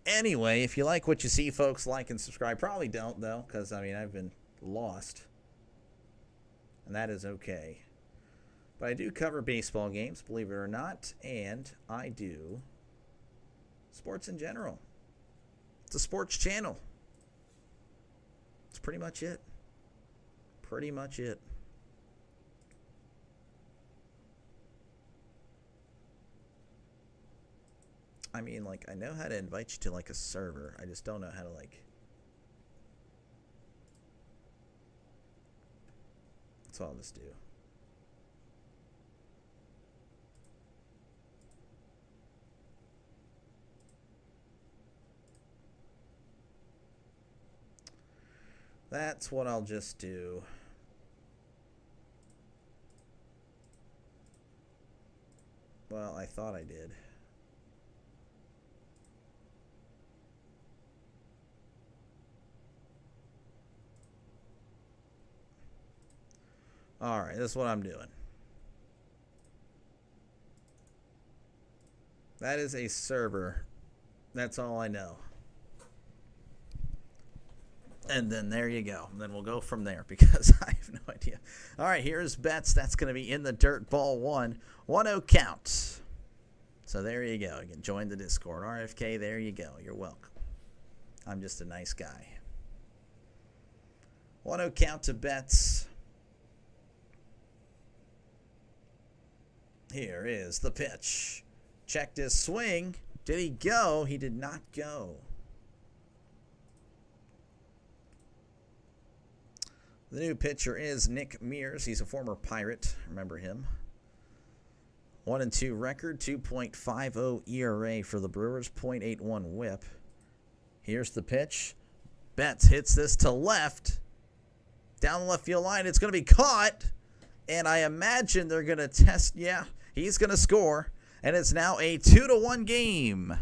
[SPEAKER 1] Anyway, if you like what you see, folks, like and subscribe. Probably don't, though, because, I mean, I've been lost. And that is okay. But I do cover baseball games, believe it or not. And I do sports in general. It's a sports channel. That's pretty much it. Pretty much it. I mean, like, I know how to invite you to, like, a server. I just don't know how to, like... That's all I'll just do. That's what I'll just do. Well, I thought I did. All right, this is what I'm doing. That is a server. That's all I know. And then there you go. And then we'll go from there because I have no idea. All right, here's bets. That's going to be in the dirt. Ball 1. 1-0 count. So there you go. You can join the Discord. RFK, there you go. You're welcome. I'm just a nice guy. 1-0 count to bets. Here is the pitch. Checked his swing. Did he go? He did not go. The new pitcher is Nick Mears. He's a former Pirate. Remember him. 1-2 record, 2.50 ERA for the Brewers, 0.81 whip. Here's the pitch. Betts hits this to left. Down the left field line. It's going to be caught. And I imagine they're going to test. Yeah, he's going to score. And it's now a 2-1 game.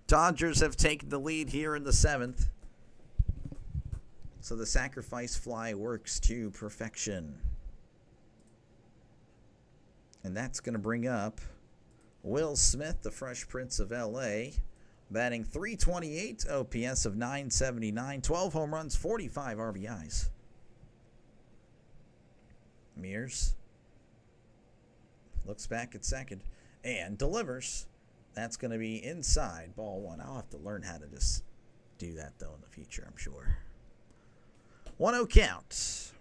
[SPEAKER 1] Dodgers have taken the lead here in the 7th. So the sacrifice fly works to perfection. And that's going to bring up Will Smith, the Fresh Prince of L.A., batting .328, OPS of .979, 12 home runs, 45 RBIs. Mears looks back at second and delivers. That's going to be inside, ball 1. I'll have to learn how to just do that, though, in the future, I'm sure. 1-0 count.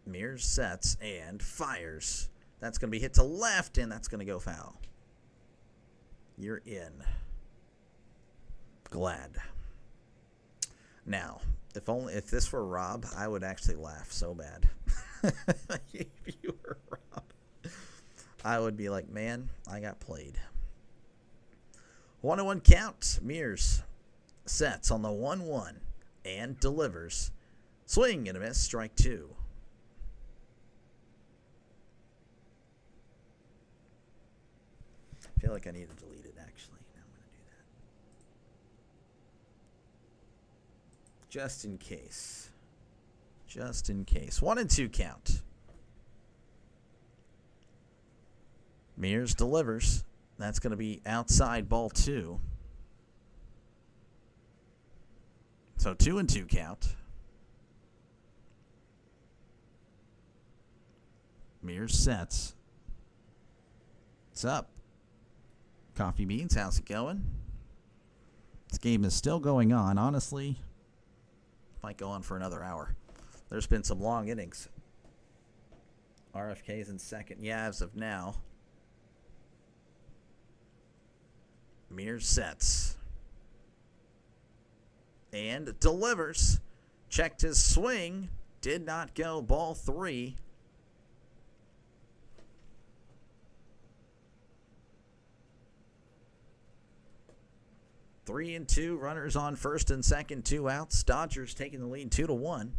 [SPEAKER 1] Mears sets and fires. That's going to be hit to left, and that's going to go foul. You're in. Glad. Now, if this were Rob, I would actually laugh so bad. If you were Rob, I would be like, man, I got played. 1-1 count. Mears sets on the 1-1 and delivers. Swing and a miss, strike 2. I feel like I need to delete it, actually. Now I'm going to do that. Just in case. Just in case. 1-2 count. Mears delivers. That's going to be outside, ball 2. So 2-2 count. Mears sets. It's up. Coffee Beans, how's it going? This game is still going on. Honestly, might go on for another hour. There's been some long innings. RFK's in second. Yeah, as of now. Mears sets. And delivers. Checked his swing. Did not go. Ball 3. Three and 2, runners on first and second, 2 outs. Dodgers taking the lead 2-1.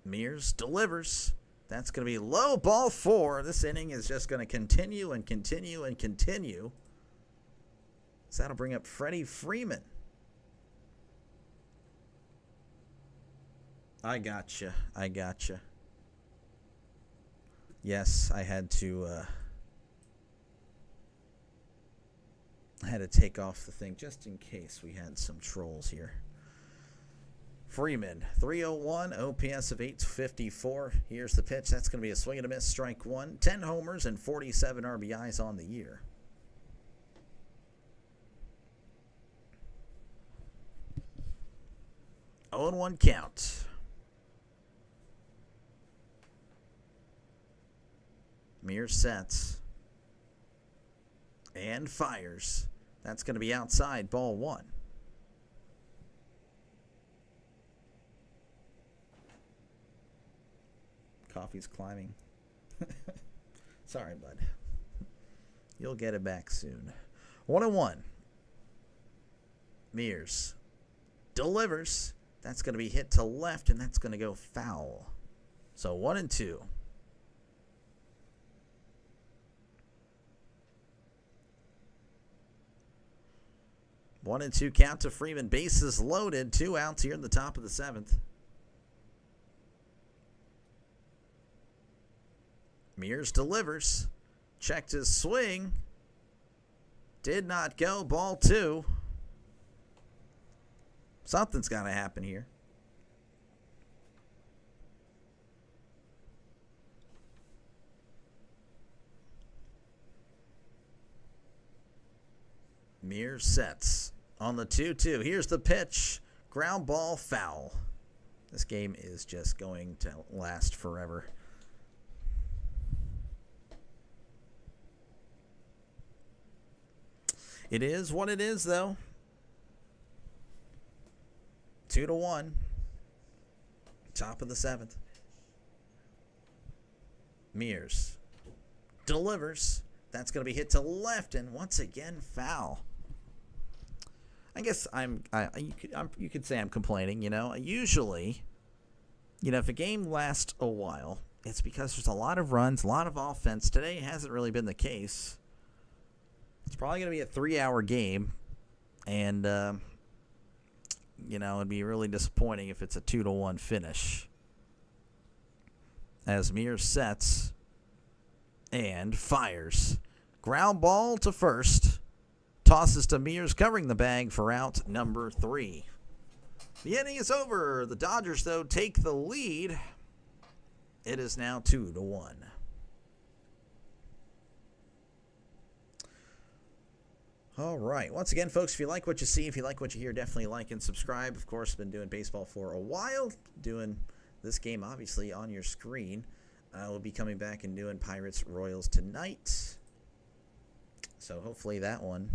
[SPEAKER 1] Mears delivers. That's going to be low, ball 4. This inning is just going to continue and continue and continue. So that'll bring up Freddie Freeman. I gotcha. Yes, I had to take off the thing just in case we had some trolls here. Freeman, 301, OPS of 854. Here's the pitch. That's going to be a swing and a miss, strike 1. 10 homers and 47 RBIs on the year. Oh and 1 count. Mears sets. And fires. That's going to be outside, ball 1. Coffee's climbing. Sorry, bud. You'll get it back soon. 1-1. Mears delivers. That's going to be hit to left, and that's going to go foul. So 1-2. 1-2 count to Freeman. Bases loaded. 2 outs here in the top of the 7th. Mears delivers. Checked his swing. Did not go. Ball 2. Something's got to happen here. Mears sets on the 2-2. Here's the pitch. Ground ball, foul. This game is just going to last forever. It is what it is, though. 2-1. Top of the 7th. Mears delivers. That's going to be hit to left, and once again, foul. I guess you could say I'm complaining, Usually, if a game lasts a while, it's because there's a lot of runs, a lot of offense. Today hasn't really been the case. It's probably going to be a 3-hour game, and, it'd be really disappointing if it's a 2-1 finish. As Mears sets and fires. Ground ball to first. Tosses to Mears, covering the bag for out number 3. The inning is over. The Dodgers, though, take the lead. It is now 2-1. All right. Once again, folks, if you like what you see, if you like what you hear, definitely like and subscribe. Of course, been doing baseball for a while. Doing this game, obviously, on your screen. We'll be coming back and doing Pirates-Royals tonight. So hopefully that one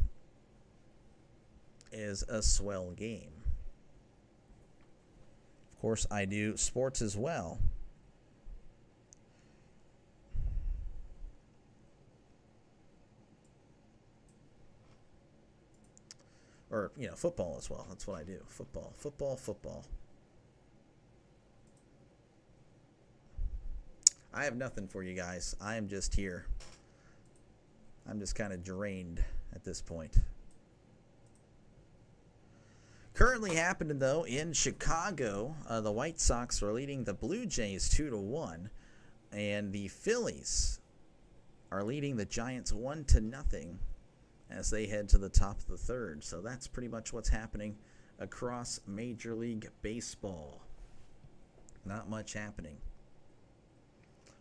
[SPEAKER 1] is a swell game. Of course, I do sports as well. Or, football as well. That's what I do. Football. I have nothing for you guys. I am just here. I'm just kind of drained at this point. Currently happening, though, in Chicago, the White Sox are leading the Blue Jays 2-1, and the Phillies are leading the Giants 1-0 as they head to the top of the 3rd. So that's pretty much what's happening across Major League Baseball. Not much happening.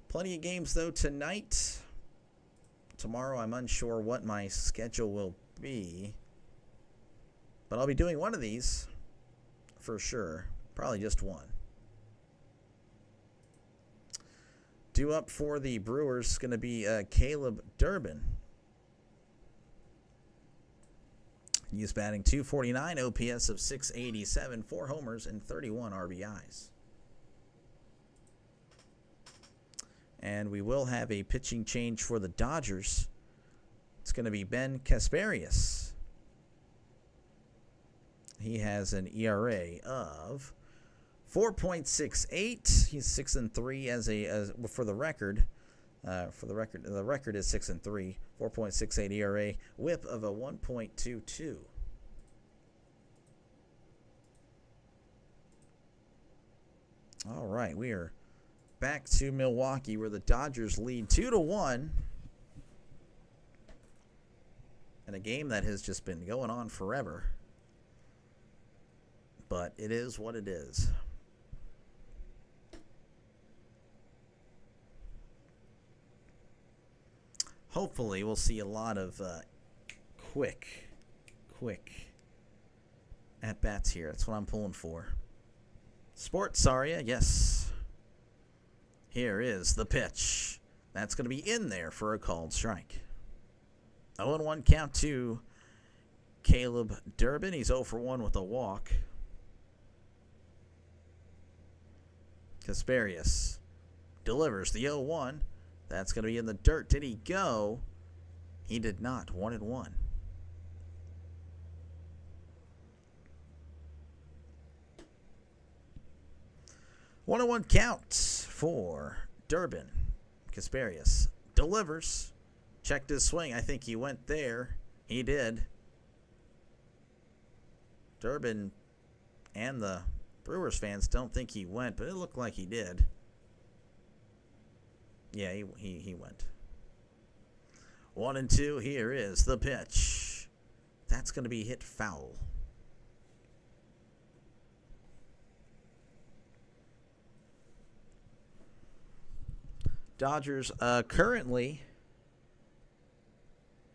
[SPEAKER 1] Plenty of games, though, tonight. Tomorrow, I'm unsure what my schedule will be. But I'll be doing one of these for sure. Probably just one. Due up for the Brewers is going to be Caleb Durbin. He's batting .249, OPS of .687, 4 homers, and 31 RBIs. And we will have a pitching change for the Dodgers. It's going to be Ben Kasparius. He has an ERA of 4.68. He's 6-3 for the record. The record is 6-3. 4.68 ERA. WHIP of a 1.22. All right, we are back to Milwaukee, where the Dodgers lead 2-1 in a game that has just been going on forever. But it is what it is. Hopefully, we'll see a lot of quick at-bats here. That's what I'm pulling for. Sports, Saria, yes. Here is the pitch. That's going to be in there for a called strike. 0-1 count to Caleb Durbin. He's 0 for 1 with a walk. Kasparius delivers the 0-1. That's going to be in the dirt. Did he go? He did not. 1-1. One count for Durbin. Kasparius delivers. Checked his swing. I think he went there. He did. Durbin and the Brewers fans don't think he went, but it looked like he did. Yeah, he went. 1-2. Here is the pitch. That's going to be hit foul. Dodgers currently.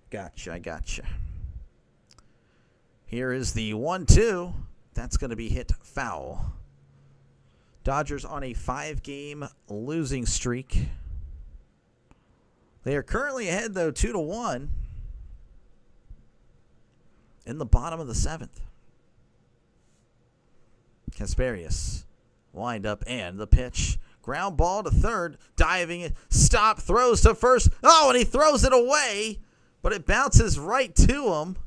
[SPEAKER 1] Gotcha. Here is the 1-2. That's going to be hit foul. Dodgers on a 5-game losing streak. They are currently ahead, though, 2-1 in the bottom of the 7th. Kasperius, wind up, and the pitch. Ground ball to third, diving, stop, throws to first. Oh, and he throws it away, but it bounces right to him.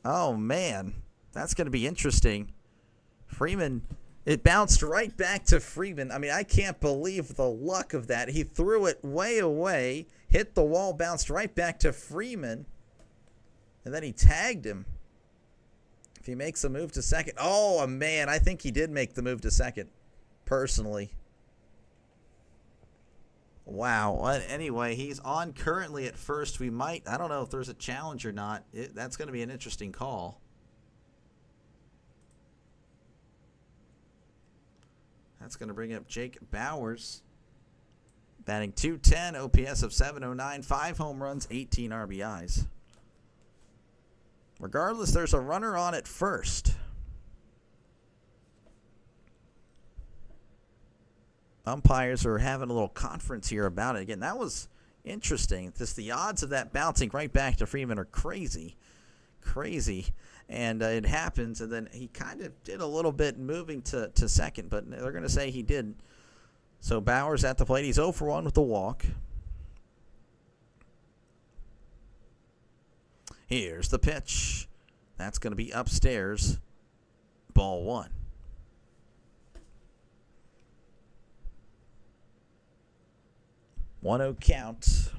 [SPEAKER 1] Oh, man, that's going to be interesting. Freeman, it bounced right back to Freeman. I mean, I can't believe the luck of that. He threw it way away, hit the wall, bounced right back to Freeman, and then he tagged him. If he makes a move to second. Oh, man, I think he did make the move to second, personally. Wow. Anyway, he's on currently at first. I don't know if there's a challenge or not. That's going to be an interesting call. That's going to bring up Jake Bauers, batting .210, OPS of .709, 5 home runs, 18 RBIs. Regardless, there's a runner on at first. Umpires are having a little conference here about it. Again, that was interesting. Just the odds of that bouncing right back to Freeman are crazy. And it happens, and then he kind of did a little bit moving to second, but they're going to say he didn't. So Bauers at the plate. He's 0 for 1 with the walk. Here's the pitch. That's going to be upstairs. Ball 1. One-0 count.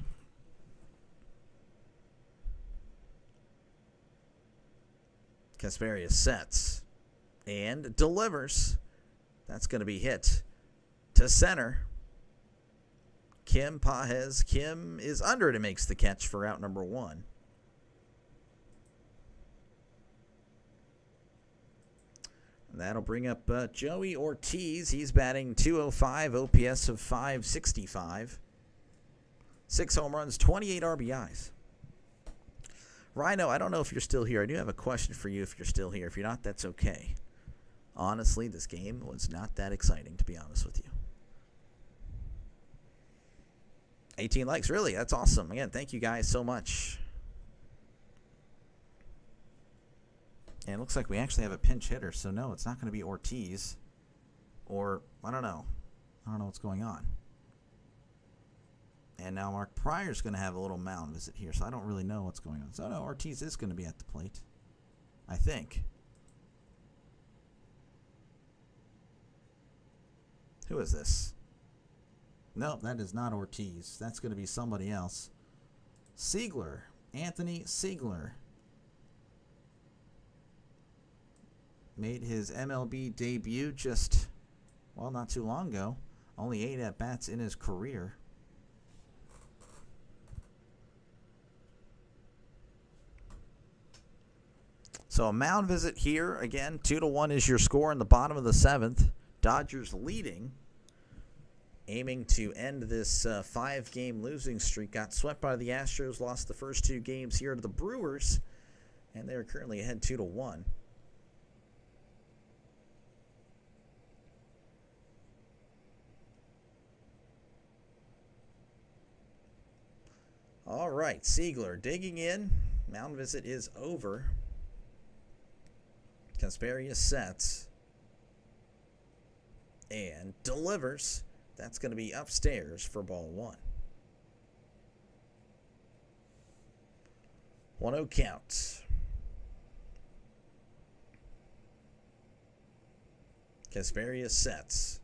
[SPEAKER 1] Kasperius sets and delivers. That's going to be hit to center. Kim is under it and makes the catch for out number 1. And that'll bring up Joey Ortiz. He's batting .205, OPS of .565. 6 home runs, 28 RBIs. Rhino, I don't know if you're still here. I do have a question for you if you're still here. If you're not, that's okay. Honestly, this game was not that exciting, to be honest with you. 18 likes, really? That's awesome. Again, thank you guys so much. And it looks like we actually have a pinch hitter, so no, it's not going to be Ortiz. Or, I don't know. I don't know what's going on. And now Mark Pryor's going to have a little mound visit here, so I don't really know what's going on. So, no, Ortiz is going to be at the plate, I think. Who is this? Nope, that is not Ortiz. That's going to be somebody else. Siegler. Anthony Siegler. Made his MLB debut just, well, not too long ago. Only 8 at-bats in his career. So a mound visit here. Again, 2-1 is your score in the bottom of the 7th. Dodgers leading. Aiming to end this 5-game losing streak. Got swept by the Astros. Lost the first 2 games here to the Brewers. And they're currently ahead 2-1. All right, Siegler digging in. Mound visit is over. Kasperius sets and delivers. That's going to be upstairs for ball 1. 1-0 count. Kasperius sets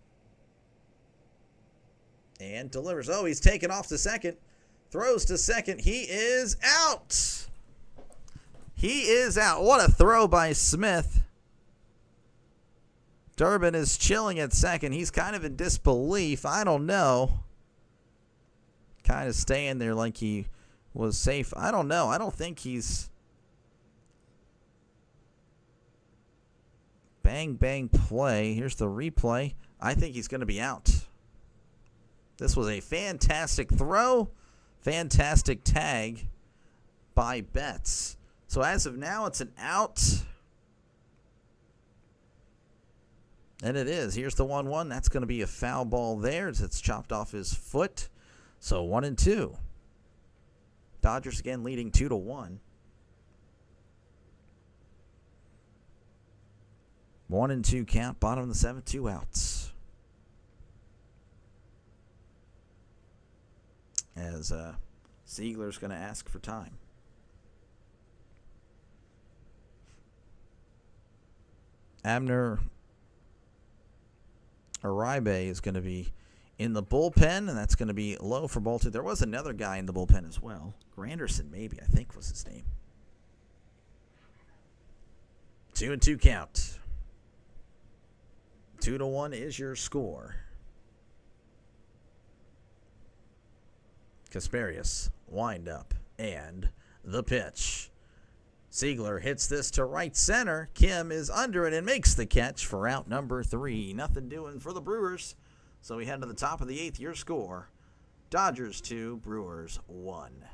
[SPEAKER 1] and delivers. Oh, he's taken off to second. Throws to second. He is out. He is out. What a throw by Smith. Durbin is chilling at second. He's kind of in disbelief. I don't know. Kind of staying there like he was safe. I don't know. I don't think he's... Bang, bang, play. Here's the replay. I think he's going to be out. This was a fantastic throw. Fantastic tag by Betts. So as of now, it's an out. And it is. Here's the 1-1. That's going to be a foul ball there as it's chopped off his foot. So 1-2. Dodgers again leading 2-1. 1-2 count. Bottom of the 7th, 2 outs. As Ziegler's going to ask for time. Abner Uribe is going to be in the bullpen, and that's going to be low for ball 2. There was another guy in the bullpen as well. Granderson, maybe, I think was his name. 2-2 count. 2-1 is your score. Kasperius, wind up, and the pitch. Ziegler hits this to right center. Kim is under it and makes the catch for out number 3. Nothing doing for the Brewers. So we head to the top of the 8th. Your score, Dodgers 2, Brewers 1.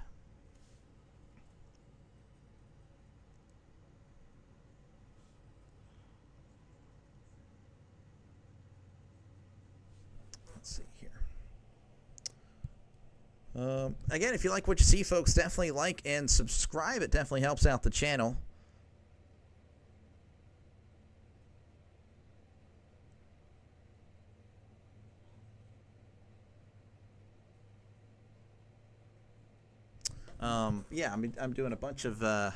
[SPEAKER 1] Let's see here. Again, if you like what you see, folks, definitely like and subscribe. It definitely helps out the channel. Yeah, I'm doing a bunch of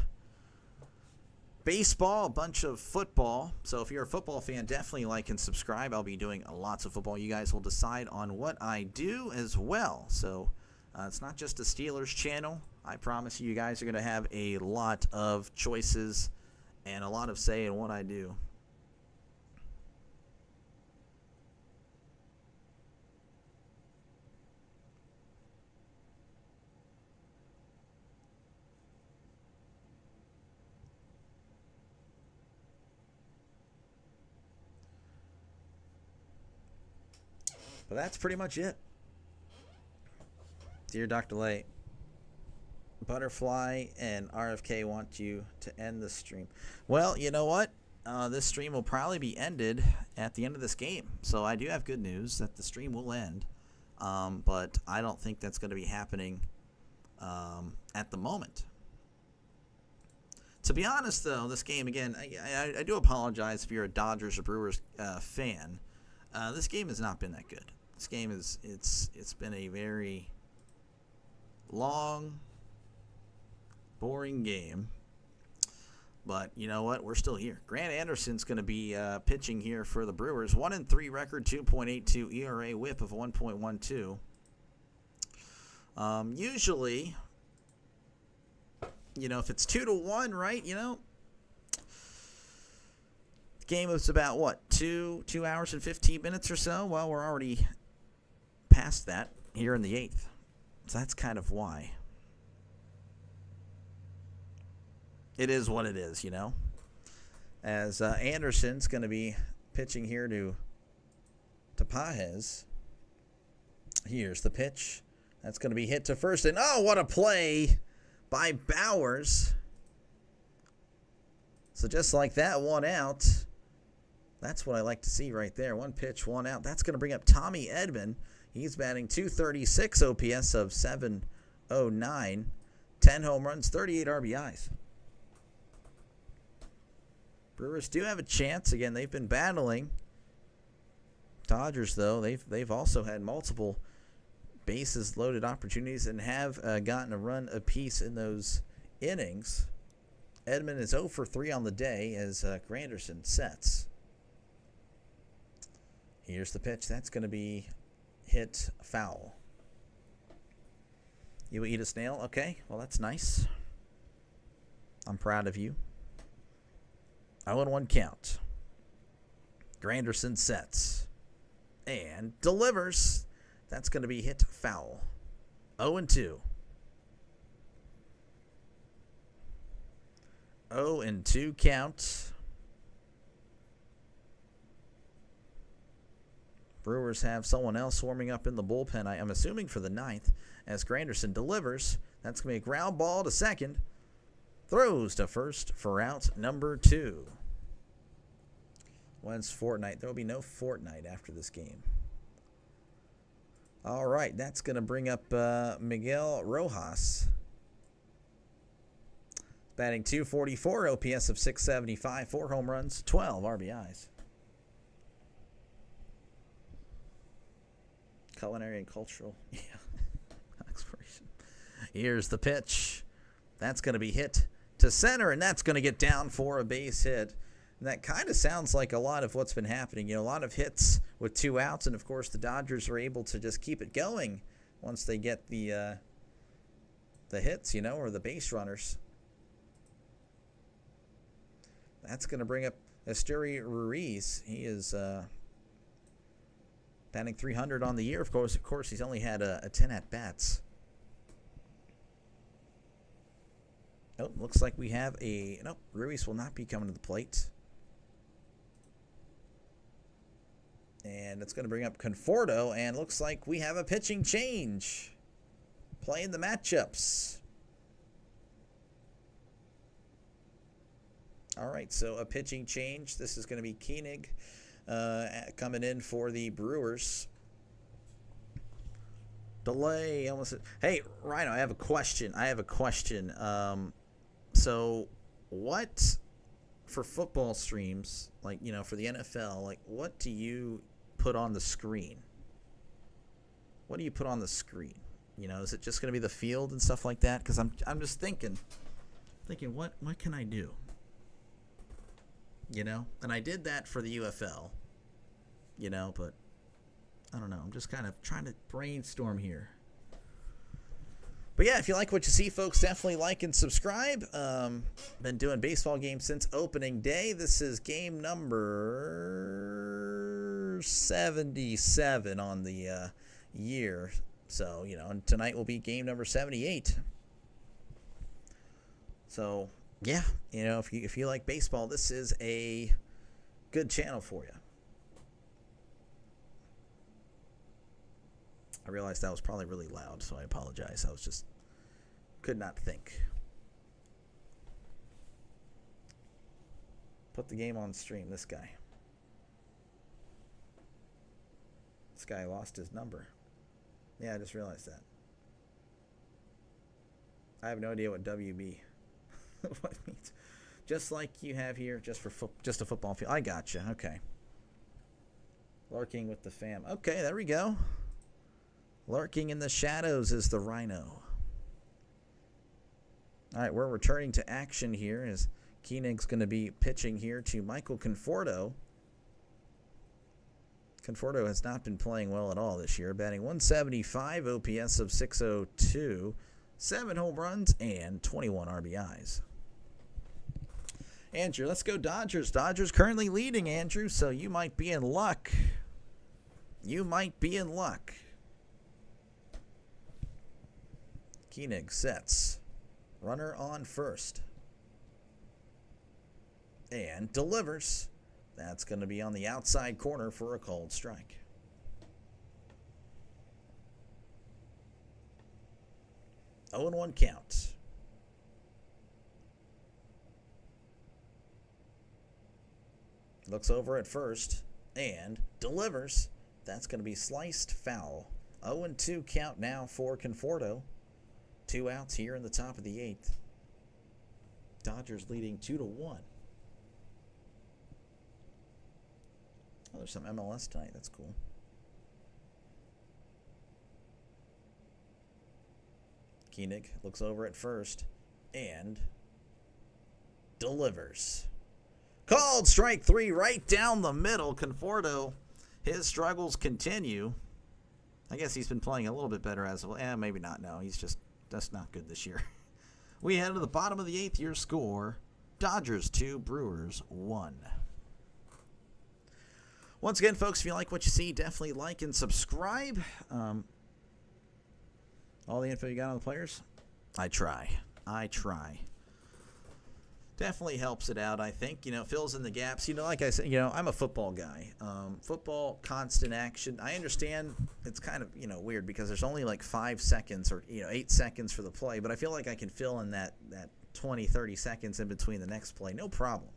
[SPEAKER 1] baseball, a bunch of football. So if you're a football fan, definitely like and subscribe. I'll be doing lots of football. You guys will decide on what I do as well. So it's not just a Steelers channel. I promise you guys are going to have a lot of choices and a lot of say in what I do. But that's pretty much it. Dear Dr. Lay, Butterfly and RFK want you to end the stream. Well, you know what? This stream will probably be ended at the end of this game. So I do have good news that the stream will end. But I don't think that's going to be happening at the moment. To be honest, though, this game, again, I do apologize if you're a Dodgers or Brewers fan. This game has not been that good. This game it's been a very long, boring game. But you know what? We're still here. Grant Anderson's going to be pitching here for the Brewers. 1-3 record, 2.82 ERA, WHIP of 1.12. Usually, you know, if it's 2-1, right? You know, the game was about what, 2 hours and 15 minutes or so. Well, we're already past that here in the 8th. So that's kind of why. It is what it is, you know. As Anderson's going to be pitching here to Pages. Here's the pitch. That's going to be hit to first. And oh, what a play by Bowers. So just like that, 1 out. That's what I like to see right there. 1 pitch, 1 out. That's going to bring up Tommy Edman. He's batting .236, OPS of .709. 10 home runs, 38 RBIs. Brewers do have a chance. Again, they've been battling. Dodgers, though, they've also had multiple bases loaded opportunities and have gotten a run apiece in those innings. Edman is 0 for 3 on the day as Granderson sets. Here's the pitch. That's going to be hit foul. You eat a snail? Okay, well, that's nice. I'm proud of you. 0-1 count. Granderson sets and delivers. That's going to be hit foul. 0-2. 0-2 count. Brewers have someone else warming up in the bullpen, I'm assuming for the ninth, as Granderson delivers. That's going to be a ground ball to second. Throws to first for out number 2. When's Fortnite? There will be no Fortnite after this game. All right, that's going to bring up Miguel Rojas. Batting .244, OPS of .675, 4 home runs, 12 RBIs. Culinary and cultural, yeah, expiration. Here's the pitch. That's going to be hit to center, and that's going to get down for a base hit. And that kind of sounds like a lot of what's been happening. You know, a lot of hits with 2 outs, and of course the Dodgers are able to just keep it going once they get the hits, you know, or the base runners. That's going to bring up Esteury Ruiz. He is batting .300 on the year. Of course, he's only had a 10 at-bats. Oh, looks like we have a... Nope, Ruiz will not be coming to the plate. And it's going to bring up Conforto, and looks like we have a pitching change. Playing the matchups. All right, so a pitching change. This is going to be Koenig coming in for the Brewers. Delay. Almost. Hey, Rhino, I have a question. So what, for football streams, like, you know, for the NFL, like, what do you put on the screen? What do you put on the screen? You know, is it just going to be the field and stuff like that? Because I'm just thinking, what can I do? You know, and I did that for the UFL, you know, but I don't know. I'm just kind of trying to brainstorm here. But yeah, if you like what you see, folks, definitely like and subscribe. Been doing baseball games since opening day. This is game number 77 on the year. So, you know, and tonight will be game number 78. So, yeah, you know, if you like baseball, this is a good channel for you. I realized that was probably really loud, so I apologize. I was just could not think. Put the game on stream. This guy lost his number. Yeah, I just realized that. I have no idea what WB what it means. Just like you have here, just a football field. I gotcha. Okay. Lurking with the fam. Okay, there we go. Lurking in the shadows is the Rhino. All right, we're returning to action here as Koenig's going to be pitching here to Michael Conforto. Conforto has not been playing well at all this year, batting .175, OPS of .602, 7 home runs, and 21 RBIs. Andrew, let's go Dodgers. Dodgers currently leading, Andrew, so you might be in luck. You might be in luck. Koenig sets. Runner on first. And delivers. That's going to be on the outside corner for a called strike. Oh and 1 count. Looks over at first and delivers. That's going to be sliced foul. 0-2 count now for Conforto. 2 outs here in the top of the 8th. Dodgers leading 2-1. Oh, there's some MLS tonight. That's cool. Koenig looks over at first and delivers. Called strike 3 right down the middle. Conforto, his struggles continue. I guess he's been playing a little bit better as well. Maybe not. No, he's just not good this year. We head to the bottom of the 8th. Your score, Dodgers 2, Brewers 1. Once again, folks, if you like what you see, definitely like and subscribe. All the info you got on the players? I try. Definitely helps it out, I think. Fills in the gaps. Like I said, I'm a football guy. Football, constant action. I understand it's kind of, weird because there's only like 5 seconds or, 8 seconds for the play. But I feel like I can fill in that 20, 30 seconds in between the next play. No problem.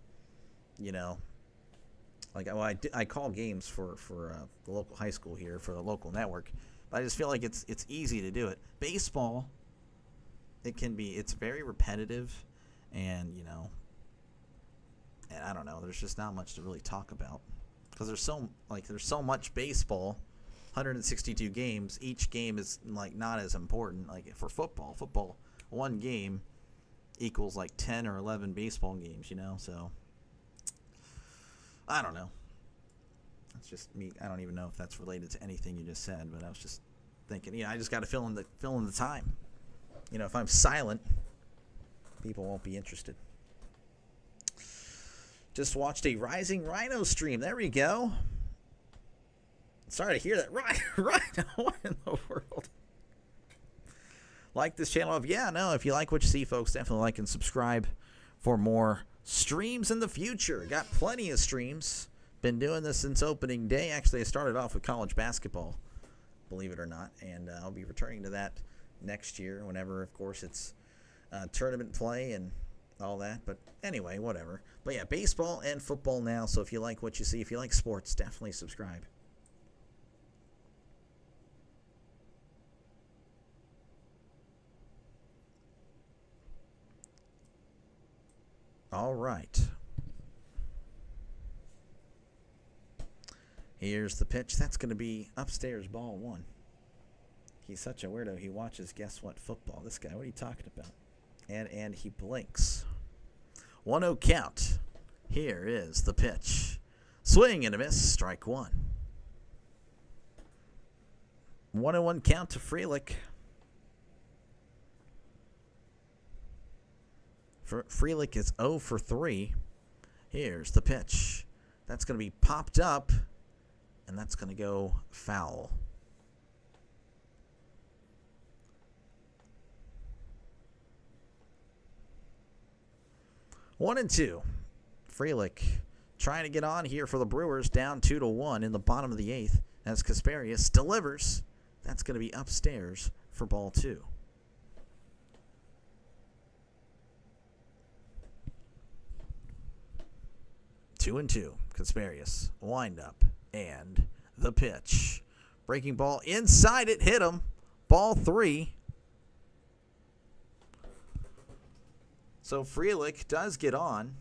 [SPEAKER 1] Like, I call games for the local high school here, for the local network. But I just feel like it's easy to do it. Baseball, it's very repetitive. And, and I don't know, there's just not much to really talk about because there's so much baseball, 162 games. Each game is like not as important. Like for football, one game equals like 10 or 11 baseball games, so I don't know. That's just me. I don't even know if that's related to anything you just said, but I was just thinking, I just got to fill in the time. If I'm silent, people won't be interested. Just watched a Rising Rhino stream. There we go. Sorry to hear that. Rhino, what in the world? Like this channel? If you like what you see, folks, definitely like and subscribe for more streams in the future. Got plenty of streams. Been doing this since opening day. Actually, I started off with college basketball, believe it or not, and I'll be returning to that next year whenever, of course, it's tournament play and all that. But anyway, whatever. But yeah, baseball and football now. So if you like what you see, if you like sports, definitely subscribe. All right. Here's the pitch. That's going to be upstairs, ball 1. He's such a weirdo. He watches, guess what, football. This guy, what are you talking about? And he blinks. 1-0 count. Here is the pitch. Swing and a miss. Strike 1. 1-1 count to Frelick. Frelick is 0 for 3. Here's the pitch. That's going to be popped up, and that's going to go foul. One and 2. Frelick trying to get on here for the Brewers, down 2-1 in the bottom of the 8th as Kasparius delivers. That's going to be upstairs for ball 2. Two and 2. Kasparius wind up and the pitch. Breaking ball inside it, hit him. Ball 3. So Frelick does get on.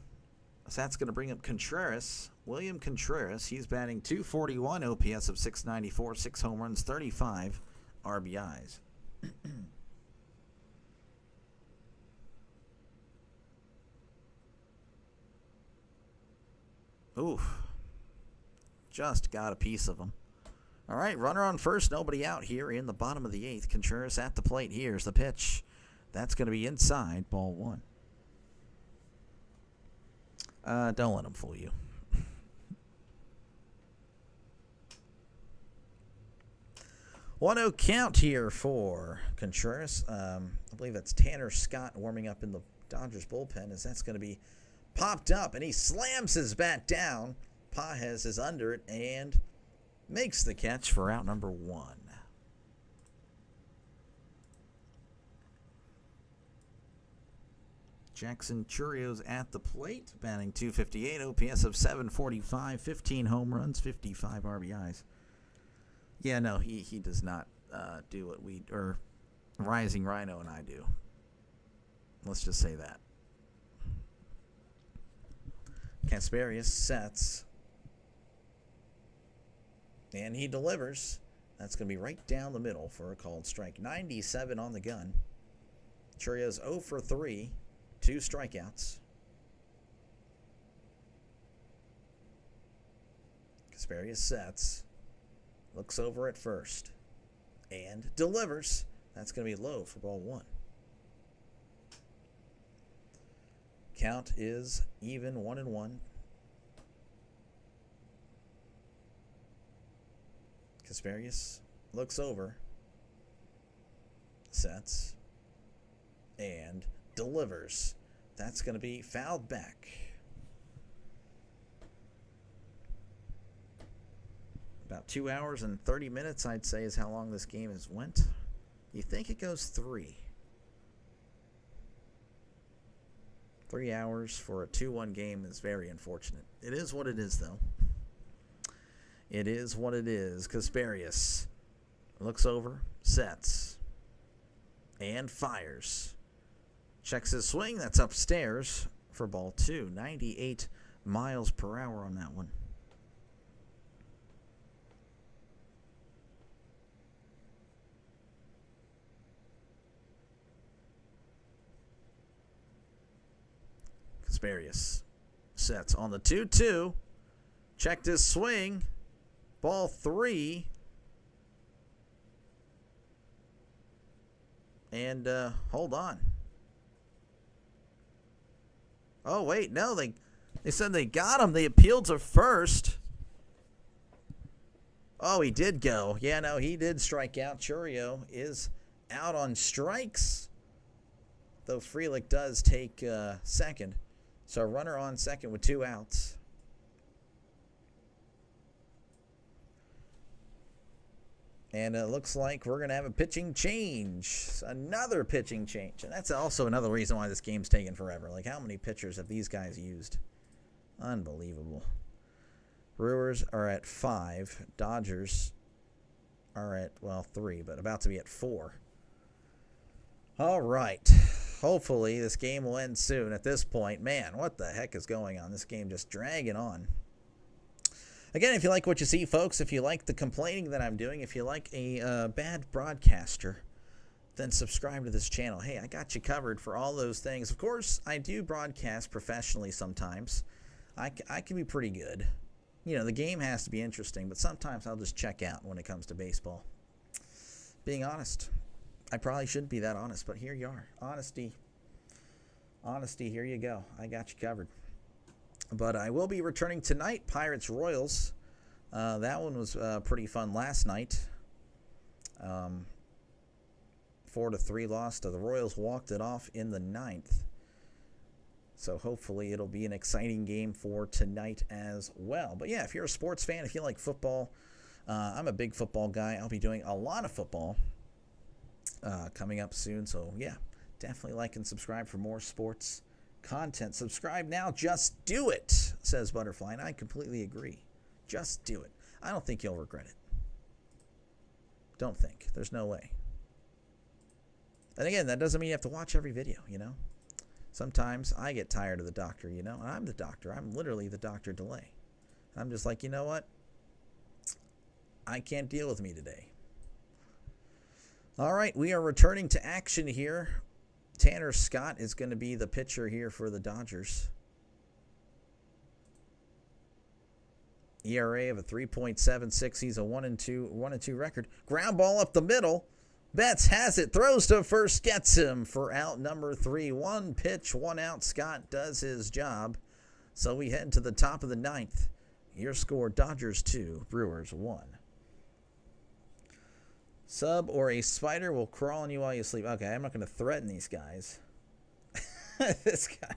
[SPEAKER 1] So that's going to bring up Contreras. William Contreras. He's batting .241, OPS of .694, 6 home runs, 35 RBIs. Oof. Just got a piece of him. All right, runner on first, nobody out here in the bottom of the 8th. Contreras at the plate. Here's the pitch. That's going to be inside, ball 1. Don't let him fool you. 1-0 count here for Contreras. I believe that's Tanner Scott warming up in the Dodgers bullpen, as that's going to be popped up, and he slams his bat down. Pages is under it and makes the catch for out number 1. Jackson Churios at the plate, batting .258, OPS of .745, 15 home runs, 55 RBIs. Yeah, no, he does not do what Rising Rhino and I do. Let's just say that. Kasparius sets. And he delivers. That's going to be right down the middle for a called strike. 97 on the gun. Churios 0 for 3. 2 strikeouts. Kasparius sets. Looks over at first. And delivers. That's going to be low for ball 1. count is even 1-1. Kasperius looks over, sets, and delivers. That's going to be fouled back. About 2 hours and 30 minutes, I'd say, is how long this game has went. You think it goes 3? 3 hours for a 2-1 game is very unfortunate. It is what it is, though. It is what it is. Kasperius looks over, sets, and fires. Checks his swing. That's upstairs for ball 2. 98 miles per hour on that one. Kasperius sets on the 2-2. Checked his swing. Ball 3. And hold on. Oh, wait. No, they said they got him. They appealed to first. Oh, he did go. Yeah, no, he did strike out. Churio is out on strikes. Though Frelick does take second. So a runner on second with 2 outs. And it looks like we're going to have a pitching change. Another pitching change. And that's also another reason why this game's taking forever. Like, how many pitchers have these guys used? Unbelievable. Brewers are at 5. Dodgers are at, well, 3, but about to be at 4. All right. Hopefully this game will end soon. At this point, man, what the heck is going on? This game just dragging on. Again, if you like what you see, folks, if you like the complaining that I'm doing, if you like a bad broadcaster, then subscribe to this channel. Hey, I got you covered for all those things. Of course, I do broadcast professionally sometimes. I can be pretty good. You know, the game has to be interesting, but sometimes I'll just check out when it comes to baseball. Being honest. I probably shouldn't be that honest, but here you are. Honesty, here you go. I got you covered. But I will be returning tonight, Pirates-Royals. That one was pretty fun last night. 4-3 loss to the Royals. Walked it off in the 9th. So hopefully it'll be an exciting game for tonight as well. But yeah, if you're a sports fan, if you like football, I'm a big football guy. I'll be doing a lot of football coming up soon. So yeah, definitely like and subscribe for more sports content. Subscribe now. Just do it, says Butterfly. And I completely agree. Just do it. I don't think you'll regret it. Don't think. There's no way. And again, that doesn't mean you have to watch every video, you know. Sometimes I get tired of the doctor, you know. And I'm the doctor. I'm literally the Dr. Delay. I'm just like, you know what? I can't deal with me today. All right, we are returning to action here. Tanner Scott is going to be the pitcher here for the Dodgers. ERA of a 3.76. He's a 1-2 record. Ground ball up the middle. Betts has it. Throws to first. Gets him for out number 3. 1 pitch, 1 out. Scott does his job. So we head to the top of the 9th. Your score, Dodgers 2, Brewers 1. Sub or a spider will crawl on you while you sleep. Okay, I'm not going to threaten these guys. This guy.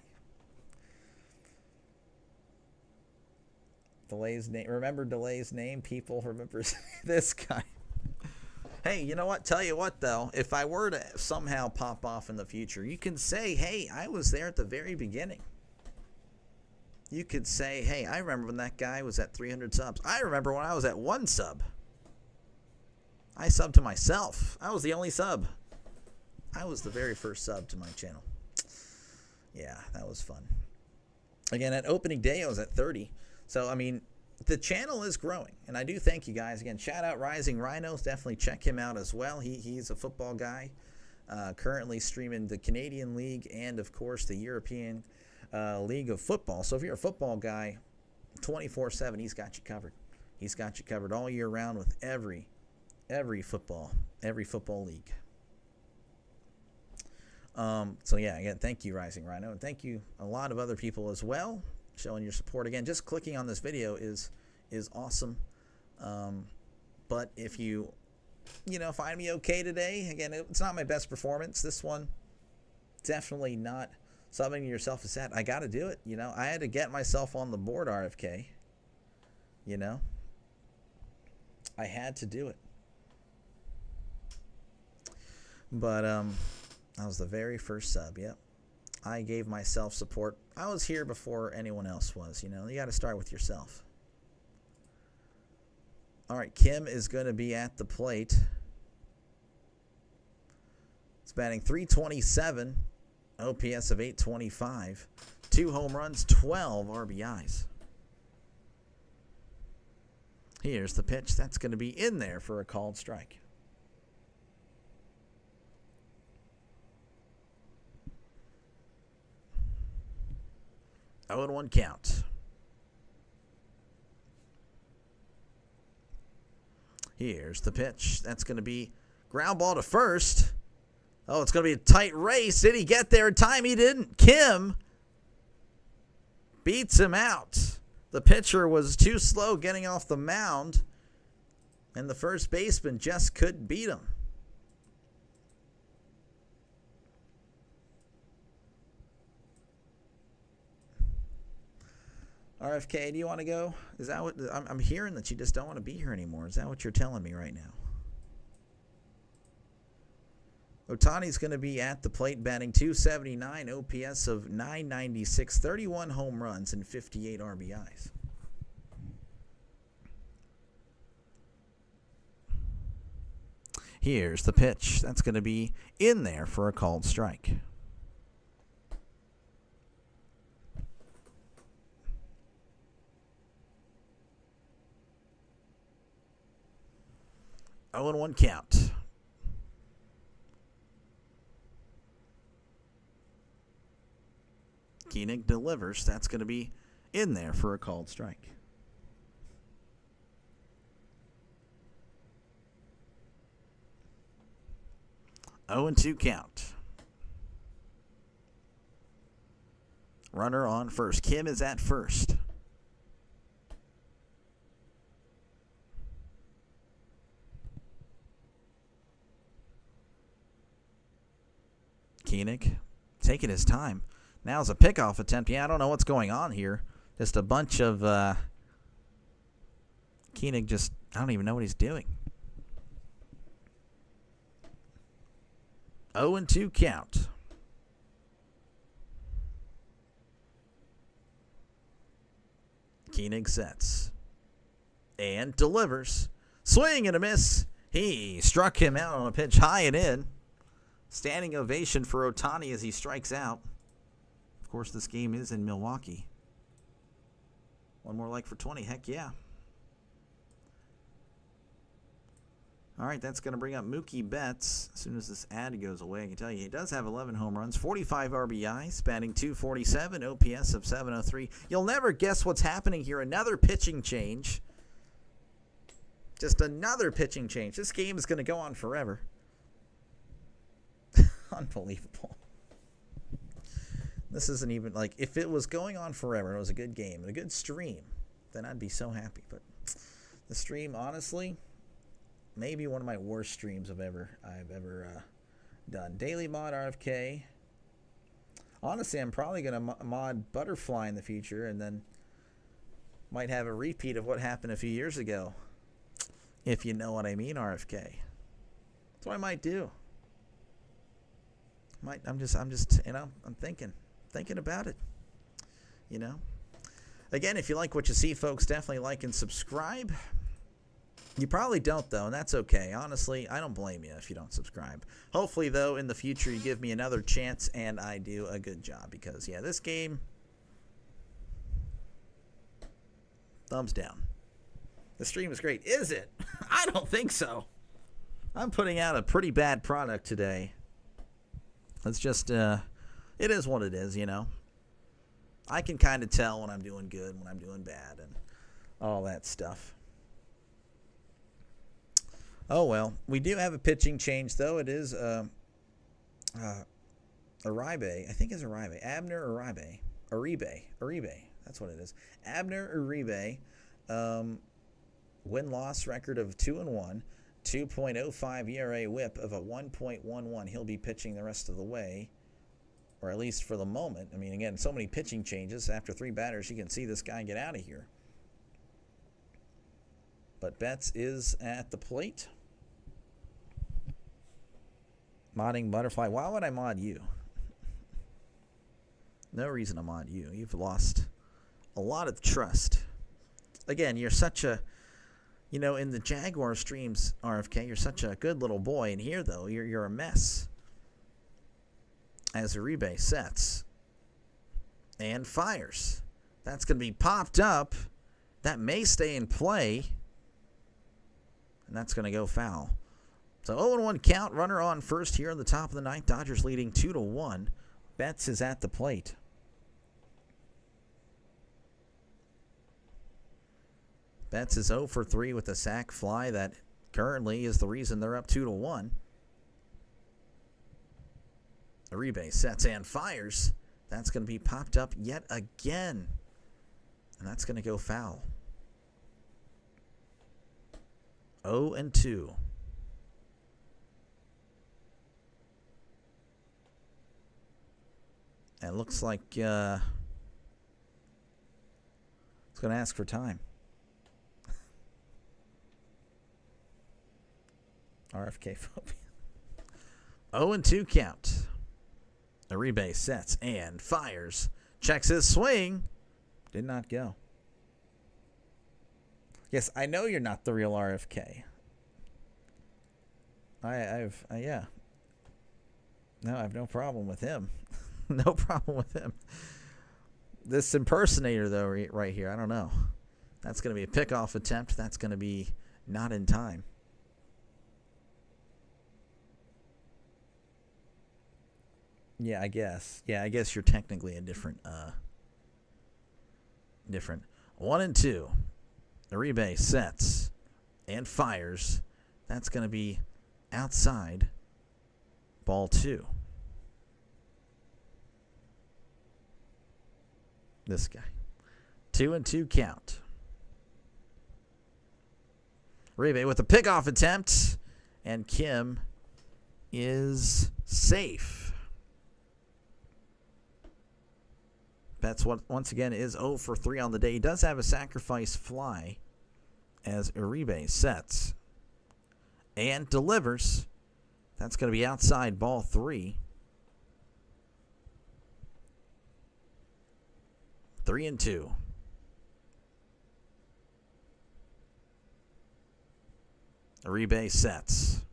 [SPEAKER 1] Delay's name. Remember Delay's name? People remember this guy. Hey, you know what? Tell you what, though. If I were to somehow pop off in the future, you can say, hey, I was there at the very beginning. You could say, hey, I remember when that guy was at 300 subs. I remember when I was at 1 sub. I subbed to myself. I was the only sub. I was the very first sub to my channel. Yeah, that was fun. Again, at opening day, I was at 30. So, I mean, the channel is growing. And I do thank you guys. Again, shout out Rising Rhinos. Definitely check him out as well. He's a football guy. Currently streaming the Canadian League and, of course, the European League of Football. So if you're a football guy, 24/7, he's got you covered. He's got you covered all year round with every football league. So yeah, again, thank you, Rising Rhino, and thank you a lot of other people as well, showing your support. Again, just clicking on this video is awesome. But if you find me okay today, again, it's not my best performance. This one, definitely not something to yourself to set. I got to do it. I had to get myself on the board, RFK. I had to do it. But that was the very first sub. Yep. I gave myself support. I was here before anyone else was. You got to start with yourself. All right, Kim is going to be at the plate. It's batting .327, OPS of .825, 2 home runs, 12 RBIs. Here's the pitch. That's going to be in there for a called strike. Oh, and 1 count. Here's the pitch. That's going to be ground ball to first. Oh, it's going to be a tight race. Did he get there in time? He didn't. Kim beats him out. The pitcher was too slow getting off the mound, and the first baseman just couldn't beat him. RFK, do you want to go? Is that what I'm hearing, that you just don't want to be here anymore? Is that what you're telling me right now? Ohtani's going to be at the plate, batting .279, OPS of .996, 31 home runs, and 58 RBIs. Here's the pitch. That's going to be in there for a called strike. Oh, and 1 count. Koenig delivers. That's going to be in there for a called strike. Oh, and 2 count. Runner on first. Kim is at first. Koenig taking his time. Now's a pickoff attempt. Yeah, I don't know what's going on here. Just a bunch of Koenig just, I don't even know what he's doing. 0 and 2 count. Koenig sets and delivers. Swing and a miss. He struck him out on a pitch high and in. Standing ovation for Ohtani as he strikes out. Of course, this game is in Milwaukee. One more like for 20. Heck yeah. All right, that's going to bring up Mookie Betts. As soon as this ad goes away, I can tell you he does have 11 home runs, 45 RBIs, batting .247, OPS of .703. You'll never guess what's happening here. Another pitching change. Just another pitching change. This game is going to go on forever. Unbelievable. This isn't even like, if it was going on forever and it was a good game and a good stream, then I'd be so happy. But the stream, honestly, maybe one of my worst streams I've ever done. Daily mod RFK. Honestly, I'm probably going to mod Butterfly in the future, and then might have a repeat of what happened a few years ago, if you know what I mean, RFK. That's what I might do. I'm just, I'm thinking about it. Again, if you like what you see, folks, definitely like and subscribe. You probably don't, though, and that's okay. Honestly, I don't blame you if you don't subscribe. Hopefully, though, in the future, you give me another chance and I do a good job, because, yeah, this game, thumbs down. The stream is great. Is it? I don't think so. I'm putting out a pretty bad product today. It's just, it is what it is, I can kind of tell when I'm doing good, when I'm doing bad, and all that stuff. Oh, well, we do have a pitching change, though. It is Uribe, I think it's Uribe. Abner Uribe. Uribe. That's what it is. Abner Uribe, win-loss record of 2-1, 2.05 ERA whip of a 1.11. He'll be pitching the rest of the way, or at least for the moment. I mean, again, so many pitching changes. After 3 batters, you can see this guy get out of here. But Betts is at the plate. Modding Butterfly. Why would I mod you? No reason to mod you. You've lost a lot of trust. Again, you're such a, in the Jaguar streams, RFK, you're such a good little boy. And here, though, you're a mess. As Uribe sets and fires. That's going to be popped up. That may stay in play. And that's going to go foul. So 0-1 count. Runner on first here in the top of the ninth. Dodgers leading 2-1. Betts is at the plate. Betts is 0 for 3 with a sac fly that currently is the reason they're up 2-1. Uribe sets and fires. That's going to be popped up yet again. And that's going to go foul. 0-2. And it looks like it's going to ask for time. RFK phobia. 0-2 count. Uribe sets and fires. Checks his swing. Did not go. Yes, I know you're not the real RFK. Yeah. No, I have no problem with him. No problem with him. This impersonator, though, right here, I don't know. That's going to be a pickoff attempt. That's going to be not in time. Yeah, I guess. I guess you're technically a different. 1-2. Uribe sets and fires. That's going to be outside. Ball 2. This guy. 2-2 count. Uribe with a pickoff attempt. And Kim is safe. Betts once again is 0 for 3 on the day. He does have a sacrifice fly as Uribe sets and delivers. That's going to be outside ball 3. 3-2. Uribe sets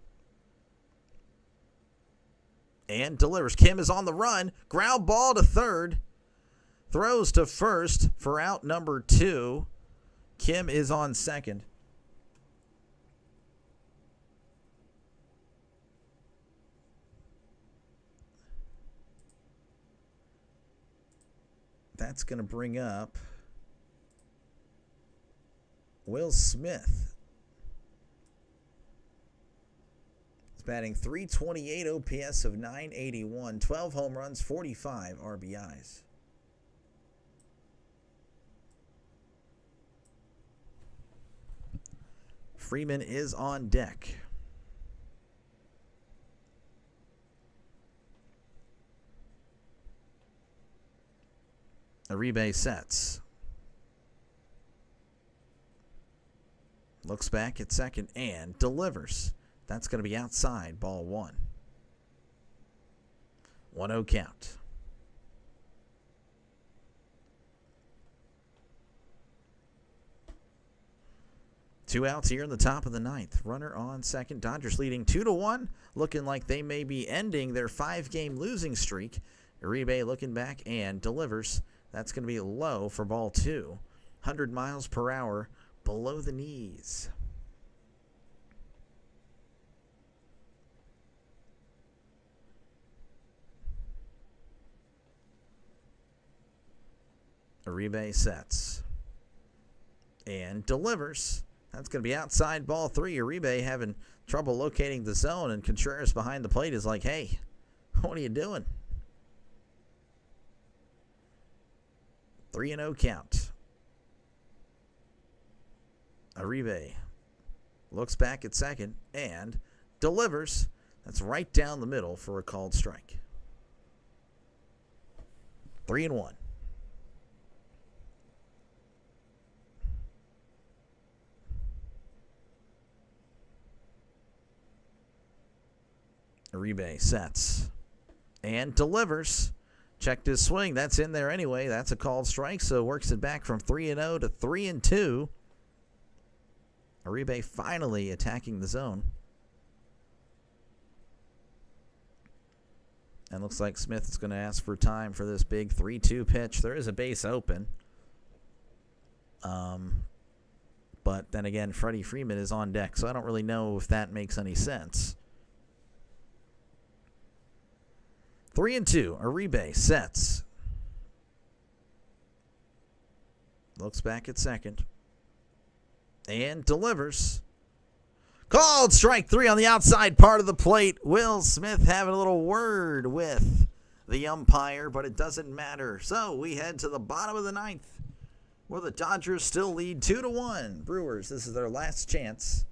[SPEAKER 1] and delivers. Kim is on the run. Ground ball to third. Throws to first for out number 2. Kim is on second. That's going to bring up Will Smith. He's batting .328 OPS of .981, 12 home runs, 45 RBIs. Freeman is on deck. Uribe sets. Looks back at second and delivers. That's going to be outside ball 1. 1-0 count. Two outs here in the top of the ninth. Runner on second. Dodgers leading 2-1. Looking like they may be ending their 5-game losing streak. Uribe looking back and delivers. That's going to be low for ball 2. 100 miles per hour below the knees. Uribe sets and delivers. That's going to be outside ball 3. Uribe having trouble locating the zone, and Contreras behind the plate is like, hey, what are you doing? 3-0 count. Uribe looks back at second and delivers. That's right down the middle for a called strike. 3-1. Uribe sets and delivers. Checked his swing. That's in there anyway. That's a called strike, so works it back from 3-0 to 3-2. Uribe finally attacking the zone. And looks like Smith is going to ask for time for this big 3-2 pitch. There is a base open. But then again, Freddie Freeman is on deck, so I don't really know if that makes any sense. 3-2. Uribe sets. Looks back at second. And delivers. Called strike 3 on the outside part of the plate. Will Smith having a little word with the umpire, but it doesn't matter. So we head to the bottom of the ninth, where the Dodgers still lead 2-1. Brewers, this is their last chance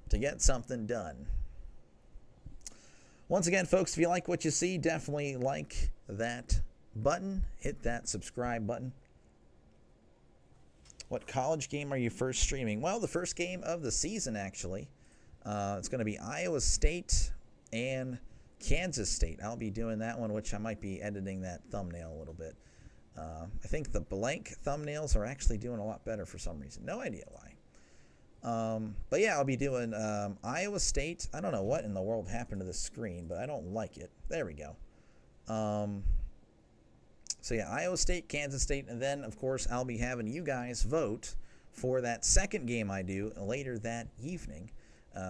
[SPEAKER 1] to get something done. Once again, folks, if you like what you see, definitely like that button. Hit that subscribe button. What college game are you first streaming? Well, the first game of the season, actually. It's going to be Iowa State and Kansas State. I'll be doing that one, which I might be editing that thumbnail a little bit. I think the blank thumbnails are actually doing a lot better for some reason. No idea why. But yeah, I'll be doing Iowa State. I don't know what in the world happened to the screen, but I don't like it. There we go. So yeah, Iowa State, Kansas State, and then, of course, I'll be having you guys vote for that second game I do later that evening.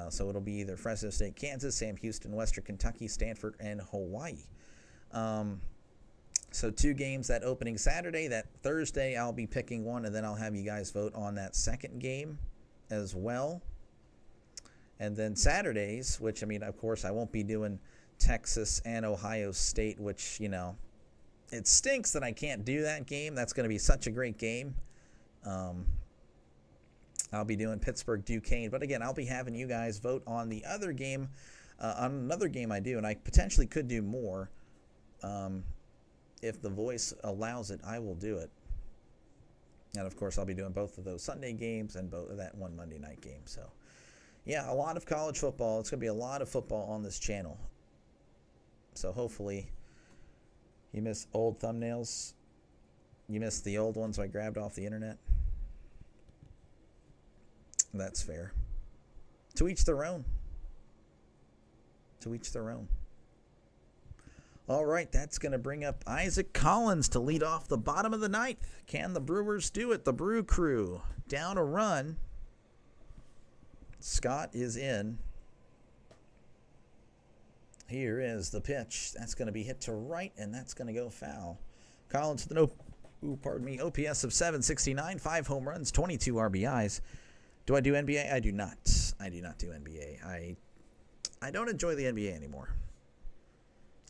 [SPEAKER 1] So it'll be either Fresno State, Kansas, Sam Houston, Western Kentucky, Stanford, and Hawaii. So 2 games that opening Saturday. That Thursday, I'll be picking one, and then I'll have you guys vote on that second game as well. And then Saturdays, which, I mean, of course, I won't be doing Texas and Ohio State, which, you know, it stinks that I can't do that game. That's going to be such a great game. I'll be doing Pittsburgh Duquesne. But again, I'll be having you guys vote on the other game, on another game I do. And I potentially could do more. If the voice allows it, I will do it. And, of course, I'll be doing both of those Sunday games and both of that one Monday night game. So, yeah, a lot of college football. It's going to be a lot of football on this channel. So, hopefully, you miss old thumbnails. You missed the old ones I grabbed off the internet. That's fair. To each their own. To each their own. All right, that's going to bring up Isaac Collins to lead off the bottom of the ninth. Can the Brewers do it? The Brew Crew down a run. Scott is in. Here is the pitch. That's going to be hit to right, and that's going to go foul. Collins with an OPS of 769, 5 home runs, 22 RBIs. Do I do NBA? I do not. I do not do NBA. I don't enjoy the NBA anymore.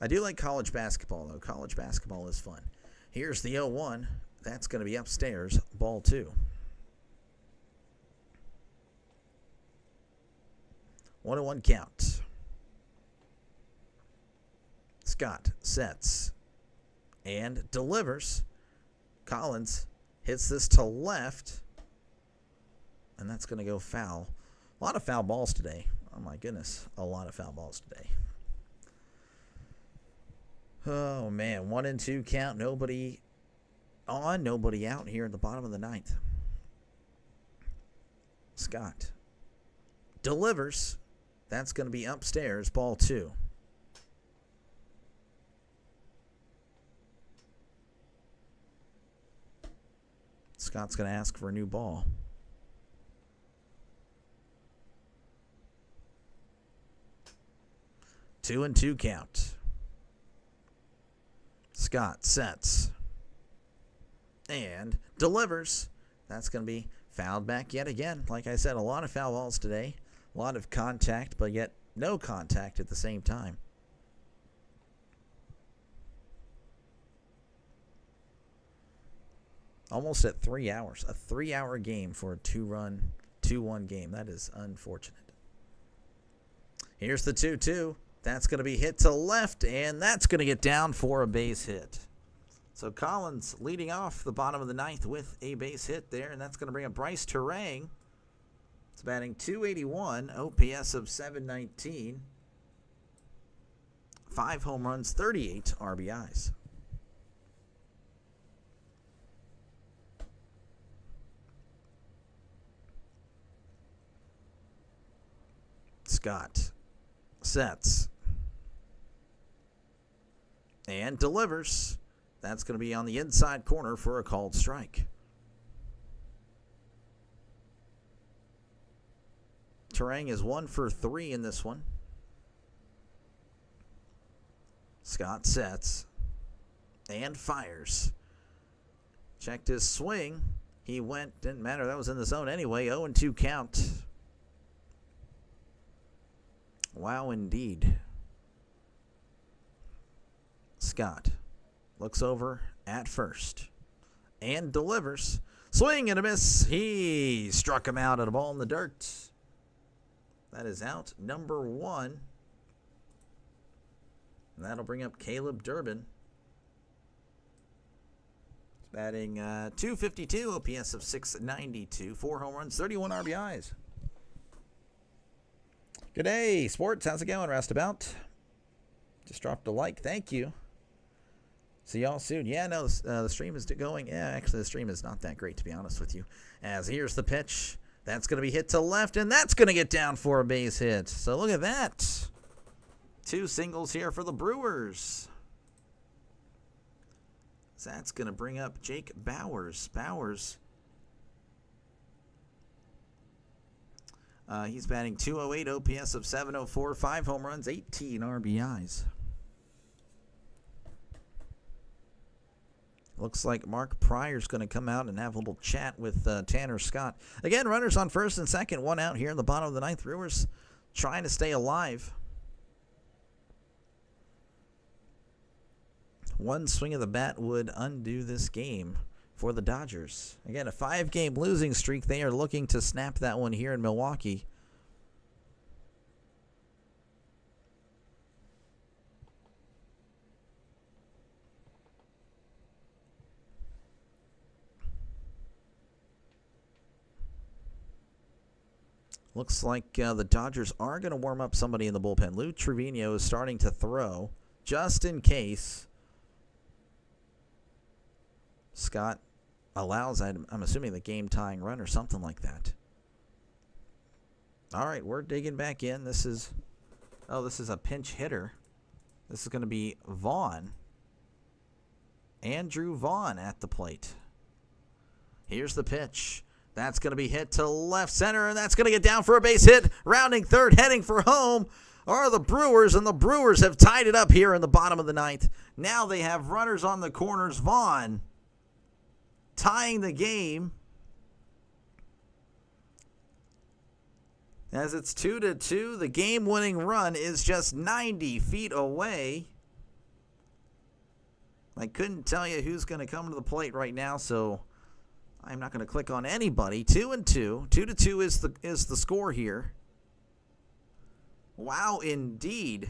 [SPEAKER 1] I do like college basketball, though. College basketball is fun. Here's the 0-1. That's going to be upstairs. Ball 2. 1-1 count. Scott sets and delivers. Collins hits this to left, and that's going to go foul. A lot of foul balls today. Oh, my goodness. A lot of foul balls today. Oh, man. 1-2 count. Nobody on, nobody out here at the bottom of the ninth. Scott delivers. That's going to be upstairs. Ball 2. Scott's going to ask for a new ball. 2-2 count. Scott sets and delivers. That's going to be fouled back yet again. Like I said, a lot of foul balls today. A lot of contact, but yet no contact at the same time. Almost at 3 hours. A 3-hour game for a 2-run, 2-1 game. That is unfortunate. Here's the 2-2. That's going to be hit to left, and that's going to get down for a base hit. So Collins leading off the bottom of the ninth with a base hit there, and that's going to bring up Bryce Terang. It's batting .281, OPS of .719. 5 home runs, 38 RBIs. Scott sets and delivers. That's going to be on the inside corner for a called strike. Terang is 1 for 3 in this one. Scott sets and fires. Checked his swing. He went, didn't matter, that was in the zone anyway. 0-2 count. Wow, indeed. Scott looks over at first and delivers. Swing and a miss. He struck him out at a ball in the dirt. That is out number 1. And that'll bring up Caleb Durbin. He's batting .252, OPS of .692, 4 home runs, 31 RBIs. Good day, sports. How's it going, Roustabout? Just dropped a like. Thank you. See y'all soon. Yeah, no, the stream is going. Yeah, actually, the stream is not that great, to be honest with you. As here's the pitch. That's going to be hit to left, and that's going to get down for a base hit. So look at that. 2 singles here for the Brewers. So that's going to bring up Jake Bowers. He's batting .208, OPS of .704, 5 home runs, 18 RBIs. Looks like Mark Pryor's going to come out and have a little chat with Tanner Scott. Again, runners on first and second, 1 out here in the bottom of the ninth. Brewers trying to stay alive. 1 swing of the bat would undo this game for the Dodgers. Again, a 5-game losing streak. They are looking to snap that one here in Milwaukee. Looks like the Dodgers are going to warm up somebody in the bullpen. Lou Trevino is starting to throw just in case Scott allows, I'm assuming, the game-tying run or something like that. All right, we're digging back in. This is a pinch hitter. This is going to be Vaughn. Andrew Vaughn at the plate. Here's the pitch. That's going to be hit to left center, and that's going to get down for a base hit. Rounding third, heading for home are the Brewers, and the Brewers have tied it up here in the bottom of the ninth. Now they have runners on the corners. Vaughn tying the game as it's 2-2. The game-winning run is just 90 feet away. I couldn't tell you who's going to come to the plate right now, so I'm not going to click on anybody. 2-2. 2-2 is the score here. Wow, indeed.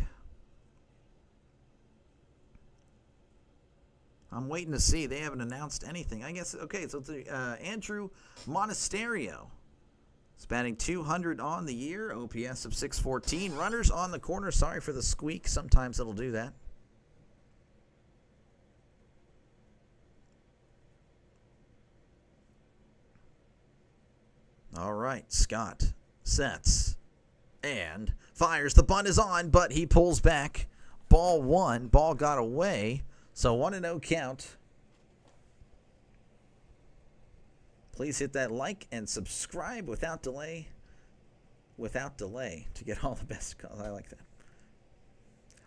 [SPEAKER 1] I'm waiting to see. They haven't announced anything. I guess, okay, so it's Andrew Monasterio. He's batting .200 on the year, OPS of .614. Runners on the corner. Sorry for the squeak. Sometimes it'll do that. All right, Scott sets and fires. The bunt is on, but he pulls back. Ball 1. Ball got away. So 1-0 count. Please hit that like and subscribe without delay. To get all the best calls. I like that.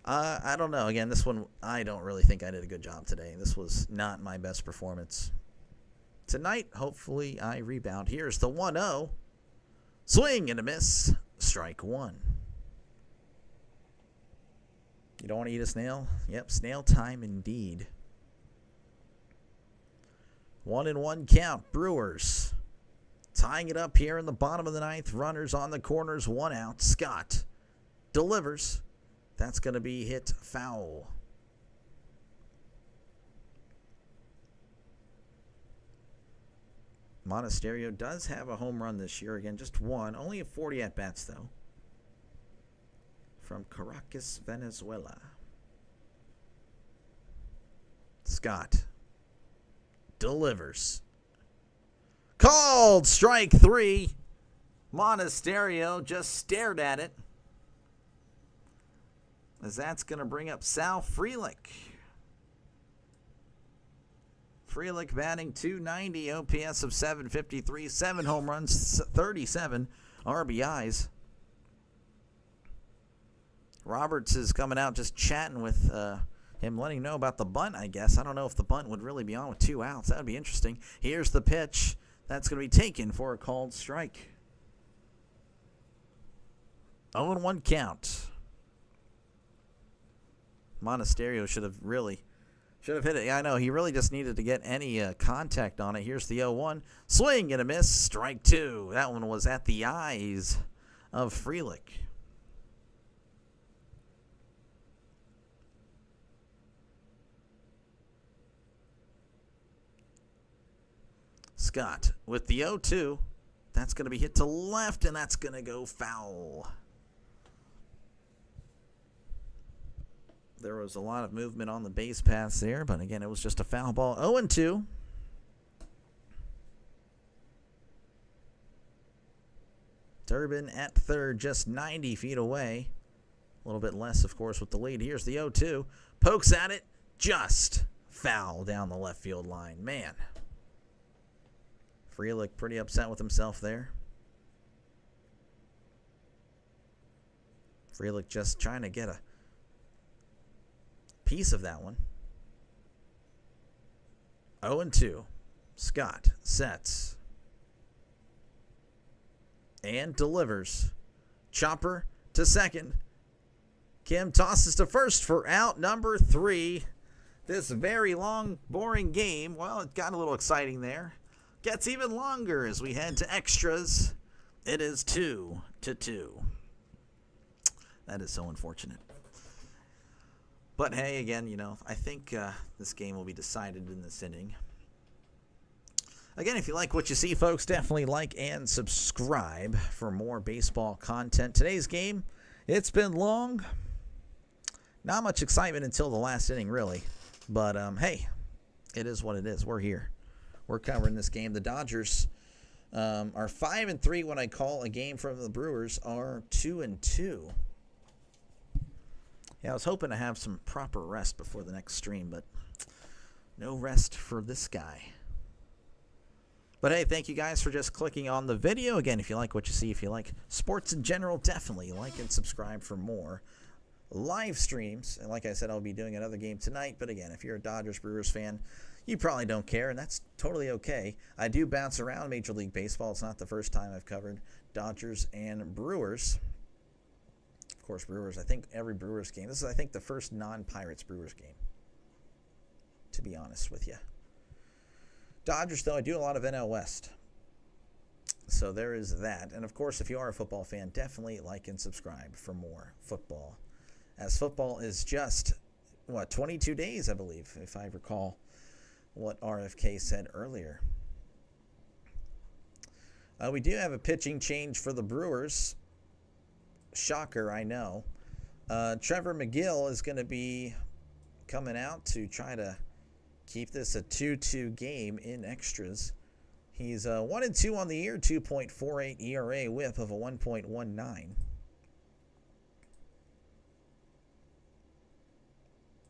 [SPEAKER 1] I don't know. Again, this one, I don't really think I did a good job today. This was not my best performance. Tonight, hopefully, I rebound. Here's the 1-0. Swing and a miss. Strike 1. You don't want to eat a snail? Yep, snail time indeed. 1-1 count. Brewers tying it up here in the bottom of the ninth. Runners on the corners, 1 out. Scott delivers. That's going to be hit foul. Monasterio does have a home run this year. Again, just one. Only at 40 at-bats, though. From Caracas, Venezuela. Scott delivers. Called strike 3. Monasterio just stared at it. As that's going to bring up Sal Frelick. Frelick batting .290, OPS of 753, 7 home runs, 37 RBIs. Roberts is coming out just chatting with him, letting him know about the bunt, I guess. I don't know if the bunt would really be on with 2 outs. That would be interesting. Here's the pitch. That's going to be taken for a called strike. 0-1 count. Monasterio should have hit it. Yeah, I know. He really just needed to get any contact on it. Here's the 0-1. Swing and a miss. Strike 2. That one was at the eyes of Frelick. Scott with the 0-2. That's going to be hit to left, and that's going to go foul. There was a lot of movement on the base paths there, but again, it was just a foul ball. 0-2. Durbin at third, just 90 feet away. A little bit less, of course, with the lead. Here's the 0-2. Pokes at it. Just foul down the left field line. Man. Frelick pretty upset with himself there. Frelick just trying to get a piece of that one. 0-2. Scott sets and delivers. Chopper to second. Kim tosses to first for out number 3. This very long, boring game, well, it got a little exciting there. Gets even longer as we head to extras. It is 2-2. That is so unfortunate. But hey, again, I think this game will be decided in this inning. Again, if you like what you see, folks, definitely like and subscribe for more baseball content. Today's game, it's been long. Not much excitement until the last inning, really. But, hey, it is what it is. We're here. We're covering this game. The Dodgers are 5-3 when I call a game from the Brewers are 2-2. Yeah, I was hoping to have some proper rest before the next stream, but no rest for this guy. But hey, thank you guys for just clicking on the video. Again, if you like what you see, if you like sports in general, definitely like and subscribe for more live streams. And like I said, I'll be doing another game tonight. But again, if you're a Dodgers Brewers fan, you probably don't care, and that's totally okay. I do bounce around Major League Baseball. It's not the first time I've covered Dodgers and Brewers. Of course, Brewers, I think every Brewers game. This is, I think, the first non-Pirates Brewers game, to be honest with you. Dodgers, though, I do a lot of NL West. So there is that. And, of course, if you are a football fan, definitely like and subscribe for more football. As football is just, 22 days, I believe, if I recall what RFK said earlier. We do have a pitching change for the Brewers. Shocker, I know. Trevor McGill is going to be coming out to try to keep this a 2-2 game in extras. He's 1-2 on the year, 2.48 ERA, whip of a 1.19.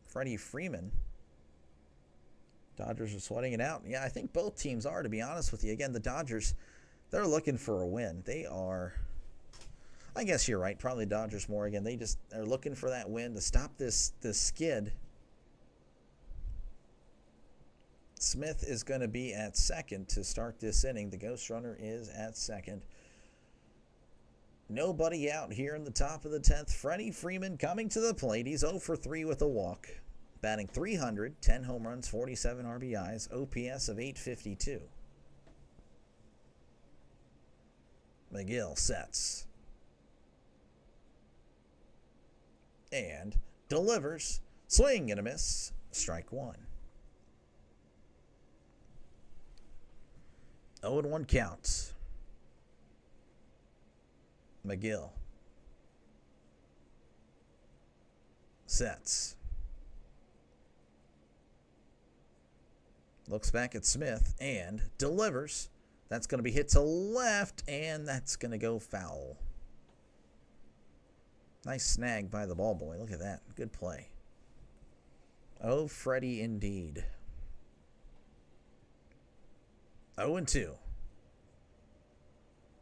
[SPEAKER 1] Freddie Freeman. Dodgers are sweating it out. Yeah, I think both teams are, to be honest with you. Again, the Dodgers, they're looking for a win. They are, I guess you're right, probably Dodgers more. Again, they just are looking for that win to stop this skid. Smith is going to be at second to start this inning. The ghost runner is at second. Nobody out here in the top of the 10th. Freddie Freeman coming to the plate. He's 0 for 3 with a walk. batting .300, 10 home runs, 47 RBIs, OPS of .852. McGill sets and delivers. Swing and a miss. Strike one. 0-1 count. McGill sets. Looks back at Smith and delivers. That's going to be hit to left, and that's going to go foul. Nice snag by the ball boy. Look at that. Good play. Oh, Freddie, indeed. 0-2.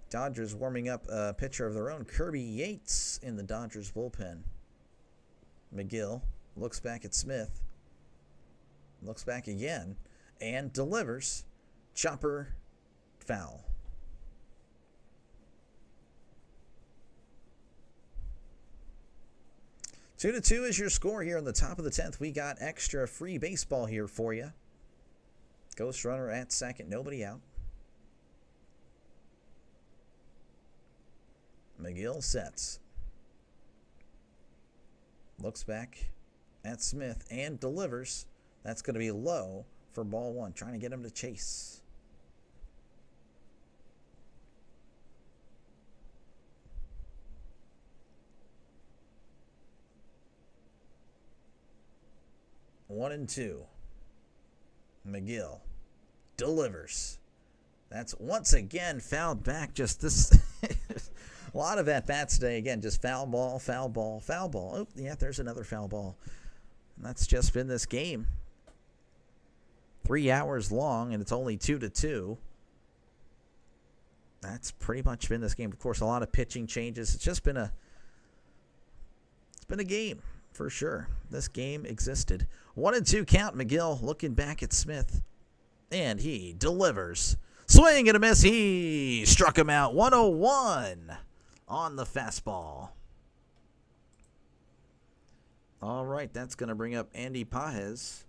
[SPEAKER 1] Dodgers warming up a pitcher of their own, Kirby Yates, in the Dodgers bullpen. McGill looks back at Smith. Looks back again and delivers. Chopper, foul. Two to two is your score here in the top of the 10th. We got extra free baseball here for you. Ghost runner at second, nobody out. McGill sets. Looks back at Smith and delivers. That's going to be low for ball one. Trying to get him to chase. 1-2. McGill delivers. That's once again fouled back. Just this. A lot of at-bats today. Again, just foul ball, foul ball, foul ball. Oh, yeah, there's another foul ball. And that's just been this game. 3 hours long, and it's only 2-2. That's pretty much been this game. Of course, a lot of pitching changes. It's just been a game for sure. This game existed. 1-2 count. McGill looking back at Smith, and he delivers. Swing and a miss. He struck him out. 101 on the fastball. All right, that's going to bring up Andy Pages.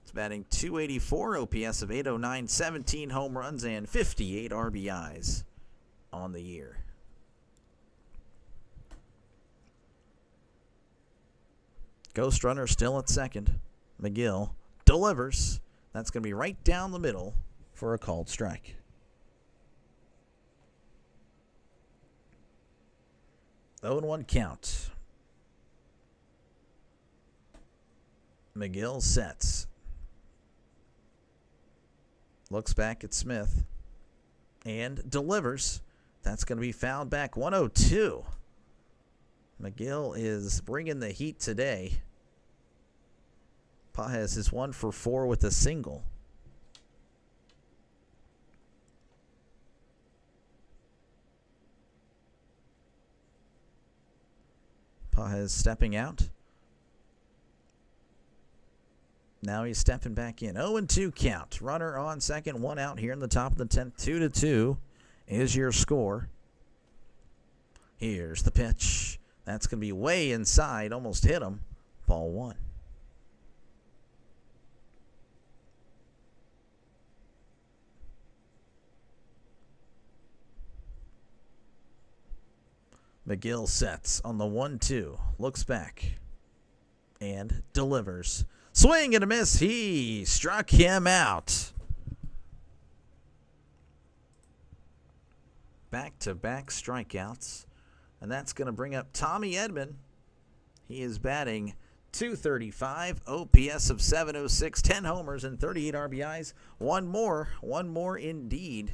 [SPEAKER 1] It's batting .284, OPS of .809, 17 home runs, and 58 RBIs on the year. Ghost runner still at second. McGill delivers. That's going to be right down the middle for a called strike. Oh, 0-1 count. McGill sets. Looks back at Smith and delivers. That's going to be fouled back. 1-0. McGill is bringing the heat today. Pages is 1 for 4 with a single. Pages stepping out. Now he's stepping back in. 0-2 count. Runner on second, 1 out here in the top of the 10th. 2-2 is your score. Here's the pitch. That's going to be way inside. Almost hit him. Ball 1. McGill sets on the 1-2. Looks back and delivers. Swing and a miss. He struck him out. Back-to-back strikeouts. And that's going to bring up Tommy Edman. He is batting .235, OPS of .706, 10 homers and 38 RBIs. One more indeed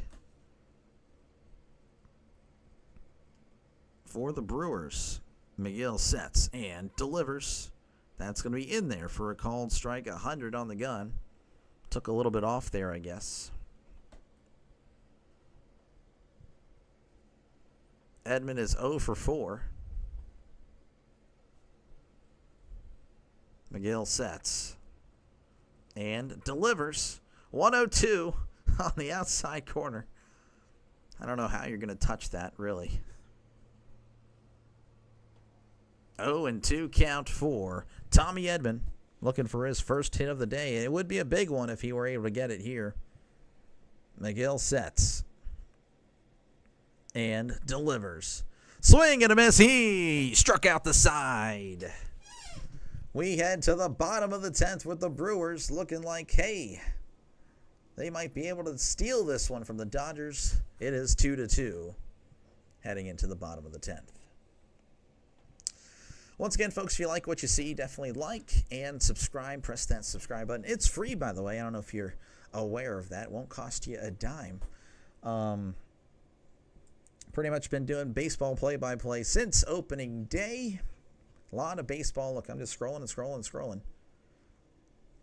[SPEAKER 1] for the Brewers. McGill sets and delivers. That's going to be in there for a called strike. 100 on the gun. Took a little bit off there, I guess. Edman is 0 for 4. McGill sets and delivers. 102 on the outside corner. I don't know how you're going to touch that, really. 0-2 count for Tommy Edman, looking for his first hit of the day. It would be a big one if he were able to get it here. Miguel sets and delivers. Swing and a miss. He struck out the side. We head to the bottom of the 10th with the Brewers looking like, hey, they might be able to steal this one from the Dodgers. It is 2-2 heading into the bottom of the 10th. Once again, folks, if you like what you see, definitely like and subscribe. Press that subscribe button. It's free, by the way. I don't know if you're aware of that. It won't cost you a dime. Pretty much been doing baseball play-by-play since opening day. A lot of baseball. Look, I'm just scrolling and scrolling and scrolling.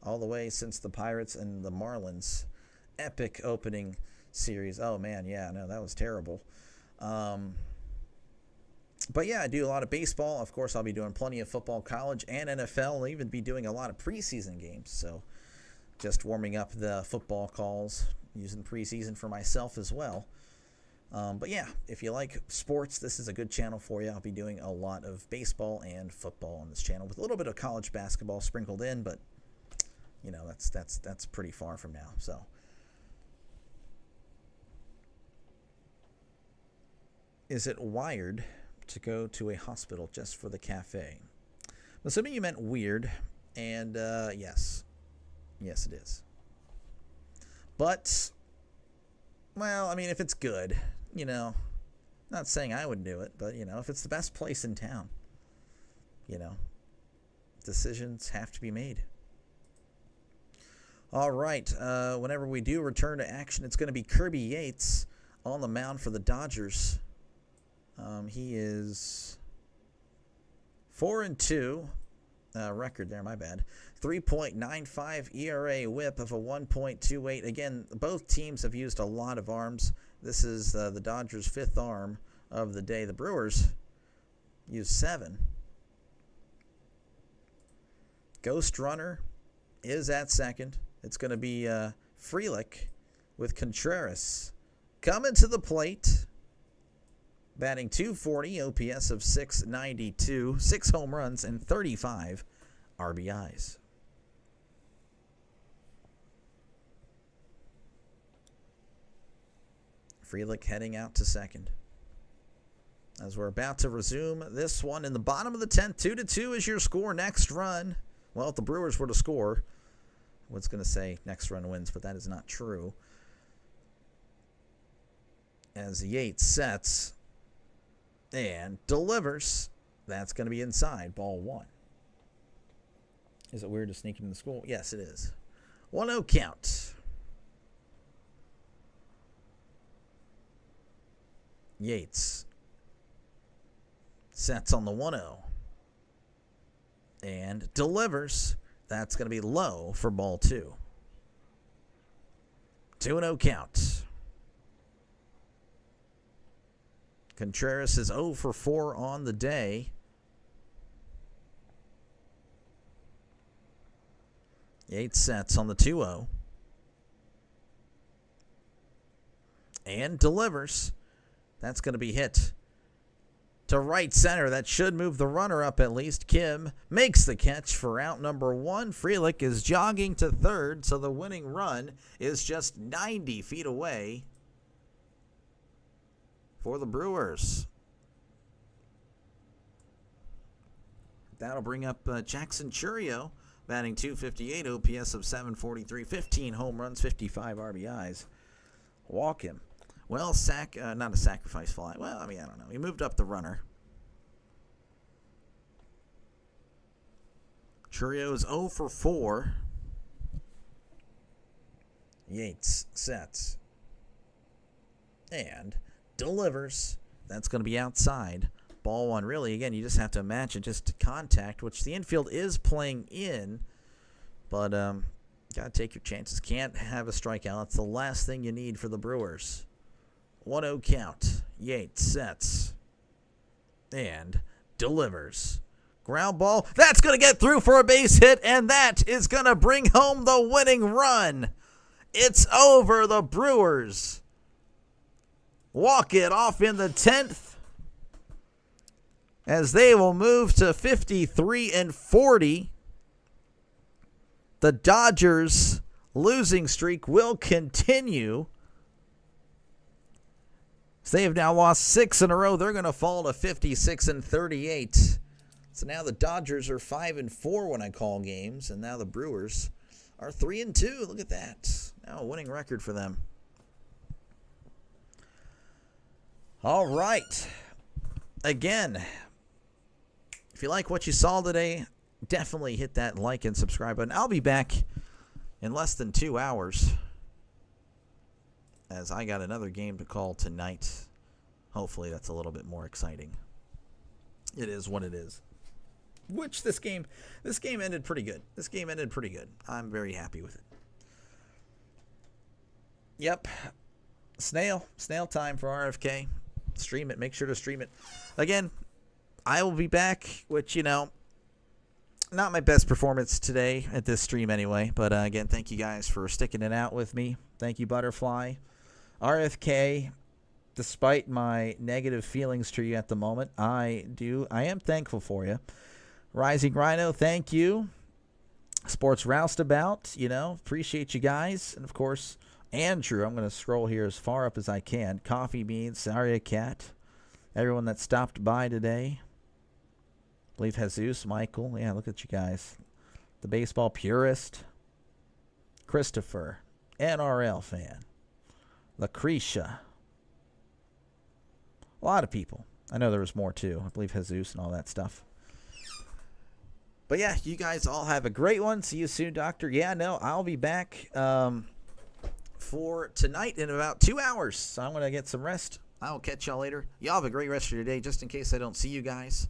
[SPEAKER 1] All the way since the Pirates and the Marlins epic opening series. Oh, man, yeah, no, that was terrible. But, yeah, I do a lot of baseball. Of course, I'll be doing plenty of football, college, and NFL. I'll even be doing a lot of preseason games. So just warming up the football calls, using preseason for myself as well. But, yeah, if you like sports, this is a good channel for you. I'll be doing a lot of baseball and football on this channel with a little bit of college basketball sprinkled in, but, you know, that's pretty far from now. So is it wired to go to a hospital just for the cafe? I'm assuming you meant weird, and yes. Yes, it is. But, well, I mean, if it's good, you know, not saying I would do it, but, you know, if it's the best place in town, you know, decisions have to be made. All right, whenever we do return to action, it's going to be Kirby Yates on the mound for the Dodgers. He is 4-2 record there, my bad. 3.95 ERA, whip of a 1.28. Again, both teams have used a lot of arms. This is the Dodgers' fifth arm of the day. The Brewers used 7. Ghost runner is at second. It's going to be Frelick with Contreras coming to the plate. Batting .240, OPS of .692, 6 home runs, and 35 RBIs. Frelick heading out to second. As we're about to resume this one in the bottom of the 10th, 2-2 is your score. Next run. Well, if the Brewers were to score, I was going to say next run wins, but that is not true. As Yates sets and delivers. That's going to be inside. Ball 1. Is it weird to sneak in the school? Yes, it is. 1-0 count. Yates sets on the 1-0 and delivers. That's going to be low for ball 2. 2-0 count. Contreras is 0 for 4 on the day. Yates sets on the 2-0 and delivers. That's going to be hit to right center. That should move the runner up at least. Kim makes the catch for out number 1. Frelick is jogging to third, so the winning run is just 90 feet away for the Brewers. That'll bring up Jackson Churio, batting .258, OPS of .743, 15 home runs, 55 RBIs. Walk him. Well, not a sacrifice fly. Well, I mean, I don't know. He moved up the runner. Churio is 0 for 4. Yates sets and delivers. That's going to be outside. Ball 1. Really, again, you just have to imagine just contact, which the infield is playing in. But got to take your chances. Can't have a strikeout. That's the last thing you need for the Brewers. 1-0 count. Yates sets and delivers. Ground ball. That's going to get through for a base hit, and that is going to bring home the winning run. It's over. The Brewers walk it off in the 10th. as they will move to 53-40. The Dodgers' losing streak will continue. So they have now lost 6 in a row. They're going to fall to 56-38. So now the Dodgers are 5-4 when I call games, and now the Brewers are 3-2. Look at that. Now a winning record for them. All right. Again, if you like what you saw today, definitely hit that like and subscribe button. I'll be back in less than 2 hours, as I got another game to call tonight. Hopefully that's a little bit more exciting. It is what it is. Which this game ended pretty good. I'm very happy with it. Yep. Snail time for RFK. Stream it. Make sure to stream it. Again, I will be back, which, not my best performance today at this stream anyway. But again, thank you guys for sticking it out with me. Thank you, Butterfly. RFK, despite my negative feelings to you at the moment, I am thankful for you. Rising Rhino, thank you. Sports Roustabout, appreciate you guys. And of course, Andrew, I'm going to scroll here as far up as I can. Coffee Beans, Saria Cat, everyone that stopped by today. I believe Jesus, Michael. Yeah, look at you guys. The Baseball Purist. Christopher, NRL fan. Lucretia. A lot of people. I know there was more too. I believe Jesus and all that stuff. But yeah, you guys all have a great one. See you soon, Doctor. Yeah, no, I'll be back for tonight in about 2 hours. So I'm going to get some rest. I'll catch y'all later. Y'all have a great rest of your day. Just in case I don't see you guys,